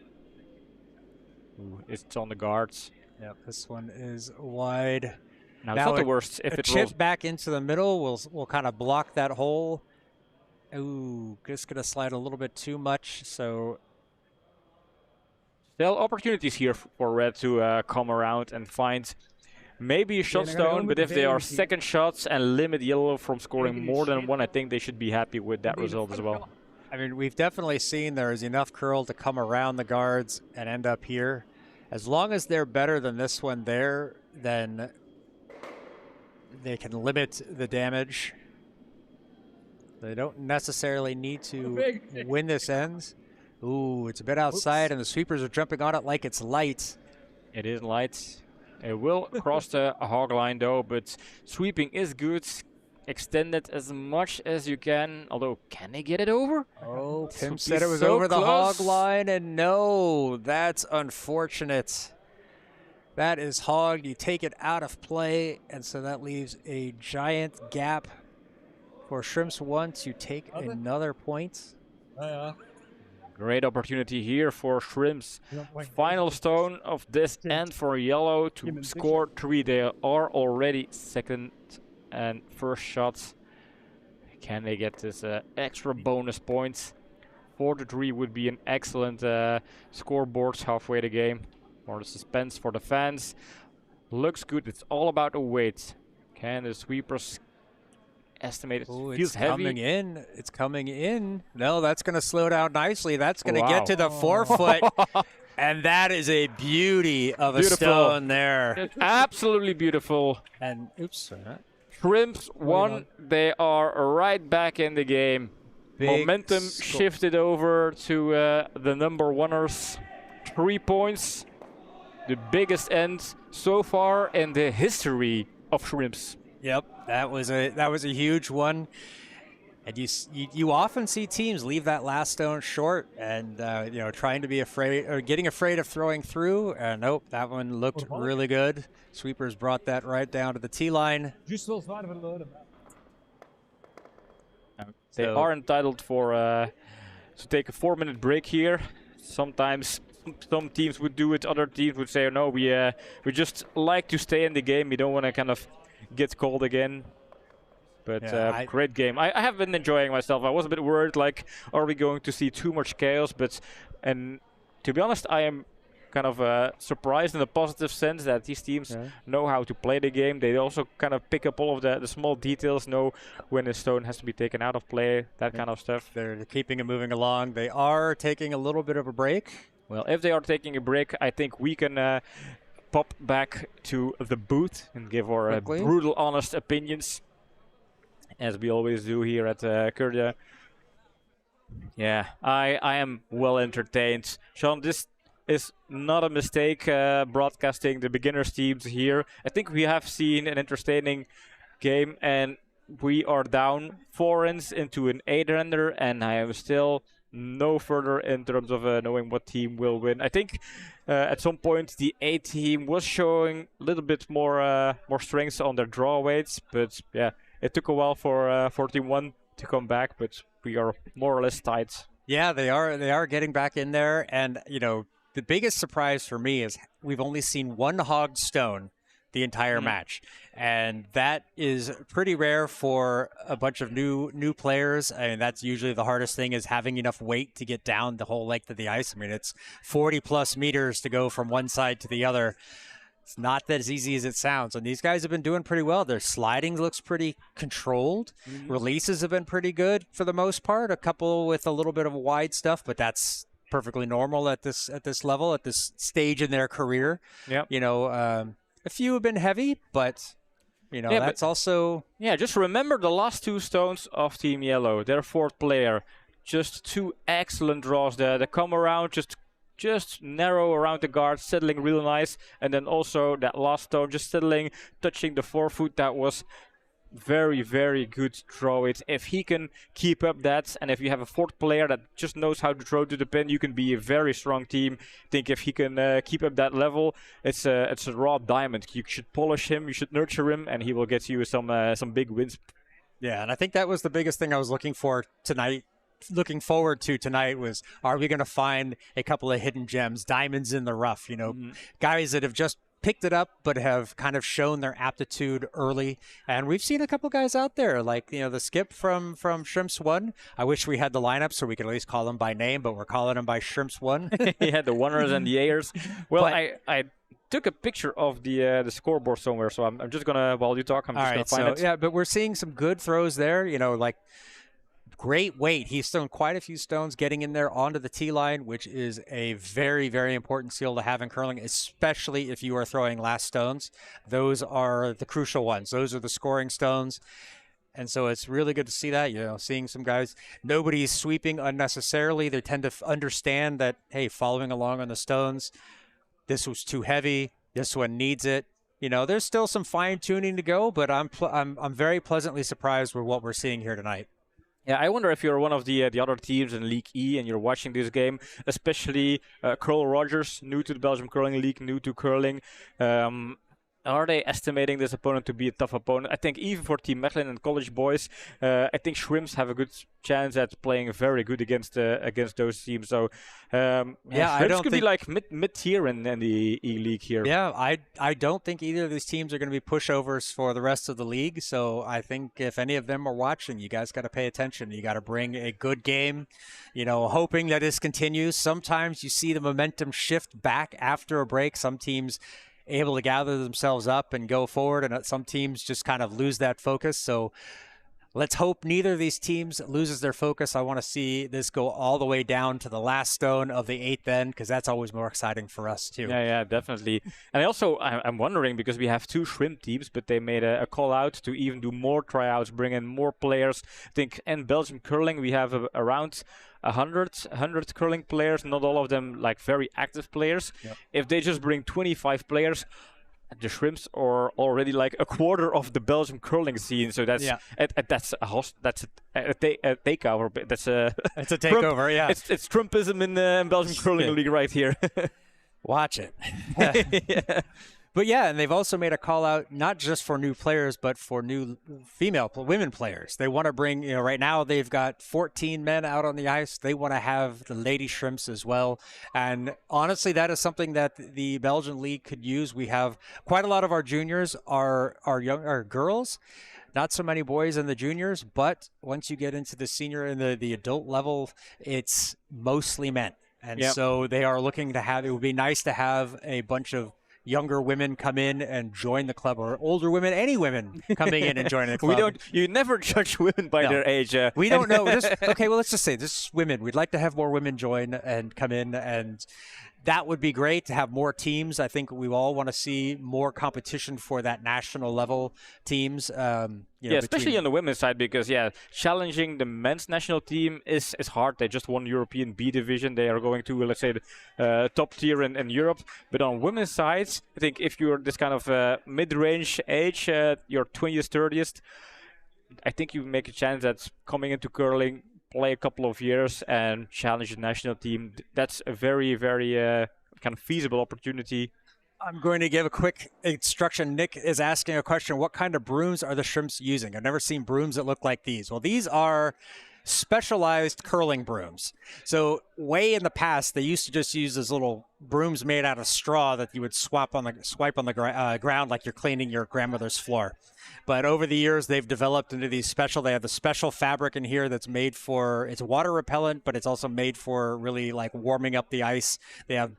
D: Ooh, it's on the guards.
C: Yep, this one is wide.
D: Now it's not the worst if it rolls
C: back into the middle. We'll kind of block that hole. Ooh, just gonna slide a little bit too much. So
D: still opportunities here for red to come around and find maybe a shot stone, but if they are second shots and limit yellow from scoring more than one, I think they should be happy with that result as well.
C: I mean, we've definitely seen there is enough curl to come around the guards and end up here. As long as they're better than this one there, then they can limit the damage. They don't necessarily need to win this ends. Ooh, it's a bit outside, and the sweepers are jumping on it like it's light.
D: It is light. It will cross the hog line though, but sweeping is good. Extend it as much as you can. Although, can they get it over?
C: Oh, Tim said it was over the hog line, and no, that's unfortunate. That is hogged. You take it out of play, and so that leaves a giant gap for Shrimps 1 to take another point.
D: Great opportunity here for Shrimps. Final stone of this end for yellow to score 3. They are already second and first shots. Can they get this extra bonus points? 4-3 would be an excellent scoreboard halfway the game. More the suspense for the fans. Looks good. It's all about the weight. Can the sweepers estimate it? Feels heavy.
C: Coming in. It's coming in. No, that's going to slow down nicely. That's going to get to the 4 foot. And that is a beauty of a
D: Beautiful.
C: stone there.
D: It's absolutely beautiful.
C: And oops,
D: Shrimps won. They are right back in the game.
C: Big
D: Momentum shifted over to the number oneers. 3 points. The biggest end so far in the history of Shrimps.
C: Yep, that was a huge one. And you often see teams leave that last stone short, and trying to be afraid or getting afraid of throwing through. Nope, that one looked really good. Sweepers brought that right down to the tee line.
B: Juist wel zwaar verloren.
D: They are entitled for to take a 4-minute break here. Sometimes some teams would do it, other teams would say, no, we just like to stay in the game. We don't want to kind of get called again. But great game. I have been enjoying myself. I was a bit worried, like, are we going to see too much chaos? And to be honest, I am kind of surprised in a positive sense that these teams know how to play the game. They also kind of pick up all of the small details, know when a stone has to be taken out of play, that kind of stuff.
C: They're keeping it moving along. They are taking a little bit of a break.
D: Well, if they are taking a break, I think we can pop back to the booth and give our brutal, honest opinions, as we always do here at Kurdia. Yeah, I am well entertained. Sean, this is not a mistake broadcasting the beginners teams here. I think we have seen an entertaining game, and we are down 4 ends into an 8-ender, and I am still no further in terms of knowing what team will win. I think at some point the A team was showing a little bit more strengths on their draw weights, but yeah, it took a while for Team 1 to come back, but we are more or less tight.
C: Yeah, they are getting back in there, and the biggest surprise for me is we've only seen one hogged stone the entire match, and that is pretty rare for a bunch of new players. I mean, that's usually the hardest thing, is having enough weight to get down the whole length of the ice. I mean, it's 40 plus meters to go from one side to the other. It's not that as easy as it sounds, and these guys have been doing pretty well. Their sliding looks pretty controlled. Releases have been pretty good for the most part. A couple with a little bit of wide stuff, but that's perfectly normal at this level, at this stage in their career.
D: Yep.
C: A few have been heavy, but that's also...
D: Yeah, just remember the last 2 stones of Team Yellow, their 4th player. Just 2 excellent draws there. They come around, just narrow around the guard, settling real nice. And then also that last stone, just settling, touching the forefoot. That was very, very good draw it. If he can keep up that, and if you have a 4th player that just knows how to throw to the pin, you can be a very strong team. I think if he can keep up that level, it's a raw diamond. You should polish him, you should nurture him, and he will get you some big wins.
C: Yeah, and I think that was the biggest thing I was looking forward to tonight was, are we going to find a couple of hidden gems, diamonds in the rough, guys that have just picked it up but have kind of shown their aptitude early. And we've seen a couple guys out there, like the skip from Shrimps 1. I wish we had the lineup so we could at least call him by name, but we're calling him by Shrimps 1.
D: He had the oneers and the ayers. Well, I took a picture of the scoreboard somewhere, so I'm just gonna, while you talk, I'm just gonna find it.
C: Yeah, but we're seeing some good throws there, like great weight. He's thrown quite a few stones getting in there onto the tee line, which is a very, very important skill to have in curling, especially if you are throwing last stones. Those are the crucial ones. Those are the scoring stones. And so it's really good to see that, seeing some guys, nobody's sweeping unnecessarily. They tend to understand that, hey, following along on the stones, this was too heavy. This one needs it. There's still some fine tuning to go, but I'm very pleasantly surprised with what we're seeing here tonight.
D: Yeah, I wonder if you're one of the other teams in League E and you're watching this game, especially Carl Rogers, new to the Belgian Curling League, new to curling. Are they estimating this opponent to be a tough opponent? I think even for Team Mechelen and college boys, I think Shrimps have a good chance at playing very good against those teams. So Shrimps could be like mid-tier in the E-League here.
C: Yeah, I don't think either of these teams are going to be pushovers for the rest of the league. So I think if any of them are watching, you guys got to pay attention. You got to bring a good game, hoping that this continues. Sometimes you see the momentum shift back after a break. Some teams able to gather themselves up and go forward, and some teams just kind of lose that focus. So Let's hope neither of these teams loses their focus. I want to see this go all the way down to the last stone of the 8th end, because that's always more exciting for us too.
D: Yeah, definitely. And I'm wondering, because we have 2 shrimp teams, but they made a call out to even do more tryouts, bring in more players. I think in Belgium curling we have around 100 curling players, not all of them like very active players.
C: Yep.
D: If they just bring 25 players, the shrimps are already like a quarter of the Belgian curling scene. So that's that's a takeover. That's a
C: it's a takeover. Yeah,
D: it's Trumpism in Belgian Curling League right here.
C: Watch it. But yeah, and they've also made a call out not just for new players, but for new women players. They want to bring, right now they've got 14 men out on the ice. They want to have the lady shrimps as well. And honestly, that is something that the Belgian league could use. We have quite a lot of our juniors are girls. Not so many boys in the juniors, but once you get into the senior and the adult level, it's mostly men. And so they are looking to have, it would be nice to have a bunch of younger women come in and join the club, or older women, any women coming in and joining the club.
D: You never judge women by their age.
C: We don't know. Okay, well, let's just say this is women. We'd like to have more women join and come in, and that would be great to have more teams. I think we all want to see more competition for that national level teams.
D: Especially on the women's side, because challenging the men's national team is hard. They just won European B division. They are going to, let's say, the top tier in Europe. But on women's sides, I think if you're this kind of mid-range age, your 20th, 30th, I think you make a chance that coming into curling, play a couple of years and challenge the national team. That's a very, very kind of feasible opportunity.
C: I'm going to give a quick instruction. Nick is asking a question. What kind of brooms are the shrimps using? I've never seen brooms that look like these. Well, these are specialized curling brooms. So way in the past, they used to just use those little brooms made out of straw that you would swipe on the ground like you're cleaning your grandmother's floor. But over the years, they've developed into these they have the special fabric in here that's made for, it's water repellent, but it's also made for really like warming up the ice. They have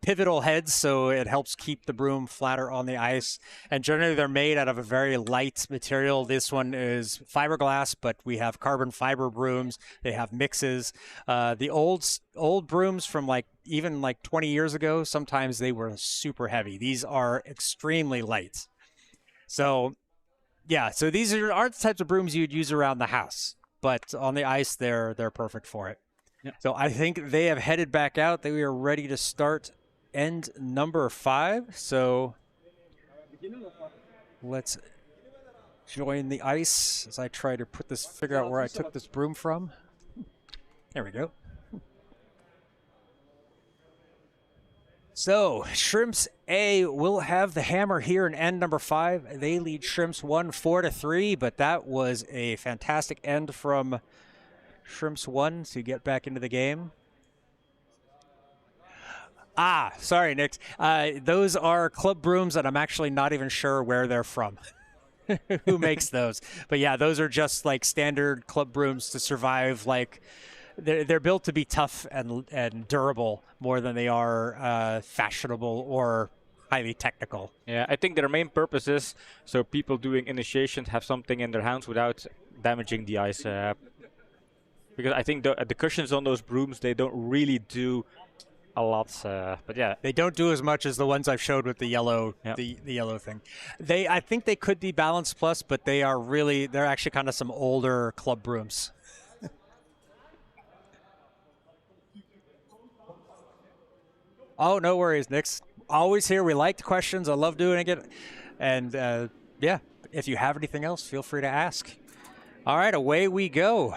C: pivotal heads, so it helps keep the broom flatter on the ice. And generally, they're made out of a very light material. This one is fiberglass, but we have carbon fiber brooms. They have mixes. The old brooms from even 20 years ago, sometimes they were super heavy. These are extremely light. So so these aren't the types of brooms you'd use around the house, but on the ice, they're perfect for it. Yep. So I think they have headed back out. They are ready to start end number 5. So let's join the ice as I try to figure out where I took this broom from. There we go. So Shrimps A will have the hammer here in end number 5. They lead Shrimps 1 4-3, but that was a fantastic end from Shrimps 1 to get back into the game. Sorry, Nick. Those are club brooms that I'm actually not even sure where they're from. Who makes those? But yeah, those are just like standard club brooms to survive. They're built to be tough and durable more than they are fashionable or highly technical.
D: Yeah, I think their main purpose is so people doing initiations have something in their hands without damaging the ice. Because I think the cushions on those brooms, they don't really do a lot, but yeah,
C: they don't do as much as the ones I've showed with the yellow, the yellow thing. I think they could be Balance Plus, but they're actually kind of some older club brooms. Oh, no worries, Nick. Always here. We like the questions. I love doing it. And if you have anything else, feel free to ask. All right, away we go.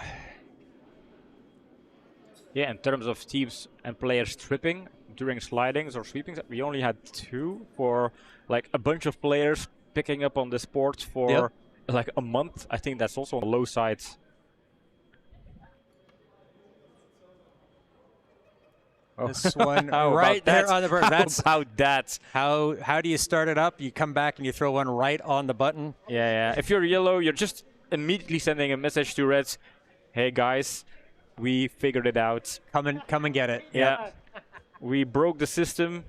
D: Yeah, in terms of teams and players tripping during slidings or sweepings, we only had 2 for a bunch of players picking up on the sport for a month. I think that's also on the low side.
C: This one right there on the button.
D: That's about that.
C: How do you start it up? You come back and you throw one right on the button.
D: Yeah. If you're yellow, you're just immediately sending a message to reds. Hey guys, we figured it out.
C: Come and get it.
D: Yeah. We broke the system.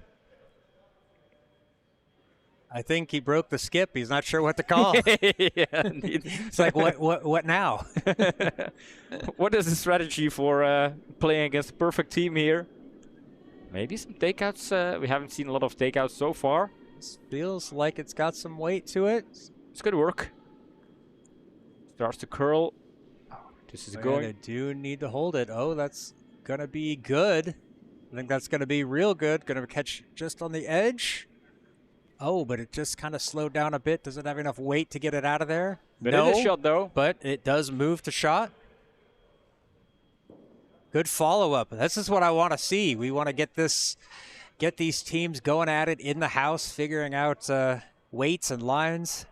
C: I think he broke the skip. He's not sure what to call.
D: Yeah, indeed.
C: It's like, what now?
D: What is the strategy for playing against a perfect team here? Maybe some takeouts. We haven't seen a lot of takeouts so far.
C: This feels like it's got some weight to it.
D: It's good work. Starts to curl. This is going.
C: They do need to hold it. Oh, that's going to be good. I think that's going to be real good. Going to catch just on the edge. Oh, but it just kind of slowed down a bit. Does it have enough weight to get it out of there?
D: But
C: no,
D: it is shot though.
C: But it does move to shot. Good follow-up. This is what I want to see. We want to get these teams going at it in the house, figuring out weights and lines.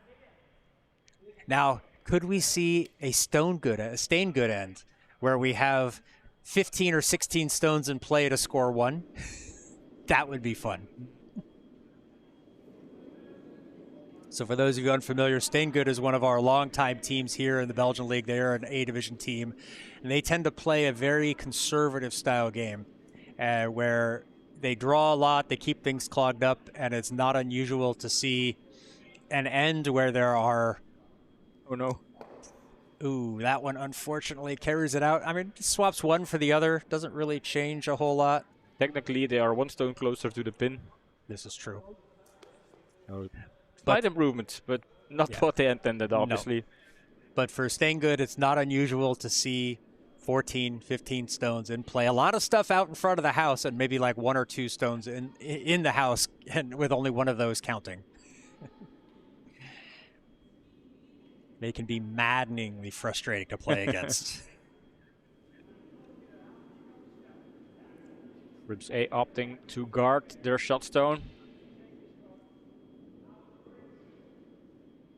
C: Now, could we see a stained good end where we have 15 or 16 stones in play to score 1? That would be fun. So for those of you unfamiliar, Staingood is one of our longtime teams here in the Belgian League. They are an A-division team, and they tend to play a very conservative style game where they draw a lot, they keep things clogged up, and it's not unusual to see an end where there are...
D: Oh no.
C: Ooh, that one unfortunately carries it out. I mean, swaps one for the other. Doesn't really change a whole lot.
D: Technically, they are 1 stone closer to the pin.
C: This is true.
D: Oh. Slight improvement, but not what they intended, obviously.
C: No. But for Staingood, it's not unusual to see 14, 15 stones in play. A lot of stuff out in front of the house, and maybe like 1 or 2 stones in the house, and with only one of those counting. They can be maddeningly frustrating to play against.
D: Ribs A opting to guard their shot stone.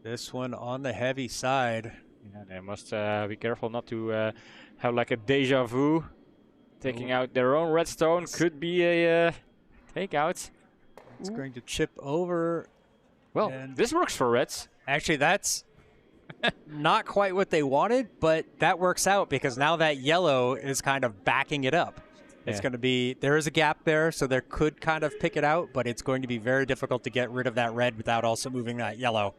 C: This one on the heavy side.
D: Yeah, they must be careful not to have like a deja vu. Taking out their own redstone could be a takeout.
C: It's going to chip over.
D: Well, this works for reds.
C: Actually, that's not quite what they wanted, but that works out because now that yellow is kind of backing it up. It's going to be, there is a gap there, so there could kind of pick it out, but it's going to be very difficult to get rid of that red without also moving that yellow.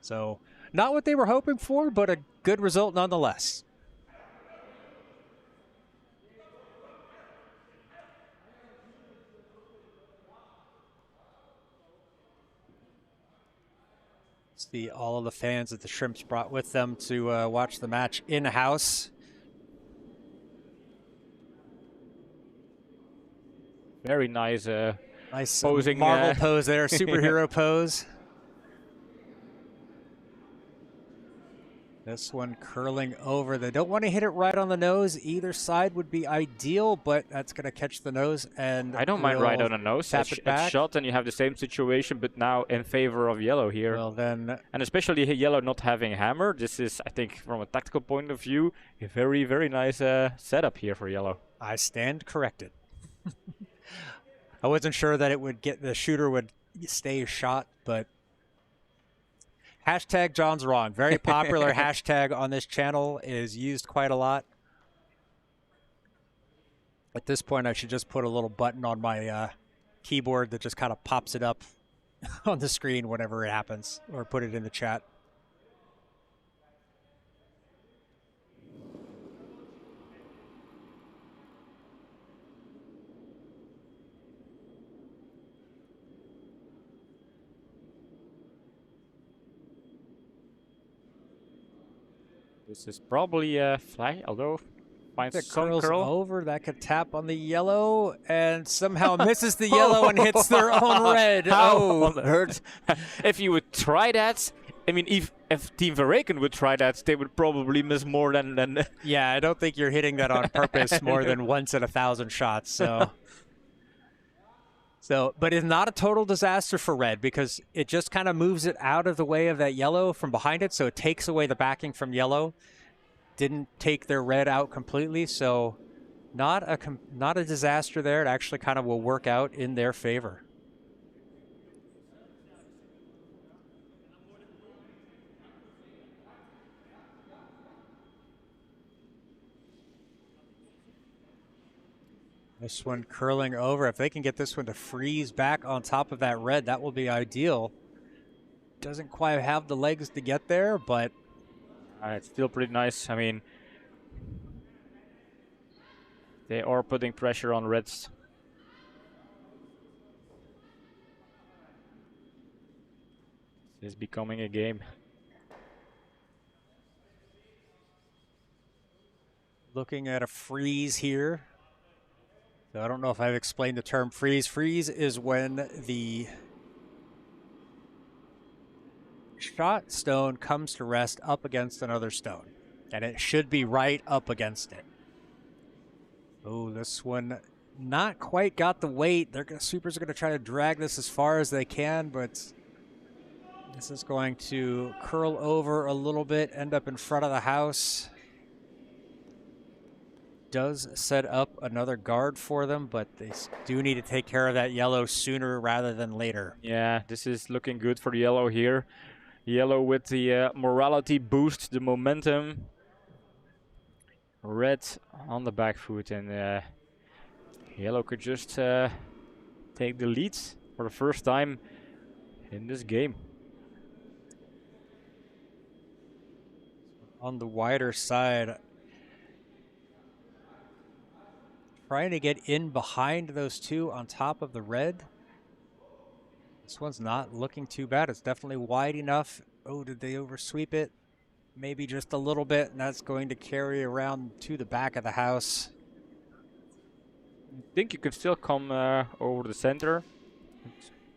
C: So, not what they were hoping for, but a good result nonetheless. See all of the fans that the Shrimps brought with them to watch the match in-house.
D: Very nice,
C: Nice
D: posing,
C: Marvel pose there, superhero pose. This one curling over. They don't want to hit it right on the nose. Either side would be ideal, but that's going to catch the nose. And
D: I don't mind right on the nose. It's shot, and you have the same situation, but now in favor of yellow here.
C: Well, then,
D: and especially yellow not having hammer. This is, I think, from a tactical point of view, a very, very nice setup here for yellow.
C: I stand corrected. I wasn't sure that it would get the shooter would stay shot, but hashtag John's wrong. Very popular hashtag on this channel, is used quite a lot. At this point, I should just put a little button on my keyboard that just kind of pops it up on the screen whenever it happens, or put it in the chat.
D: This is probably a fly, although finds some
C: curls
D: curl.
C: Over, that could tap on the yellow and somehow misses the yellow and hits their own red.
D: How on earth? If you would try that, I mean, if Team Verreken would try that, they would probably miss more than
C: Yeah, I don't think you're hitting that on purpose more than once in 1,000 shots. But it's not a total disaster for red because it just kind of moves it out of the way of that yellow from behind it, so it takes away the backing from yellow. Didn't take their red out completely, so not a disaster there. It actually kind of will work out in their favor. This one curling over. If they can get this one to freeze back on top of that red, that will be ideal. Doesn't quite have the legs to get there, but
D: it's still pretty nice. I mean, they are putting pressure on reds. This is becoming a game.
C: Looking at a freeze here. So I don't know if I've explained the term freeze. Freeze is when the shot stone comes to rest up against another stone. And it should be right up against it. Oh, this one not quite got the weight. Supers are going to try to drag this as far as they can, but this is going to curl over a little bit, end up in front of the house. Does set up another guard for them, but they do need to take care of that yellow sooner rather than later.
D: Yeah, this is looking good for the yellow here. Yellow with the morality boost, the momentum. Red on the back foot, and yellow could just take the lead for the first time in this game.
C: On the wider side, trying to get in behind those two on top of the red. This one's not looking too bad. It's definitely wide enough. Oh, did they oversweep it? Maybe just a little bit, and that's going to carry around to the back of the house.
D: I think you can still come over the center.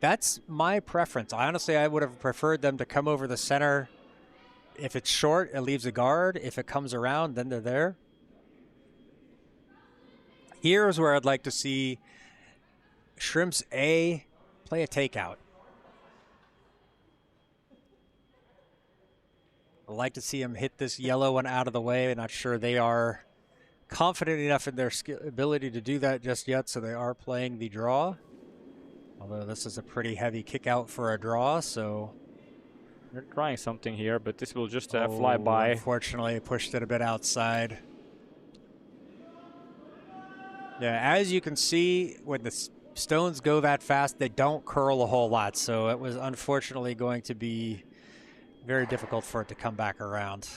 C: That's my preference. Honestly, I would have preferred them to come over the center. If it's short, it leaves a guard. If it comes around, then they're there. Here's where I'd like to see Shrimps A play a takeout. I'd like to see him hit this yellow one out of the way. I'm not sure they are confident enough in their ability to do that just yet, so they are playing the draw. Although this is a pretty heavy kick out for a draw, so...
D: They're trying something here, but this will just fly by.
C: Unfortunately, pushed it a bit outside. Yeah, as you can see, when the stones go that fast, they don't curl a whole lot, so it was unfortunately going to be very difficult for it to come back around.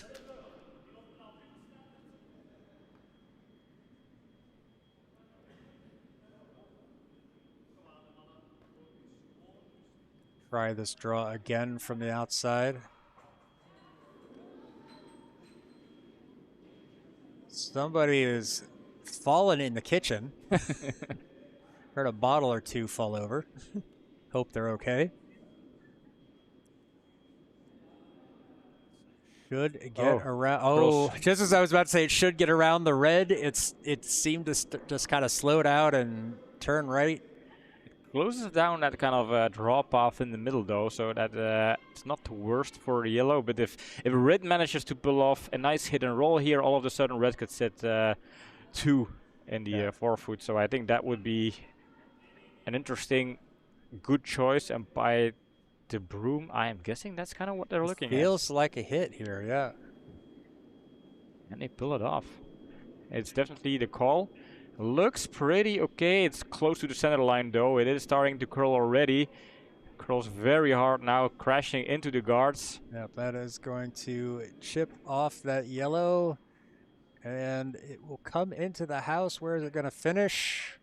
C: Try this draw again from the outside. Somebody is fallen in the kitchen. Heard a bottle or two fall over. Hope they're okay. Should get around. Oh, just as I was about to say, it should get around the red. It seemed to just kind of slow down and turn right.
D: Closes down that kind of draw path in the middle, though, so that it's not the worst for the yellow. But if red manages to pull off a nice hit and roll here, all of a sudden red could sit 2 in the forefoot. So I think that would be an interesting, good choice. And by the broom, I am guessing that's kind of what they're looking at.
C: Feels like a hit here, yeah.
D: And they pull it off. It's definitely the call. Looks pretty okay. It's close to the center line, though. It is starting to curl already. Curls very hard now, crashing into the guards.
C: Yep, that is going to chip off that yellow. And it will come into the house. Where is it going to finish?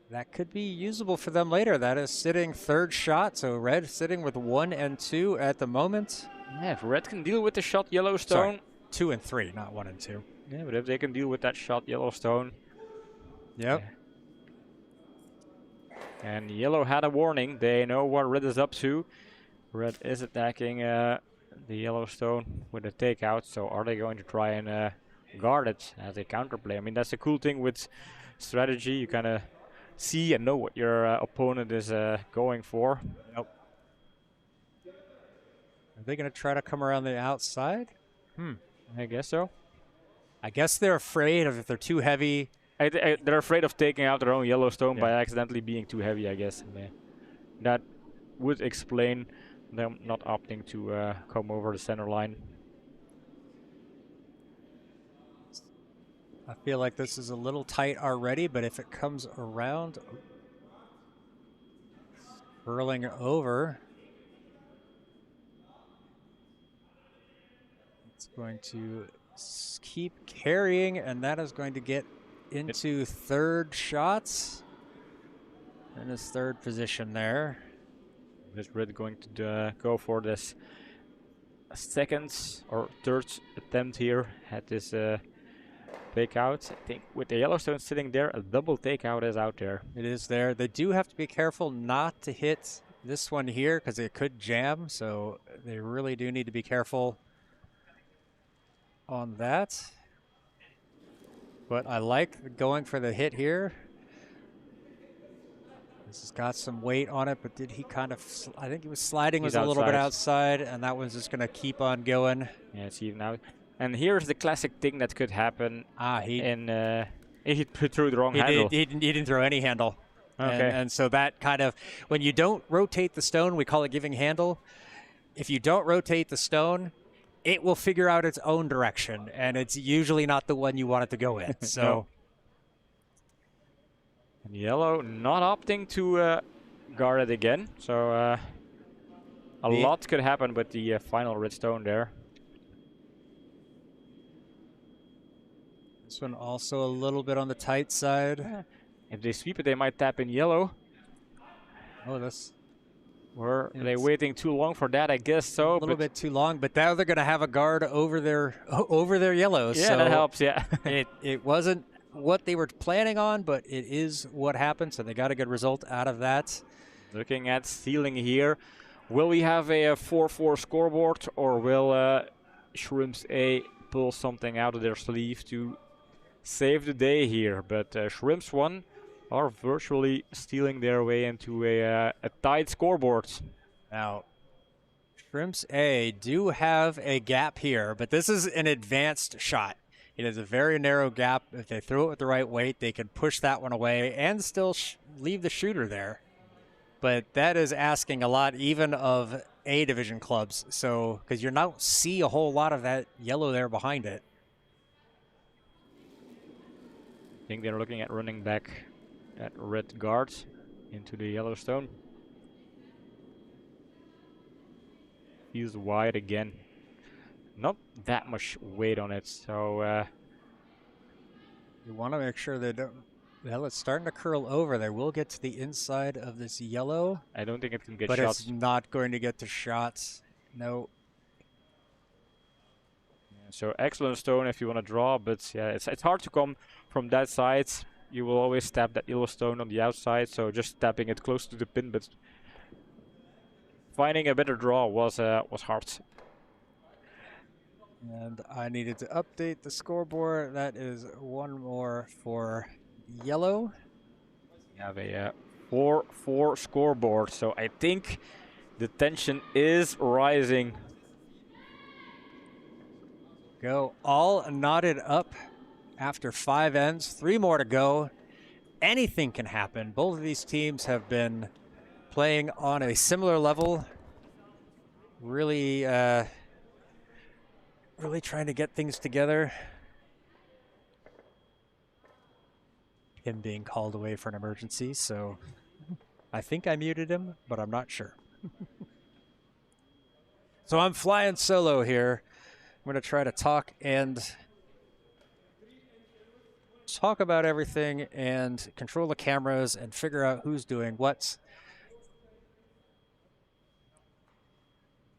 C: That could be usable for them later. That is sitting third shot. So red sitting with 1 and 2 at the moment.
D: Yeah, if red can deal with the shot Yellowstone.
C: Sorry, 2 and 3, not 1 and 2.
D: Yeah, but if they can deal with that shot Yellowstone.
C: Yep.
D: Yeah. And yellow had a warning. They know what red is up to. Red is attacking the Yellowstone with a takeout. So are they going to try and guard it as a counterplay? I mean, that's the cool thing with strategy. You kind of see and know what your opponent is going for.
C: Yep. Are they going to try to come around the outside?
D: I guess so.
C: I guess they're afraid of if they're too heavy.
D: They're afraid of taking out their own Yellowstone by accidentally being too heavy, I guess. Yeah. That would explain them not opting to come over the center line.
C: I feel like this is a little tight already, but if it comes around, curling over, it's going to keep carrying, and that is going to get into third shots. In his third position there.
D: Is Red going to go for this second or third attempt here at this takeout? I think with the Yellowstone sitting there, a double takeout is out there.
C: It is there. They do have to be careful not to hit this one here because it could jam, so they really do need to be careful on that. But I like going for the hit here. This has got some weight on it, but did he kind of, I think he was sliding, was a little bit outside, and that one's just going to keep on going.
D: Yeah, it's even out. And here's the classic thing that could happen. He threw the wrong handle.
C: He didn't throw any handle.
D: Okay.
C: And so that kind of, when you don't rotate the stone, we call it giving handle. If you don't rotate the stone, it will figure out its own direction, and it's usually not the one you want it to go in. So.
D: No. And Yellow not opting to guard it again. So a lot could happen with the final red stone there.
C: This one also a little bit on the tight side.
D: Yeah. If they sweep it, they might tap in Yellow.
C: Oh, this.
D: Were they waiting too long for that? I guess so.
C: A little bit too long, but now they're going to have a guard over their Yellows.
D: Yeah,
C: so
D: that helps. Yeah.
C: it wasn't what they were planning on, but it is what happened. So they got a good result out of that.
D: Looking at stealing here, will we have a 4-4 scoreboard, or will Shrimps A pull something out of their sleeve to save the day here? But Shrimps 1 are virtually stealing their way into a tight scoreboard.
C: Now, Shrimps A do have a gap here, but this is an advanced shot. It is a very narrow gap. If they throw it with the right weight, they can push that one away and still leave the shooter there. But that is asking a lot even of A division clubs. So, because you don't see a whole lot of that yellow there behind it.
D: I think they're looking at running back that red guard into the Yellowstone. He's wide again. Not that much weight on it, so
C: you want to make sure they don't. Well, it's starting to curl over. They will get to the inside of this yellow.
D: I don't think it can get
C: but
D: shots.
C: It's not going to get to shots. No.
D: Yeah, so excellent stone if you want to draw, but yeah, it's hard to come from that side. You will always tap that yellow stone on the outside, so just tapping it close to the pin, but finding a better draw was hard.
C: And I needed to update the scoreboard. That is one more for yellow.
D: We have a 4-4 scoreboard, so I think the tension is rising.
C: Go all knotted up after 5 ends. 3 more to go. Anything can happen. Both of these teams have been playing on a similar level. Really trying to get things together. Him being called away for an emergency, so I think I muted him, but I'm not sure. So I'm flying solo here. I'm going to try to talk about everything and control the cameras and figure out who's doing what.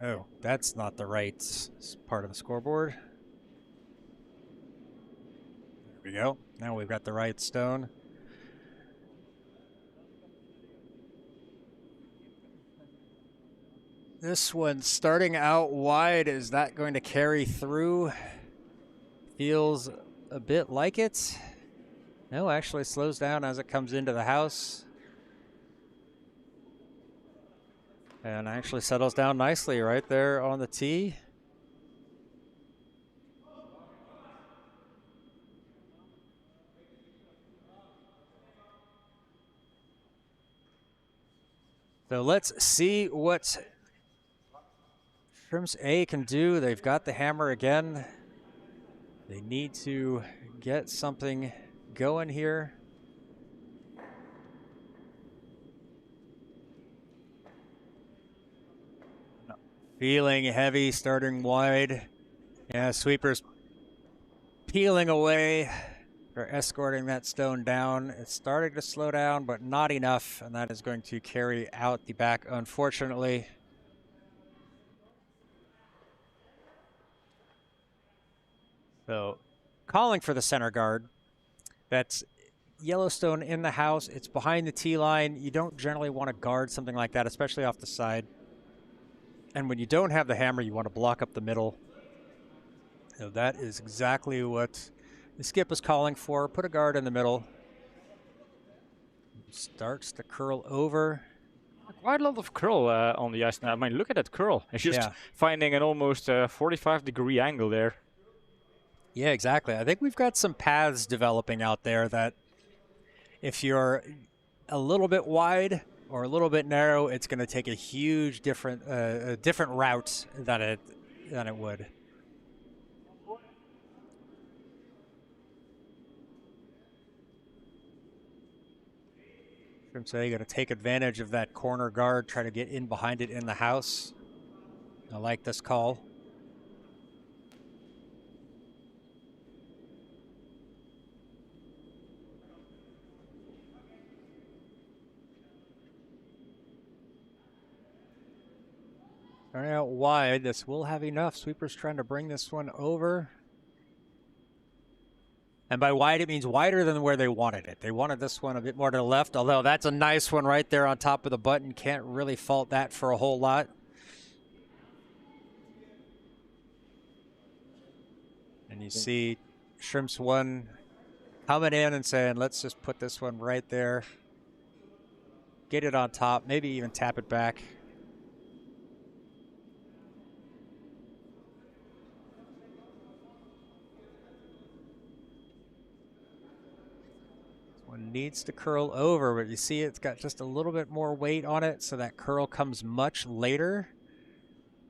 C: Oh, that's not the right part of the scoreboard. There we go. Now we've got the right stone. This one starting out wide. Is that going to carry through? Feels a bit like it. No, actually slows down as it comes into the house. And actually settles down nicely right there on the tee. So let's see what Shrimps A can do. They've got the hammer again. They need to get something going here. Feeling heavy, starting wide. Yeah, sweepers peeling away. They're escorting that stone down. It's starting to slow down, but not enough, and that is going to carry out the back, unfortunately. So, calling for the center guard. That's Yellowstone in the house. It's behind the tee line. You don't generally want to guard something like that, especially off the side. And when you don't have the hammer, you want to block up the middle. So that is exactly what the skip is calling for. Put a guard in the middle. Starts to curl over.
D: Quite a lot of curl on the ice now. I mean, look at that curl. It's just finding an almost 45-degree angle there.
C: Yeah, exactly. I think we've got some paths developing out there that if you're a little bit wide or a little bit narrow, it's going to take a huge different route than it would. So you got to take advantage of that corner guard, try to get in behind it in the house. I like this call. Starting out wide, this will have enough. Sweeper's trying to bring this one over. And by wide, it means wider than where they wanted it. They wanted this one a bit more to the left, although that's a nice one right there on top of the button. Can't really fault that for a whole lot. And you see Shrimps one coming in and saying, let's just put this one right there. Get it on top, maybe even tap it back. One needs to curl over, but you see it's got just a little bit more weight on it, so that curl comes much later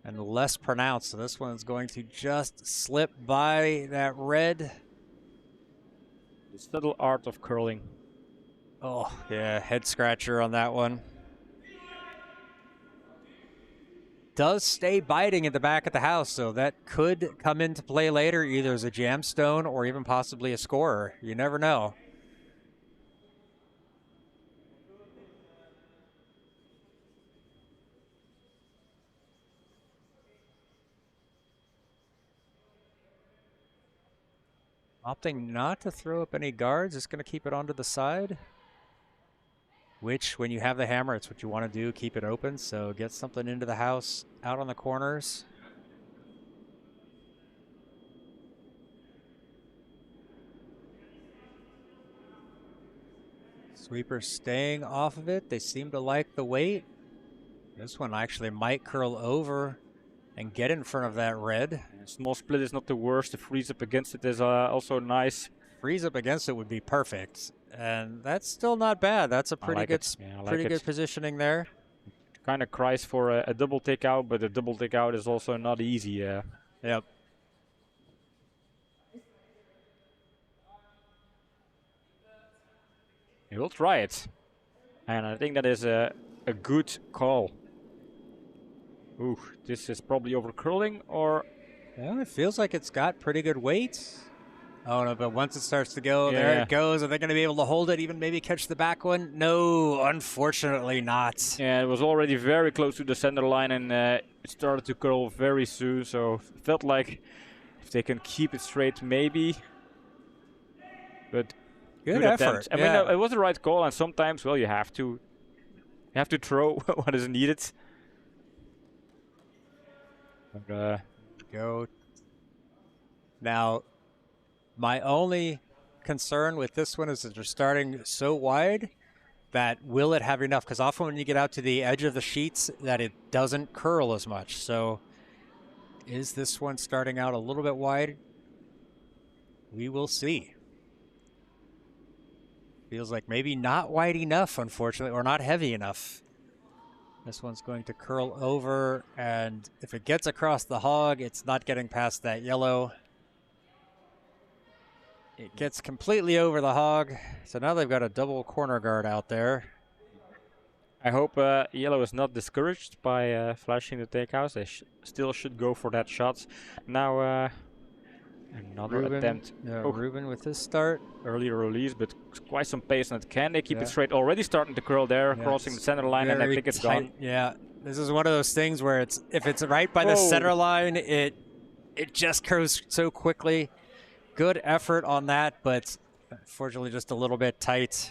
C: and less pronounced. So this one's going to just slip by that red.
D: The subtle art of curling.
C: Oh, yeah, head scratcher on that one. Does stay biting at the back of the house, so that could come into play later, either as a jam stone or even possibly a scorer. You never know. Opting not to throw up any guards, just going to keep it onto the side. Which, when you have the hammer, it's what you want to do, keep it open. So get something into the house, out on the corners. Sweeper staying off of it. They seem to like the weight. This one actually might curl over and get in front of that red.
D: Small split is not the worst. The freeze up against it is also nice.
C: Freeze up against it would be perfect. And that's still not bad. That's a pretty good positioning there.
D: Kind of cries for a double take out, but a double take out is also not easy.
C: Yep.
D: He will try it. And I think that is a good call. Ooh, this is probably over curling, or...
C: Well, it feels like it's got pretty good weight. Oh, no, but once it starts to go, there it goes. Are they going to be able to hold it, even maybe catch the back one? No, unfortunately not.
D: Yeah, it was already very close to the center line, and it started to curl very soon, so it felt like if they can keep it straight, maybe. But
C: good effort.
D: I mean, it was the right call, and sometimes, well, you have to throw what is needed. But,
C: go. Now, my only concern with this one is that they're starting so wide that will it have enough? Because often when you get out to the edge of the sheets, that it doesn't curl as much. So is this one starting out a little bit wide? We will see. Feels like maybe not wide enough, unfortunately, or not heavy enough. This one's going to curl over, and if it gets across the hog, it's not getting past that yellow. It gets completely over the hog. So now they've got a double corner guard out there.
D: I hope yellow is not discouraged by flashing the takeouts. They still should go for that shot. Now another attempt.
C: Ruben with his start.
D: Earlier release, but quite some pace on it. Can they keep it straight? Already starting to curl there, crossing the center line, and I think it's gone.
C: Yeah, this is one of those things where if it's right by the center line, it just curves so quickly. Good effort on that, but unfortunately just a little bit tight.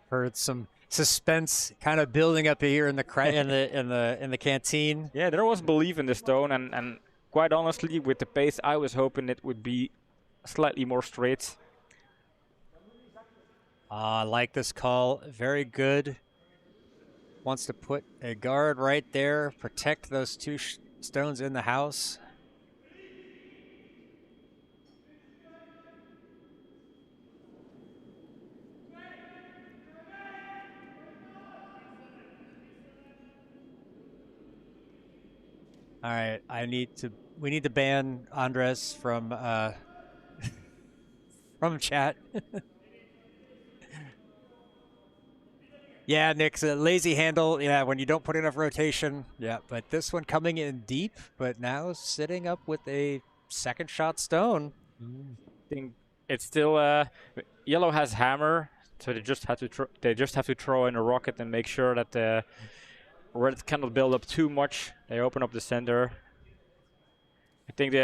C: Heard some suspense kind of building up here in the in the canteen.
D: Yeah, there was belief in the stone, and quite honestly, with the pace, I was hoping it would be slightly more straight.
C: I like this call. Very good. Wants to put a guard right there, protect those two stones in the house. All right, we need to ban Andres from from chat. Yeah, Nick's a lazy handle. Yeah, when you don't put enough rotation. Yeah, but this one coming in deep, but now sitting up with a second shot stone.
D: I think it's still yellow has hammer, so they just have to throw in a rocket and make sure that the red cannot build up too much. They open up the center. I think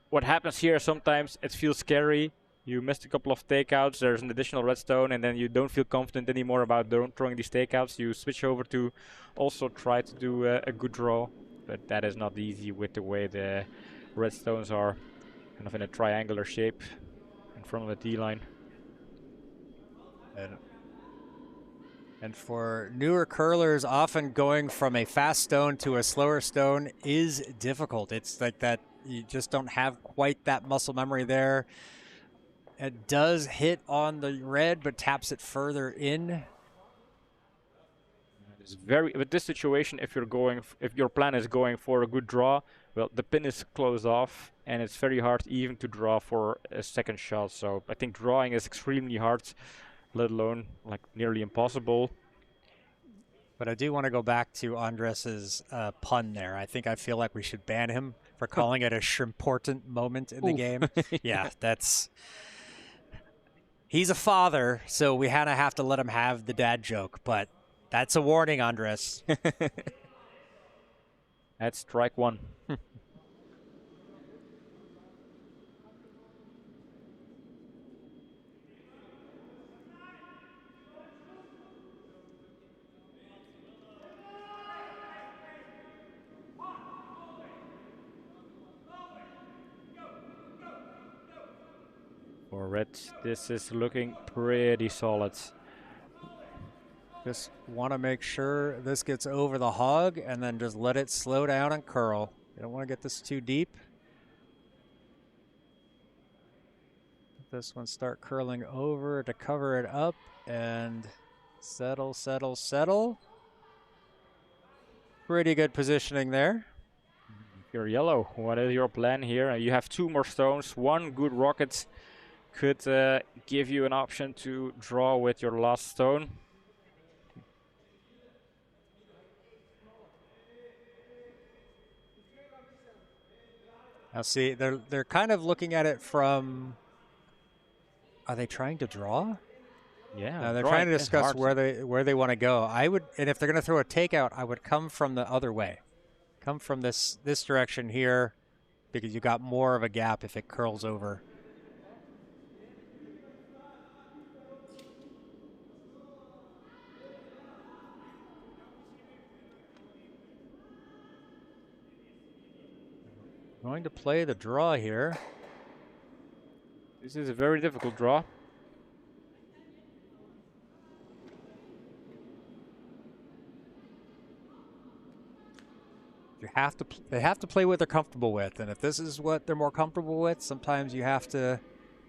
D: what happens here sometimes it feels scary. You missed a couple of takeouts, there's an additional redstone, and then you don't feel confident anymore about throwing these takeouts. You switch over to also try to do a good draw, but that is not easy with the way the redstones are kind of in a triangular shape in front of the D-line.
C: And for newer curlers, often going from a fast stone to a slower stone is difficult. It's like that you just don't have quite that muscle memory there. It does hit on the red, but taps it further in.
D: It's with this situation, if your plan is going for a good draw, well, the pin is closed off, and it's very hard even to draw for a second shot. So I think drawing is extremely hard, let alone like nearly impossible.
C: But I do want to go back to Andres's pun there. I feel like we should ban him for calling it a shrimportant moment in the game. Yeah, that's... He's a father, so we kind of have to let him have the dad joke, but that's a warning, Andres.
D: That's strike one. For red, this is looking pretty solid.
C: Just want to make sure this gets over the hog and then just let it slow down and curl. You don't want to get this too deep. This one start curling over to cover it up and settle, settle, settle. Pretty good positioning there.
D: If you're yellow, what is your plan here? You have two more stones, one good rocket could give you an option to draw with your last stone.
C: Now see, they're kind of looking at it from, are they trying to draw?
D: Yeah,
C: they're trying to discuss where they want to go. And if they're going to throw a takeout, I would come from the other way. Come from this direction here, because you got more of a gap if it curls over. Going to play the draw here.
D: This is a very difficult draw.
C: They have to play what they're comfortable with, and if this is what they're more comfortable with, sometimes you have to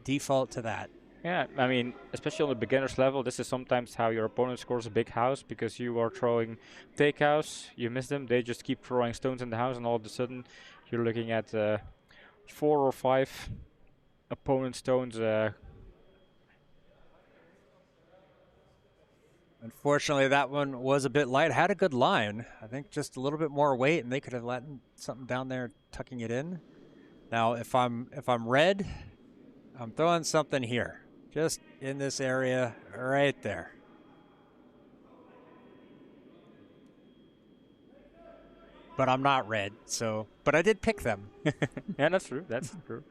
C: default to that.
D: Yeah, I mean, especially on the beginner's level, this is sometimes how your opponent scores a big house, because you are throwing takeouts, you miss them, they just keep throwing stones in the house, and all of a sudden you're looking at 4 or 5 opponent stones.
C: Unfortunately, that one was a bit light. Had a good line. I think just a little bit more weight, and they could have let something down there, tucking it in. Now, if I'm red, I'm throwing something here, just in this area, right there. But I'm not red, so. But I did pick them.
D: Yeah, that's true. That's true.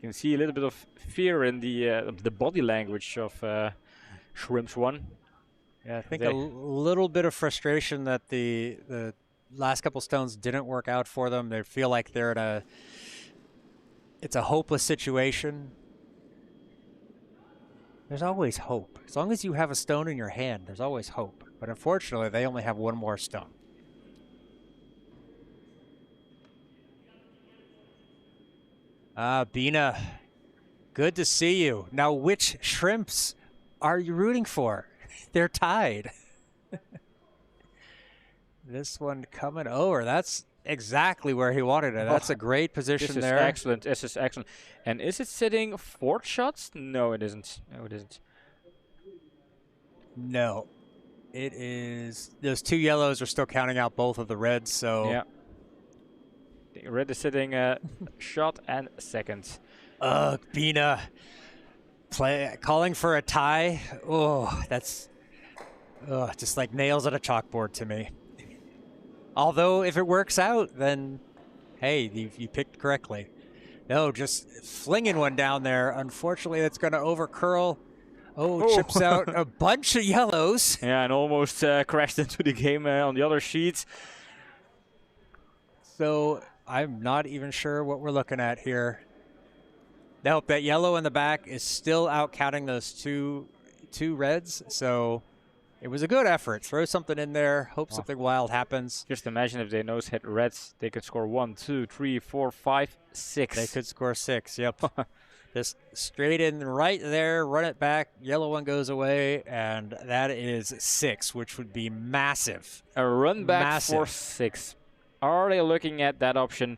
D: You can see a little bit of fear in the body language of Shrimps 1.
C: Yeah, I think a little bit of frustration that the last couple stones didn't work out for them. They feel like they're in it's a hopeless situation. There's always hope. As long as you have a stone in your hand, there's always hope. But unfortunately, they only have one more stone. Bina, good to see you. Now, which shrimps are you rooting for? They're tied. This one coming over. That's exactly where he wanted it. That's a great position there.
D: This is excellent. This is excellent. And is it sitting 4 shots? No, it isn't. No, it isn't.
C: No. It is. Those 2 yellows are still counting out both of the reds, so.
D: Yeah. The red is sitting shot and second.
C: Bina calling for a tie. Oh, that's just like nails at a chalkboard to me. Although if it works out, then hey, you picked correctly. No, just flinging one down there. Unfortunately, that's going to overcurl. Oh, chips out a bunch of yellows.
D: Yeah, and almost crashed into the game on the other sheets.
C: So I'm not even sure what we're looking at here. Nope, that yellow in the back is still out counting those two reds. So it was a good effort. Throw something in there. Hope something wild happens.
D: Just imagine if they nose hit reds, they could score 1, 2, 3, 4, 5, 6.
C: They could score 6. Yep. Just straight in right there, run it back. Yellow one goes away, and that is 6, which would be massive.
D: A run back for 6. Are they looking at that option?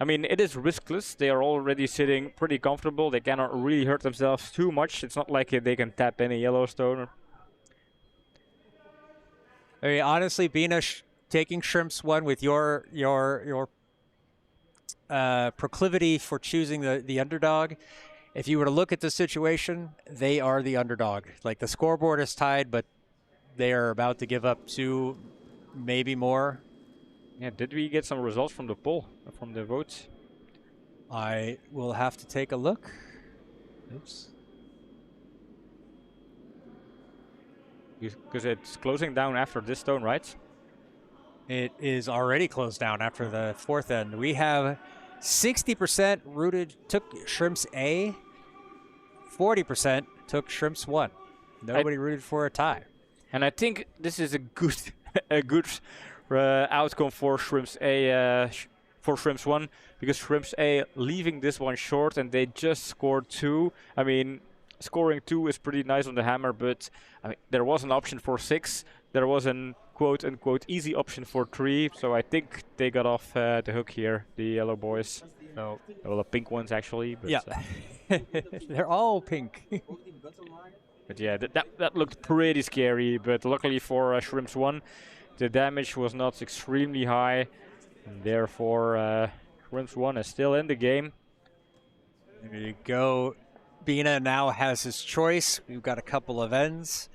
D: I mean, it is riskless. They are already sitting pretty comfortable. They cannot really hurt themselves too much. It's not like they can tap any Yellowstone.
C: I mean, honestly, Bina, taking Shrimps 1 with your proclivity for choosing the underdog, if you were to look at the situation, they are the underdog. Like, the scoreboard is tied, but they are about to give up 2, maybe more.
D: Yeah, did we get some results from the poll, from the votes?
C: I will have to take a look. Oops.
D: Because it's closing down after this stone, right?
C: It is already closed down after the 4th end. We have 60% took Shrimps A, 40% took Shrimps 1. Nobody rooted for a tie.
D: And I think this is a good outcome for Shrimps A, for Shrimps 1, because Shrimps A leaving this one short and they just scored 2. I mean, scoring 2 is pretty nice on the hammer, but I mean, there was an option for 6. There was an quote-unquote easy option for 3, so I think they got off the hook here, the yellow boys. So, well, the pink ones actually. But,
C: yeah, they're all pink.
D: But yeah, that looked pretty scary, but luckily for Shrimps 1, the damage was not extremely high, and therefore Shrimps 1 is still in the game.
C: There you go. Bina now has his choice. We've got a couple of ends.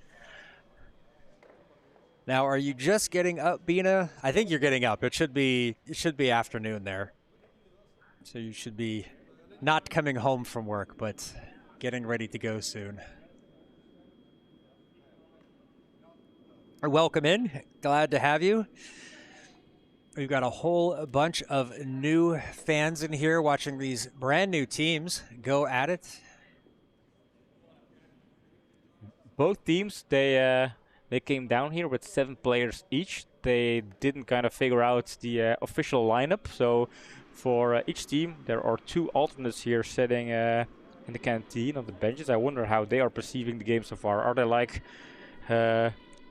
C: Now, are you just getting up, Bina? I think you're getting up. It should be afternoon there. So you should be not coming home from work, but getting ready to go soon. Welcome in. Glad to have you. We've got a whole bunch of new fans in here watching these brand new teams go at it.
D: Both teams, they came down here with 7 players each. They didn't kind of figure out the official lineup. So for each team, there are 2 alternates here sitting in in the canteen on the benches. I wonder how they are perceiving the game so far. Are they like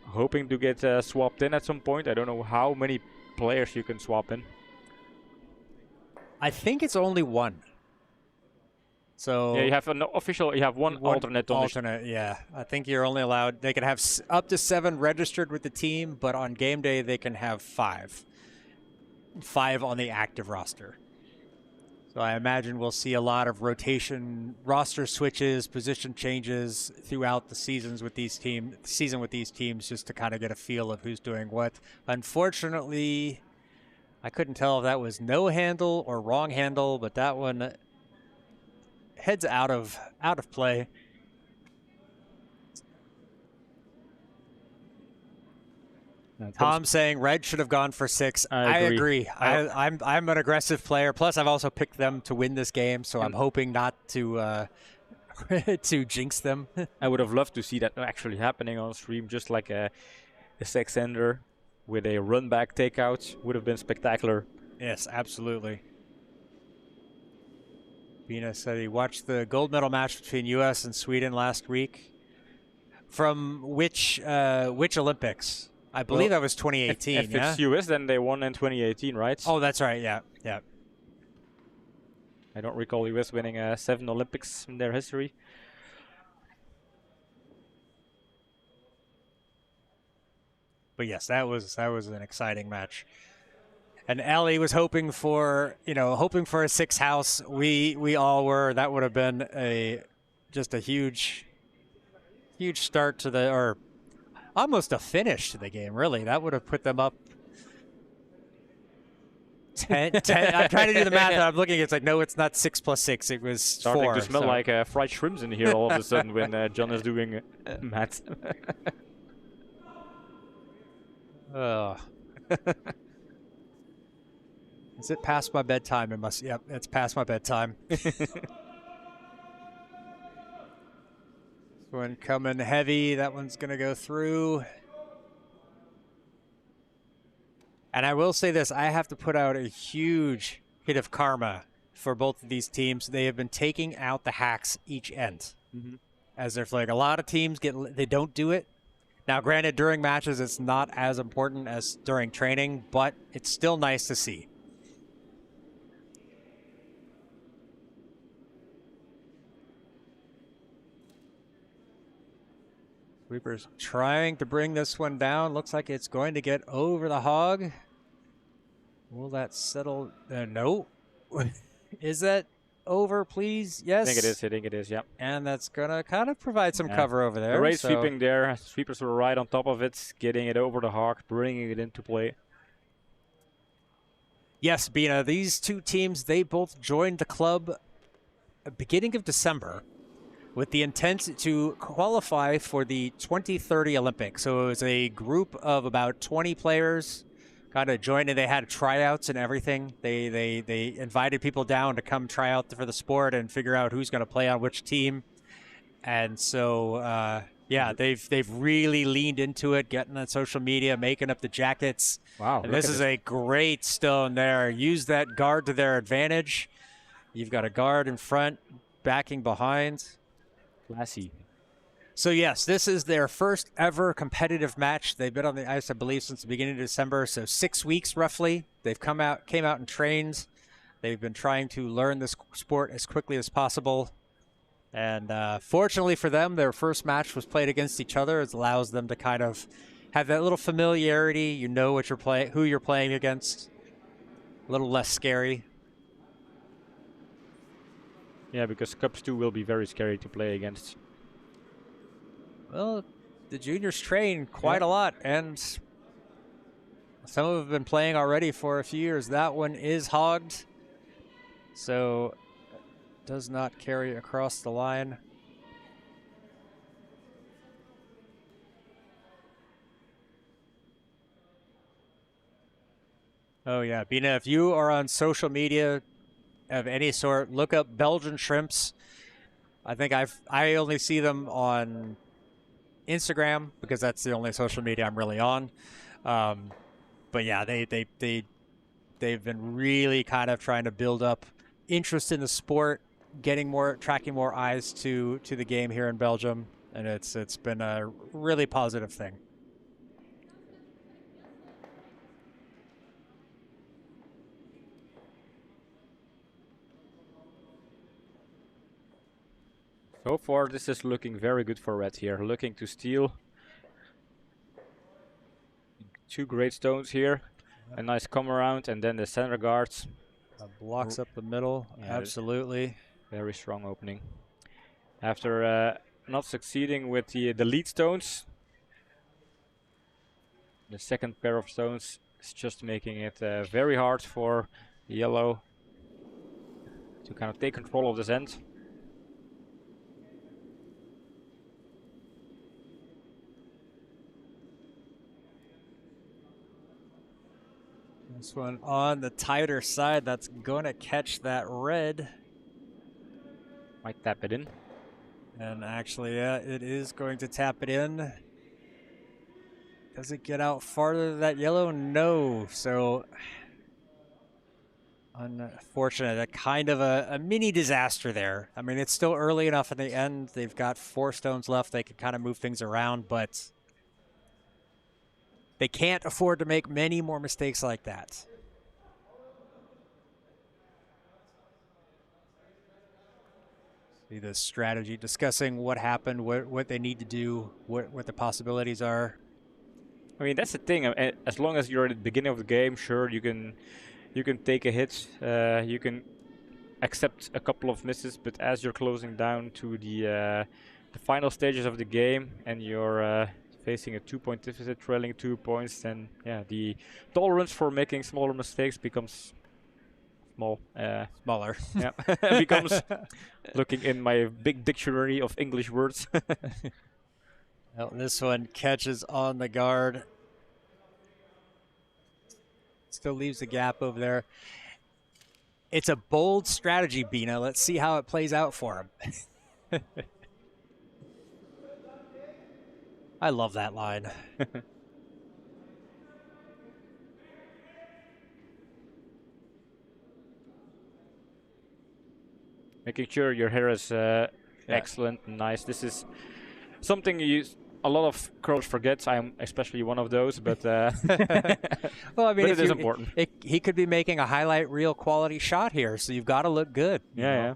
D: hoping to get swapped in at some point? I don't know how many players you can swap in.
C: I think it's only one. So
D: Yeah, you have an official. You have one alternate.
C: Yeah, I think you're only allowed. They can have up to 7 registered with the team, but on game day they can have 5. 5 on the active roster. So I imagine we'll see a lot of rotation, roster switches, position changes throughout the season with these teams, just to kind of get a feel of who's doing what. Unfortunately, I couldn't tell if that was no handle or wrong handle, but that one heads out of play. Tom saying red should have gone for 6. I agree. I'm an aggressive player. Plus, I've also picked them to win this game, so I'm hoping not to to jinx them.
D: I would have loved to see that actually happening on stream, just like a 6-ender with a run back takeout would have been spectacular.
C: Yes, absolutely. Bina said he watched the gold medal match between U.S. and Sweden last week. From which Olympics? I believe that was 2018.
D: If it's US, then they won in 2018, right?
C: Oh, that's right. Yeah.
D: I don't recall US winning 7 Olympics in their history.
C: But yes, that was an exciting match. And Ellie was hoping for a 6 house. We all were. That would have been just a huge start to or almost a finish to the game, really. That would have put them up 10. I'm trying to do the math, and I'm looking. It's like, no, it's not 6 plus 6. It was
D: starting
C: 4.
D: to smell like fried shrimps in here all of a sudden when John is doing math.
C: Is it past my bedtime? It must. Yep, it's past my bedtime. One coming heavy. That one's going to go through. And I will say this. I have to put out a huge hit of karma for both of these teams. They have been taking out the hacks each end. As they're like, a lot of teams they don't do it. Now, granted, during matches, it's not as important as during training, but it's still nice to see. Sweeper's trying to bring this one down. Looks like it's going to get over the hog. Will that settle? No. Is that over, please? Yes.
D: I think it is, yeah.
C: And that's going to kind of provide some cover over there.
D: Great sweeping there. Sweepers were right on top of it, getting it over the hog, bringing it into play.
C: Yes, Bina, these two teams, they both joined the club at the beginning of December with the intent to qualify for the 2030 Olympics. So it was a group of about 20 players kind of joined, and they had tryouts and everything. They invited people down to come try out for the sport and figure out who's going to play on which team. And so, yeah, they've really leaned into it, getting on social media, making up the jackets.
D: Wow.
C: And this is a great stone there. Use that guard to their advantage. You've got a guard in front, backing behind.
D: Classy.
C: So, yes, this is their first ever competitive match. They've been on the ice, I believe, since the beginning of December, so 6 weeks roughly. They've came out and trained. They've been trying to learn this sport as quickly as possible. And fortunately for them, their first match was played against each other. It allows them to kind of have that little familiarity. You know what who you're playing against. A little less scary.
D: Yeah, because Cups 2 will be very scary to play against.
C: Well, the juniors train quite a lot, and some of them have been playing already for a few years. That one is hogged, so does not carry across the line. Oh yeah, Bina, if you are on social media of any sort, look up Belgian shrimps. I think I only see them on Instagram because that's the only social media I'm really on. But yeah, they've been really kind of trying to build up interest in the sport. attracting more eyes to the game here in Belgium, and it's been a really positive thing.
D: So far, this is looking very good for red here. Looking to steal. 2 great stones here. A nice come around, and then the center guards.
C: Blocks up the middle,
D: Yeah,
C: absolutely.
D: Very strong opening. After not succeeding with the lead stones, the second pair of stones is just making it very hard for yellow to kind of take control of this end.
C: This one on the tighter side, that's going to catch that red.
D: Might tap it in.
C: And actually, yeah, it is going to tap it in. Does it get out farther than that yellow? No. So, unfortunate. A kind of a mini disaster there. I mean, it's still early enough in the end. They've got 4 stones left. They can kind of move things around, but they can't afford to make many more mistakes like that. See the strategy, discussing what happened, what they need to do, what the possibilities are.
D: I mean, that's the thing. As long as you're at the beginning of the game, sure, you can take a hit, you can accept a couple of misses. But as you're closing down to the final stages of the game, and you're facing a 2-point deficit, trailing 2 points, then yeah, the tolerance for making smaller mistakes becomes
C: smaller.
D: Yeah, becomes looking in my big dictionary of English words.
C: Well, this one catches on the guard. Still leaves the gap over there. It's a bold strategy, Bina. Let's see how it plays out for him. I love that line.
D: Making sure your hair is excellent and nice. This is something a lot of curlers forget. I'm especially one of those, but
C: well, I mean,
D: but it is important.
C: He could be making a highlight reel quality shot here, so you've got to look good.
D: Yeah.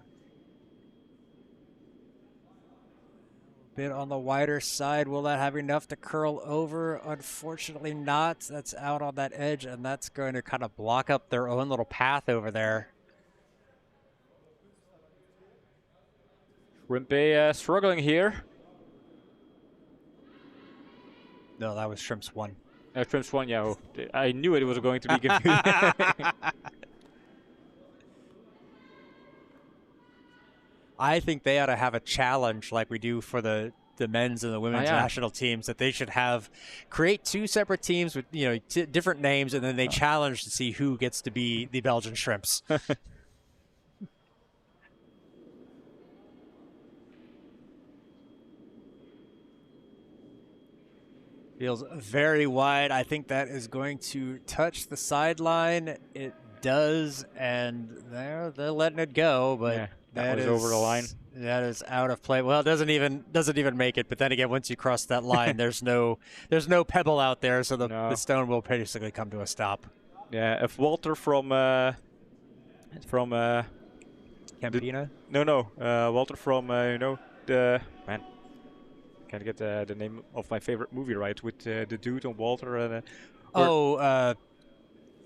C: Bit on the wider side. Will that have enough to curl over? Unfortunately not. That's out on that edge, and that's going to kind of block up their own little path over there.
D: Rimpe struggling here.
C: No, that was Shrimps 1.
D: Shrimps 1, yeah. I knew it was going to be confusing.
C: I think they ought to have a challenge like we do for the men's and the women's national teams, that they should create 2 separate teams with different names, and then they challenge to see who gets to be the Belgian Shrimps. Feels very wide. I think that is going to touch the sideline. It does, and they're letting it go, but
D: yeah, that was over the line.
C: That is out of play. Well, it doesn't even make it. But then again, once you cross that line, there's no pebble out there, so the stone will basically come to a stop.
D: Yeah, if Walter from
C: Campina?
D: Walter from the man. Can't get the name of my favorite movie right with the dude on Walter and.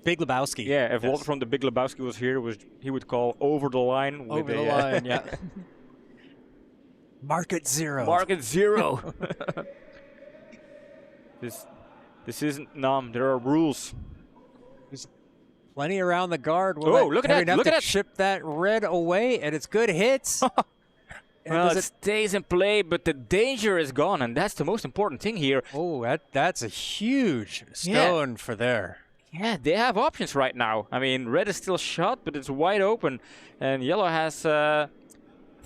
C: Big Lebowski.
D: Yeah, if Walter from the Big Lebowski was here, he would call over the line.
C: Over the line, yeah. Market zero.
D: Market zero. This isn't NAM. There are rules.
C: There's plenty around the guard.
D: Look at that! Look at that!
C: Chip that red away, and it's good hits.
D: Well, it stays in play, but the danger is gone, and that's the most important thing here.
C: Oh, that's a huge stone for there.
D: Yeah, they have options right now. I mean, red is still shot, but it's wide open, and yellow has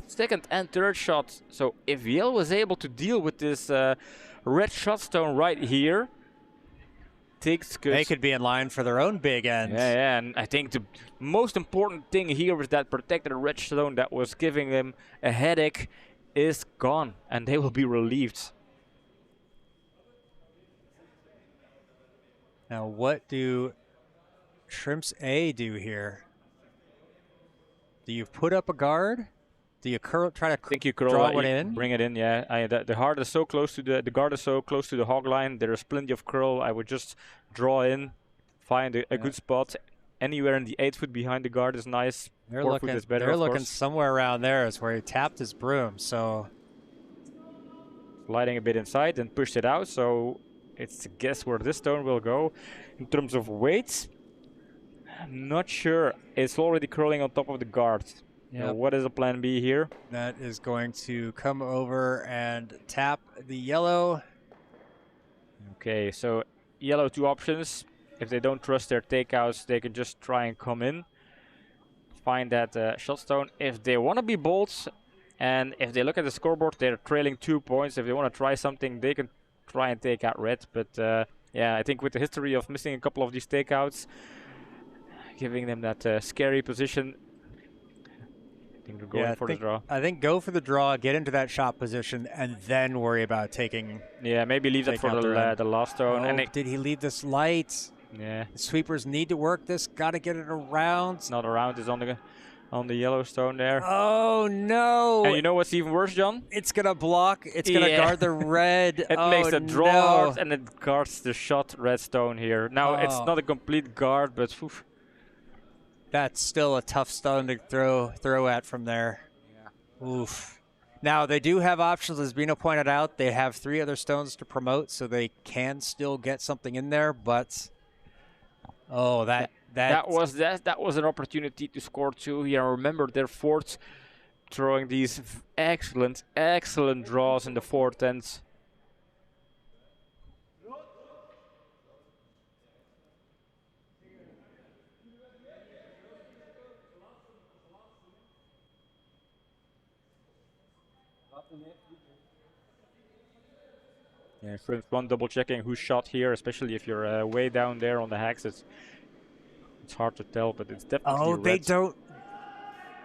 D: second and third shots. So if yellow was able to deal with this red shot stone right here, takes good.
C: They could be in line for their own big end.
D: Yeah, yeah, and I think the most important thing here is that protected red stone that was giving them a headache is gone, and they will be relieved.
C: Now, what do Shrimps A do here? Do you put up a guard? Do you try to
D: Think you curl
C: draw
D: it,
C: one in?
D: bring it in, yeah. The heart is so close to the guard is so close to the hog line. There is plenty of curl. I would just draw in, find a good spot. Anywhere in the 8 foot behind the guard is nice.
C: They're
D: 4
C: looking.
D: foot is better,
C: They're
D: of
C: looking
D: course.
C: somewhere around there is where he tapped his broom. So
D: Sliding a bit inside and pushed it out. So it's a guess where this stone will go. In terms of weight, I'm not sure. It's already curling on top of the guard.
C: Yep.
D: What is the plan B here?
C: that is going to come over and tap the yellow.
D: Okay, so yellow 2 options. If they don't trust their takeouts, they can just try and come in, find that shot stone. If they want to be bold, and if they look at the scoreboard, they're trailing 2 points. If they want to try something, they can try and take out red. But yeah, I think with the history of missing a couple of these takeouts, giving them that scary position, I think they're going for the draw.
C: I think go for the draw, get into that shot position, and then worry about taking.
D: Yeah, maybe leave that
C: Take
D: for
C: out their end.
D: the last stone.
C: Oh,
D: And
C: did he leave this light?
D: yeah,
C: The sweepers need to work this. Got to get it around.
D: it's not around. It's on the yellow stone there.
C: Oh no!
D: And you know what's even worse, John?
C: It's gonna block. It's gonna
D: Yeah.
C: guard the red.
D: It
C: oh,
D: makes a draw
C: no.
D: hard and it guards the shot red stone here. Now it's
C: Oh.
D: not a complete guard, but oof.
C: That's still a tough stone to throw at from there. Yeah. Oof. Now they do have options, as Bino pointed out. They have 3 other stones to promote, so they can still get something in there. But oh, that
D: was an opportunity to score 2 here. Remember, they're 4th, throwing these excellent draws in the 4th end. Yeah, Shrimps 1 double checking who's shot here, especially if you're way down there on the hacks. It's hard to tell, but it's definitely
C: oh,
D: red.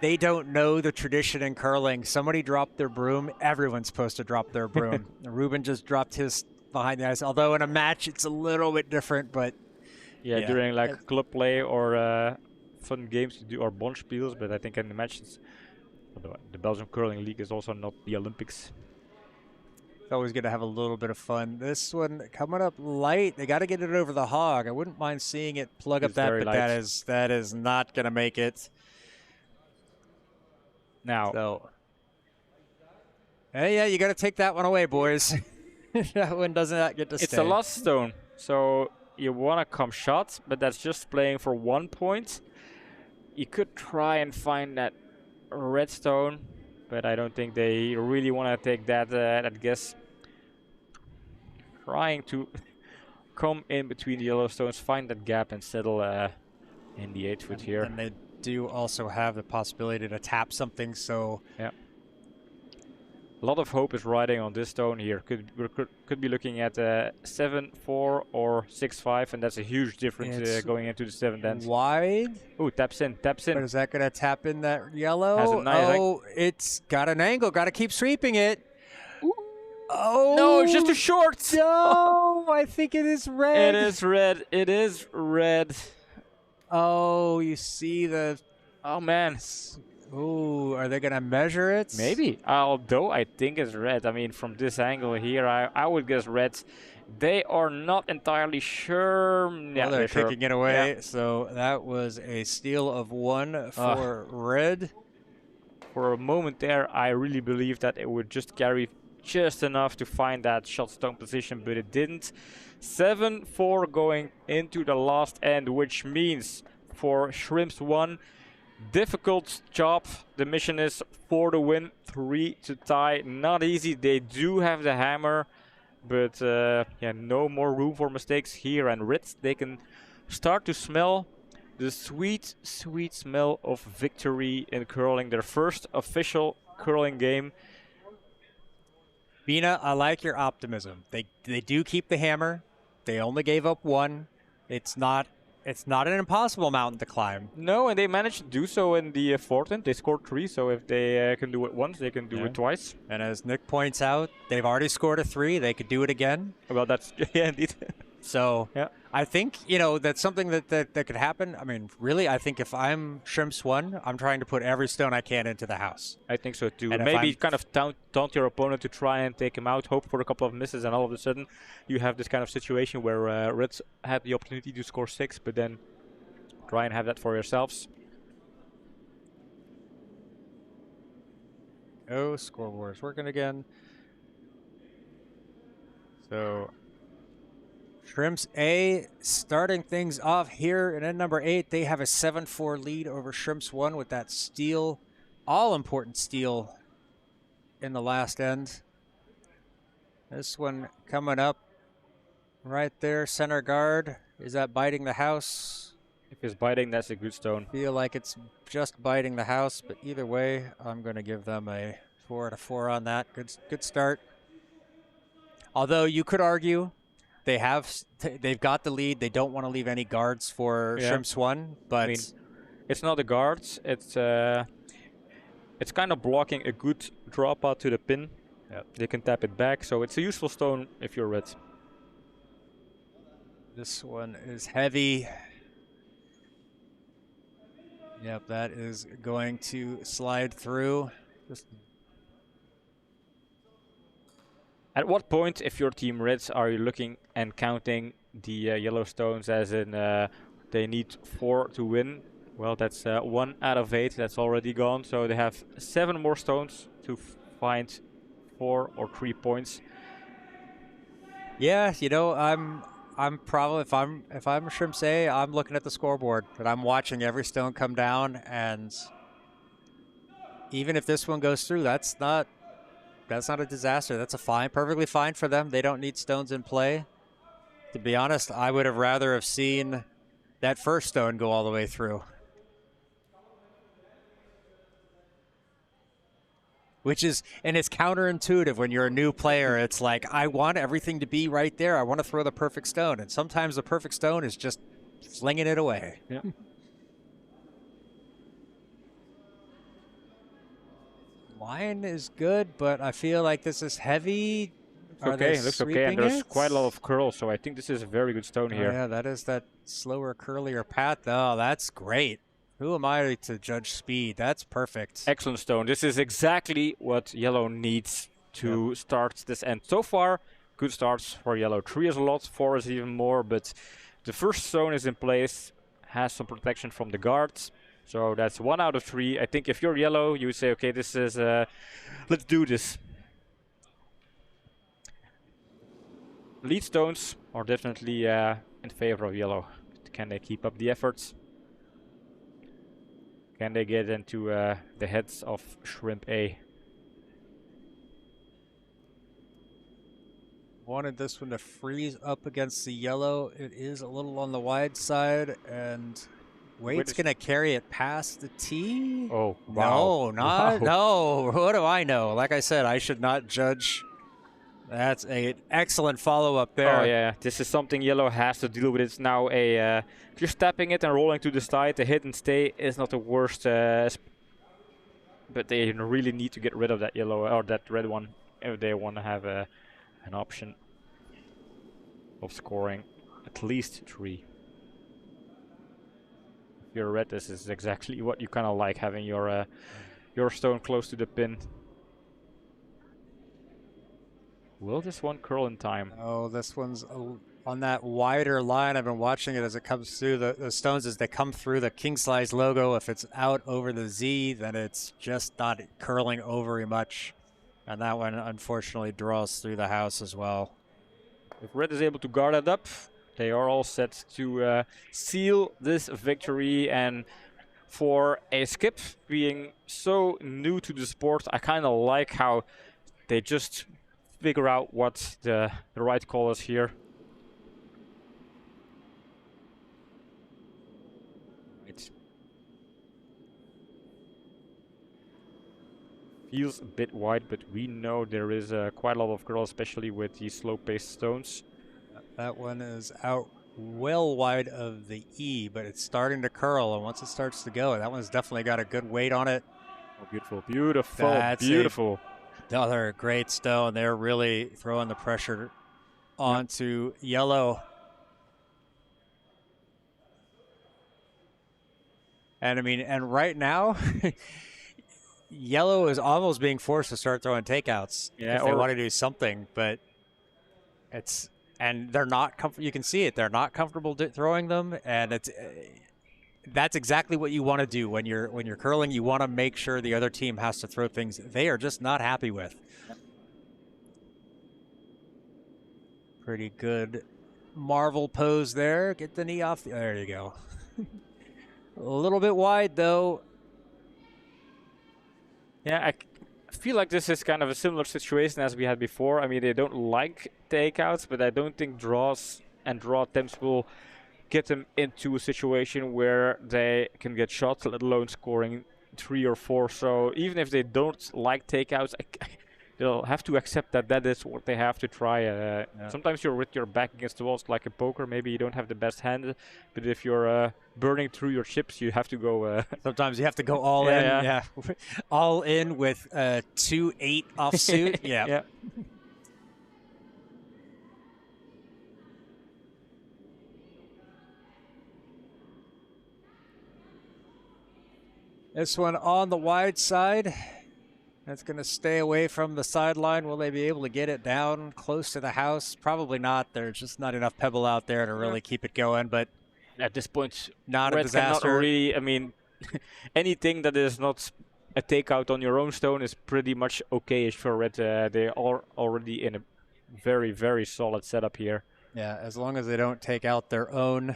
C: they don't know the tradition in curling. Somebody dropped their broom. Everyone's supposed to drop their broom. Ruben just dropped his behind the ice. Although in a match it's a little bit different, but
D: Yeah, during like club play or fun games to do or bonspiels, but I think in the matches, the Belgian Curling League is also not the Olympics.
C: it's always going to have a little bit of fun. This one coming up light. They got to get it over the hog. I wouldn't mind seeing it plug up
D: It's
C: that,
D: very
C: but
D: light.
C: that is not going to make it.
D: Now,
C: So, hey, yeah, you got to take that one away, boys. That one does not get to
D: it's
C: stay.
D: a lost stone, so you want to come shot, but that's just playing for 1 point. You could try and find that red stone, but I don't think they really want to take that guess. Trying to come in between the yellow stones, find that gap, and settle in the 8 foot here.
C: And they do also have the possibility to tap something, so
D: Yeah. A lot of hope is riding on this stone here. Could be looking at 7-4 or 6-5, and that's a huge difference going into the 7th end.
C: wide.
D: Oh, taps in.
C: But is that going to tap in that yellow?
D: Has a nice
C: oh, it's got an angle. Got to keep sweeping it. Oh
D: No, it's just too short.
C: No, I think it is red.
D: It is red. It is red.
C: Oh, you see the.
D: Oh man.
C: Oh, are they going to measure it?
D: Maybe. Although I think it's red. I mean, from this angle here, I would guess red. They are not entirely sure.
C: Well, they're
D: sure.
C: kicking it away.
D: Yeah.
C: So that was a steal of 1 for red.
D: For a moment there, I really believed that it would just carry just enough to find that shot stone position, but it didn't. 7-4 going into the last end, which means for Shrimps 1, difficult job. The mission is 4 to win, 3 to tie. Not easy. They do have the hammer, but yeah, no more room for mistakes here. And Reds, they can start to smell the sweet, sweet smell of victory in curling. Their first official curling game.
C: Bina, I like your optimism. They do keep the hammer. They only gave up 1. It's not an impossible mountain to climb.
D: No, and they managed to do so in the fourth end. They scored 3, so if they can do it once, they can do it twice.
C: And as Nick points out, they've already scored a 3. They could do it again.
D: Well, that's yeah, indeed.
C: So
D: yeah.
C: I think, that's something that could happen. I mean, really, I think if I'm Shrimps 1, I'm trying to put every stone I can into the house.
D: I think so too.
C: And
D: maybe kind of taunt your opponent to try and take him out, hope for a couple of misses, and all of a sudden you have this kind of situation where Reds had the opportunity to score 6, but then try and have that for yourselves.
C: Oh, scoreboard is working again. So Shrimps A starting things off here in end number 8. They have a 7-4 lead over Shrimps 1 with that steal, all-important steal in the last end. This one coming up right there, center guard. Is that biting the house?
D: If it's biting, that's a good stone.
C: Feel like it's just biting the house, but either way, I'm going to give them a 4 out of 4 on that. Good start. Although you could argue they've got the lead. They don't want to leave any guards for Shrimps 1, but
D: I mean, it's not the guards. It's kind of blocking a good drop out to the pin.
C: Yep.
D: They can tap it back, so it's a useful stone if you're Red.
C: This one is heavy. Yep, that is going to slide through.
D: At what point, if your team Reds, are you looking and counting the yellow stones as in they need 4 to win? Well, that's 1 out of 8. That's already gone. So they have 7 more stones to find 4 or 3 points.
C: Yeah, I'm probably if I'm Shrimps A, I'm looking at the scoreboard and I'm watching every stone come down, and even if this one goes through, that's not a disaster. That's perfectly fine for them. They don't need stones in play. To be honest, I would have rather have seen that first stone go all the way through. It's counterintuitive when you're a new player. It's like, I want everything to be right there. I want to throw the perfect stone. And sometimes the perfect stone is just flinging it away.
D: Yeah.
C: Line is good, but I feel like this is heavy.
D: Okay, looks okay, and there's quite a lot of curls, so I think this is a very good stone here.
C: Yeah, that is that slower, curlier path. Oh, that's great. Who am I to judge speed? That's perfect.
D: Excellent stone. This is exactly what yellow needs to start this end. So far, good starts for yellow. 3 is a lot, 4 is even more, but the first stone is in place, has some protection from the guards. So that's 1 out of 3. I think if you're yellow, you would say, okay, this is, let's do this. Lead stones are definitely in favor of yellow. Can they keep up the efforts? Can they get into the heads of Shrimp A?
C: Wanted this one to freeze up against the yellow. It is a little on the wide side, and Wade's going to carry it past the tee.
D: Oh, wow.
C: No. What do I know? Like I said, I should not judge. That's an excellent follow-up there.
D: Oh, yeah. This is something yellow has to deal with. It's now just tapping it and rolling to the side. The hit and stay is not the worst, but they really need to get rid of that yellow or that red one if they want to have an option of scoring at least 3. If you're red, this is exactly what you kind of like, having your stone close to the pin. Will this one curl in time?
C: Oh, this one's on that wider line. I've been watching it as it comes through the stones as they come through the king size logo. If it's out over the Z, then it's just not curling overly much. And that one, unfortunately, draws through the house as well.
D: If red is able to guard it up, they are all set to seal this victory. And for a skip being so new to the sport, I kind of like how they just figure out what the right call is here. It feels a bit wide, but we know there is quite a lot of curl, especially with these slow-paced stones.
C: That one is out well wide of the E, but it's starting to curl, and once it starts to go, that one's definitely got a good weight on it.
D: Oh, beautiful, beautiful,
C: That's
D: beautiful.
C: Another great stone. They're really throwing the pressure onto yellow. And I mean, and right now, yellow is almost being forced to start throwing takeouts if they want to do something, but it's, and they're not you can see it, they're not comfortable throwing them, and it's that's exactly what you want to do when you're curling. You want to make sure the other team has to throw things they are just not happy with. Pretty good marvel pose there. Get the knee off. There you go. A little bit wide though.
D: Yeah, I feel like this is kind of a similar situation as we had before. I mean, they don't like takeouts, but I don't think draws and draw attempts will get them into a situation where they can get shots, let alone scoring 3 or 4. So even if they don't like takeouts, they'll have to accept that that is what they have to try. Sometimes you're with your back against the walls like a poker. Maybe you don't have the best hand, but if you're burning through your chips, you have to go.
C: Sometimes you have to go all in. Yeah, all in with 2-8 offsuit.
D: Yeah.
C: This one on the wide side. That's going to stay away from the sideline. Will they be able to get it down close to the house? Probably not. There's just not enough pebble out there to really keep it going. But
D: at this point,
C: not a
D: Red
C: disaster.
D: Cannot really, I mean, anything that is not a takeout on your own stone is pretty much okay-ish for Red. They are already in a very, very solid setup here.
C: Yeah, as long as they don't take out their own,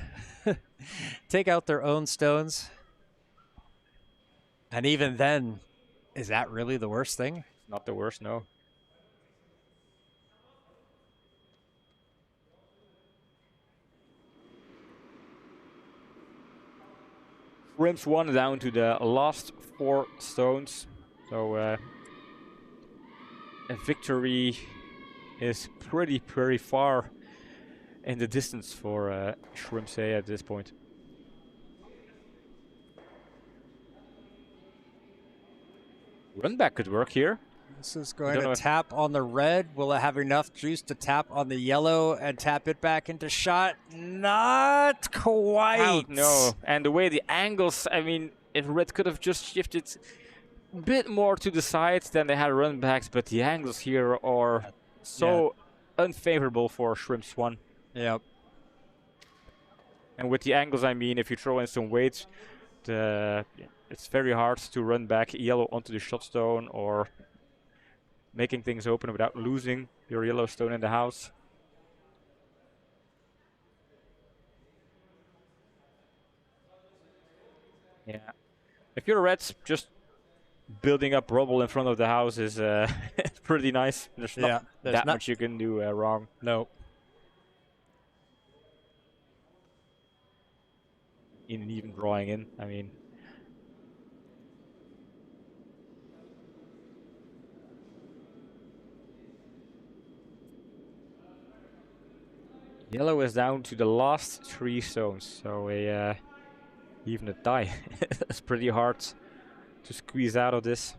C: stones. And even then, is that really the worst thing?
D: Not the worst, no. Rims 1 down to the last 4 stones. So a victory is pretty far in the distance for Shrimpsay at this point. Run back could work here.
C: This is going to tap on the red. Will it have enough juice to tap on the yellow and tap it back into shot? Not quite.
D: No. And the way the angles, I mean, if red could have just shifted a bit more to the sides, then they had run backs, but the angles here are so unfavorable for Shrimps 1.
C: Yep.
D: And with the angles, I mean, if you throw in some weight, it's very hard to run back yellow onto the shot stone or making things open without losing your yellow stone in the house. Yeah. If you're Reds, just building up rubble in front of the house is pretty nice. There's not that much you can do wrong.
C: No.
D: Even drawing in, I mean. Yellow is down to the last 3 stones, so even a tie. It's pretty hard to squeeze out of this.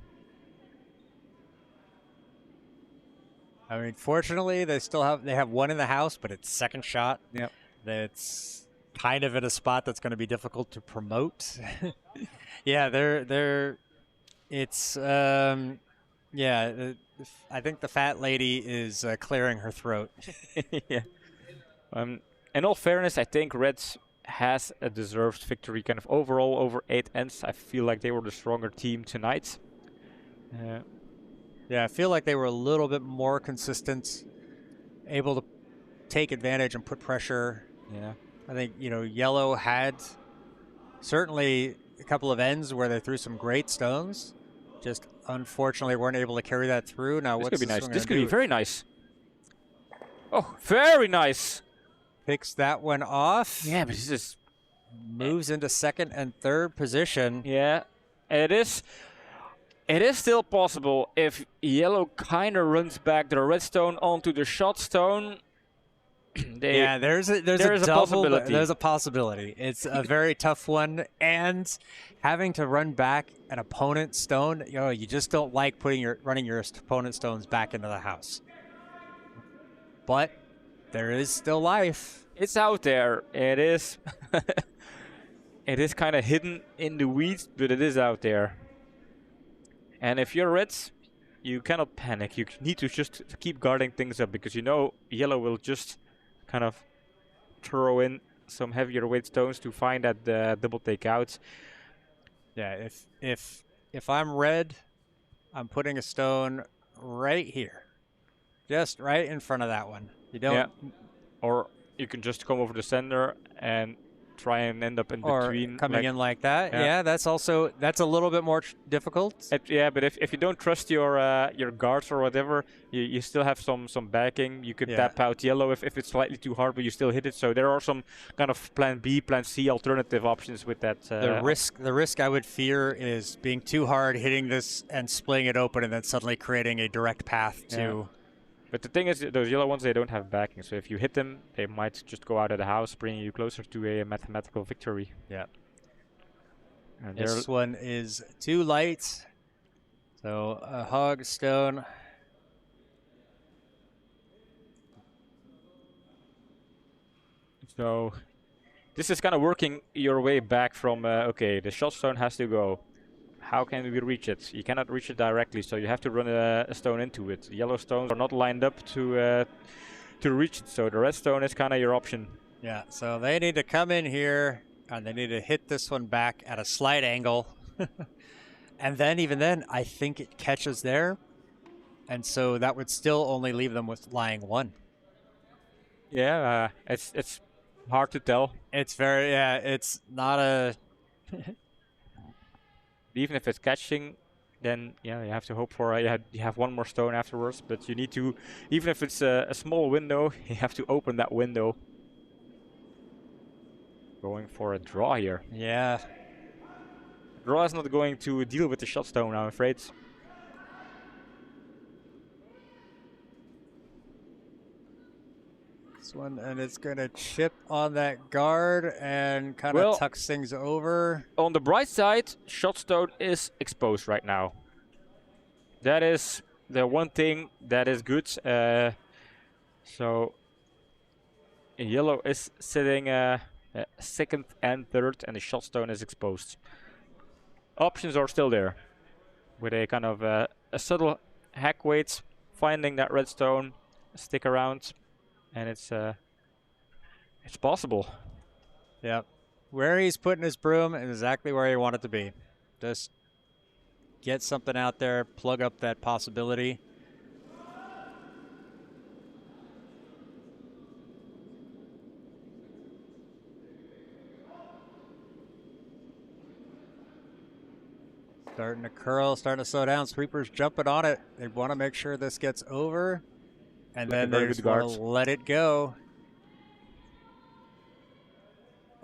C: I mean, fortunately, they have one in the house, but it's second shot.
D: Yep.
C: That's kind of in a spot that's going to be difficult to promote. It's I think the fat lady is clearing her throat.
D: Yeah. In all fairness, I think Reds has a deserved victory. Kind of overall, over 8 ends, I feel like they were the stronger team tonight.
C: Yeah, I feel like they were a little bit more consistent, able to take advantage and put pressure.
D: Yeah.
C: I think, yellow had certainly a couple of ends where they threw some great stones. Just unfortunately weren't able to carry that through. Now,
D: this
C: what's
D: could be nice. This could
C: do?
D: be very nice. Oh, very nice.
C: Picks that one off.
D: Yeah, but this is
C: moves into second and third position.
D: Yeah, it is still possible if yellow kind of runs back the red stone onto the shot stone.
C: Yeah, there's a double,
D: possibility.
C: there's a possibility. It's a very tough one, and having to run back an opponent's stone, you just don't like running your opponent's stones back into the house. But there is still life.
D: It's out there. It is. It is kind of hidden in the weeds, but it is out there. And if you're Reds, you cannot panic. You need to just keep guarding things up, because you know yellow will just kind of throw in some heavier weight stones to find that double take out.
C: Yeah, if I'm red, I'm putting a stone right here, just right in front of that one. You don't.
D: Yeah. Or you can just come over the center and try and end up in between.
C: Coming in like that. Yeah, that's a little bit more difficult.
D: Yeah, but if you don't trust your guards or whatever, you still have some backing. You could tap out yellow if it's slightly too hard, but you still hit it. So there are some kind of plan B, plan C alternative options with that.
C: The risk I would fear is being too hard, hitting this and splitting it open, and then suddenly creating a direct path to.
D: But the thing is, those yellow ones, they don't have backing. So if you hit them, they might just go out of the house, bringing you closer to a mathematical victory.
C: Yeah.
D: And
C: this one is too light. So a hog stone.
D: So this is kind of working your way back from, okay, the shot stone has to go. How can we reach it? You cannot reach it directly, so you have to run a stone into it. Yellow stones are not lined up to reach it, so the red stone is kind of your option.
C: Yeah, so they need to come in here, and they need to hit this one back at a slight angle. And then, even then, I think it catches there. And so that would still only leave them with lying one.
D: Yeah, it's hard to tell.
C: It's very, it's not a...
D: Even if it's catching, then you have to hope for you have one more stone afterwards. But you need to, even if it's a small window, you have to open that window. Going for a draw here.
C: Yeah.
D: Draw is not going to deal with the shot stone, I'm afraid.
C: This one, and it's going to chip on that guard and kind of tucks things over.
D: On the bright side, shot stone is exposed right now. That is the one thing that is good. So yellow is sitting second and third, and the shot stone is exposed. Options are still there, with a kind of a subtle hack weight, finding that red stone, stick around. And it's possible.
C: Yeah. Where he's putting his broom is exactly where you want it to be. Just get something out there, plug up that possibility. Starting to curl, starting to slow down. Sweeper's jumping on it. They want to make sure this gets over. And then they just want to let it go.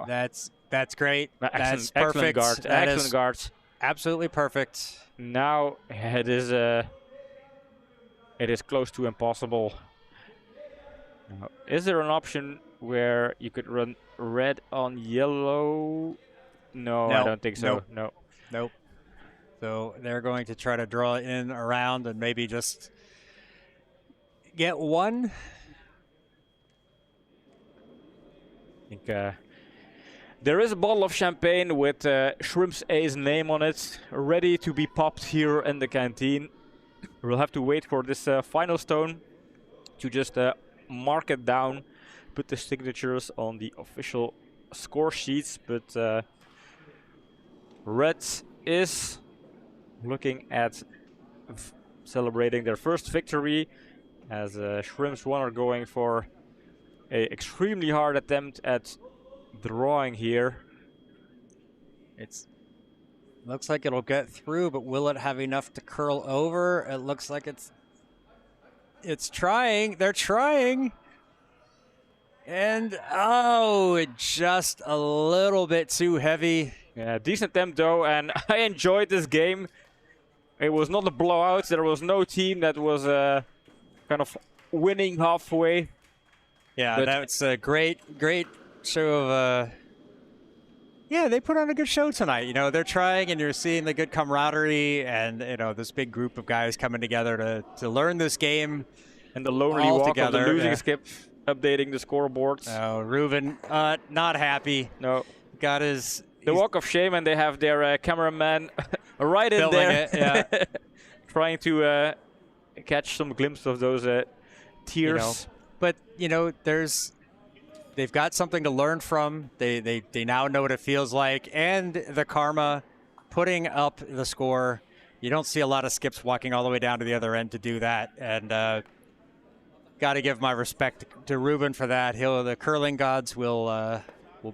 C: That's great. That's perfect.
D: Excellent guard.
C: Absolutely perfect.
D: Now it is close to impossible. Now, is there an option where you could run red on yellow? No, I don't think so.
C: Nope. So they're going to try to draw in around and maybe just get one.
D: I think there is a bottle of champagne with Shrimp's A's name on it, ready to be popped here in the canteen. We'll have to wait for this final stone to just mark it down, put the signatures on the official score sheets. But Red is looking at celebrating their first victory, as Shrimp's one are going for a extremely hard attempt at drawing here.
C: It looks like it'll get through, but will it have enough to curl over? It looks like it's trying. They're trying. And just a little bit too heavy.
D: Yeah, decent attempt though, and I enjoyed this game. It was not a blowout. There was no team that was kind of winning halfway.
C: Yeah,
D: But
C: that's a great show of. Yeah, they put on a good show tonight. You know, they're trying, and you're seeing the good camaraderie, and this big group of guys coming together to learn this game.
D: and the lonely
C: all
D: walk
C: together,
D: of the losing
C: yeah.
D: skip, updating the scoreboards.
C: Oh, Reuven, not happy.
D: No.
C: Got his
D: The
C: he's
D: walk of shame, and they have their cameraman right in
C: filming
D: there,
C: it, yeah.
D: trying to catch some glimpse of those tears.
C: But they've got something to learn from. They now know what it feels like, and the karma, putting up the score. You don't see a lot of skips walking all the way down to the other end to do that, and got to give my respect to Reuven for that. The curling gods will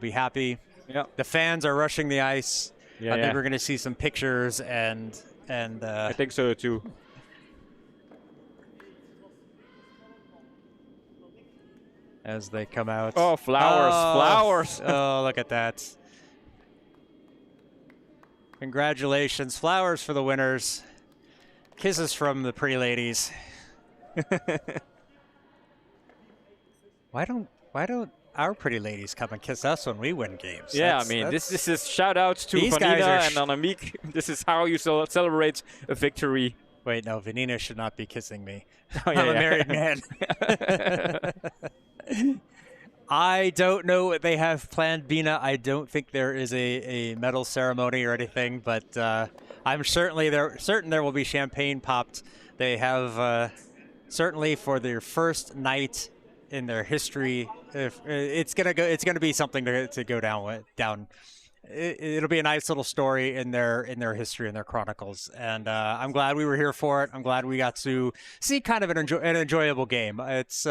C: be happy.
D: Yeah.
C: The fans are rushing the ice.
D: Yeah,
C: I think we're going to see some pictures and
D: I think so too.
C: as they come out.
D: Oh, flowers.
C: Oh, look at that. Congratulations. Flowers for the winners. Kisses from the pretty ladies. Why don't our pretty ladies come and kiss us when we win games?
D: Yeah, I mean, this is shout outs to
C: These guys
D: Vanina
C: are
D: and Annemiek. This is how you celebrate a victory.
C: Wait, no, Vanina should not be kissing me.
D: Oh, yeah,
C: I'm a married man. I don't know what they have planned, Bina. I don't think there is a medal ceremony or anything, but I'm certain there will be champagne popped. They have certainly for their first night in their history. It's gonna be something to go down. It'll be a nice little story in their history and their chronicles, and I'm glad we were here for it. I'm glad we got to see kind of an enjoyable game. It's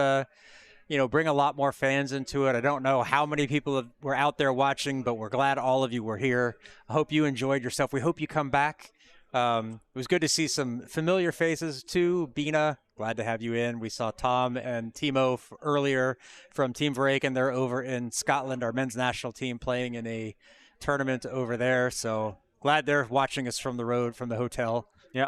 C: bring a lot more fans into it. I don't know how many people were out there watching, but we're glad all of you were here. I hope you enjoyed yourself. We hope you come back. It was good to see some familiar faces too. Bina, glad to have you in. We saw Tom and Timo earlier from Team Verreken. They're over in Scotland, our men's national team, playing in a tournament over there. So glad they're watching us from the road, from the hotel.
D: Yeah.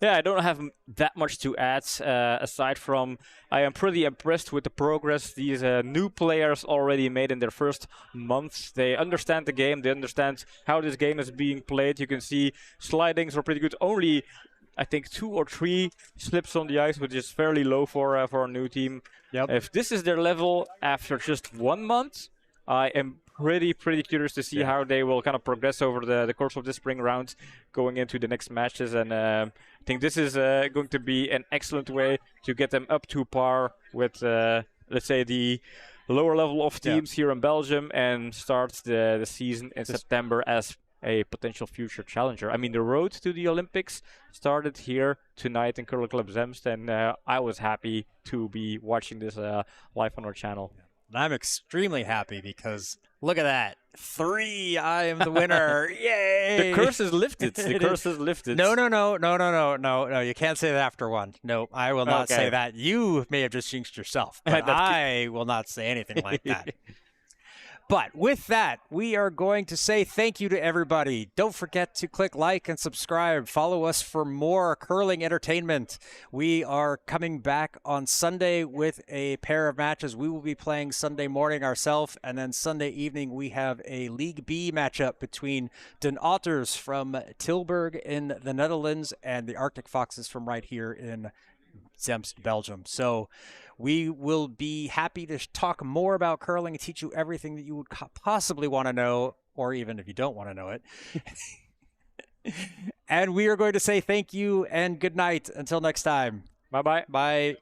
D: Yeah, I don't have that much to add aside from I am pretty impressed with the progress these new players already made in their first months. They understand the game. They understand how this game is being played. You can see slidings are pretty good. Only, I think, 2 or 3 slips on the ice, which is fairly low for a new team.
C: Yep.
D: If this is their level after just 1 month, I am pretty curious to see how they will kind of progress over the course of the spring round going into the next matches. And I think this is going to be an excellent way to get them up to par with, let's say, the lower level of teams here in Belgium and start the season in September as a potential future challenger. I mean, the road to the Olympics started here tonight in Curling Club Zemst, and I was happy to be watching this live on our channel.
C: And I'm extremely happy because look at that. 3, I am the winner. Yay!
D: The curse is lifted. The curse is lifted.
C: No. You can't say that after 1. No, I will not say that. You may have just jinxed yourself, but I will not say anything like that. But with that, we are going to say thank you to everybody. Don't forget to click like and subscribe. Follow us for more curling entertainment. We are coming back on Sunday with a pair of matches. We will be playing Sunday morning ourselves, and then Sunday evening we have a League B matchup between Den Otters from Tilburg in the Netherlands and the Arctic Foxes from right here in Zemst, Belgium. So we will be happy to talk more about curling and teach you everything that you would possibly want to know, or even if you don't want to know it. And we are going to say thank you and good night. Until next time.
D: Bye-bye.
C: Bye.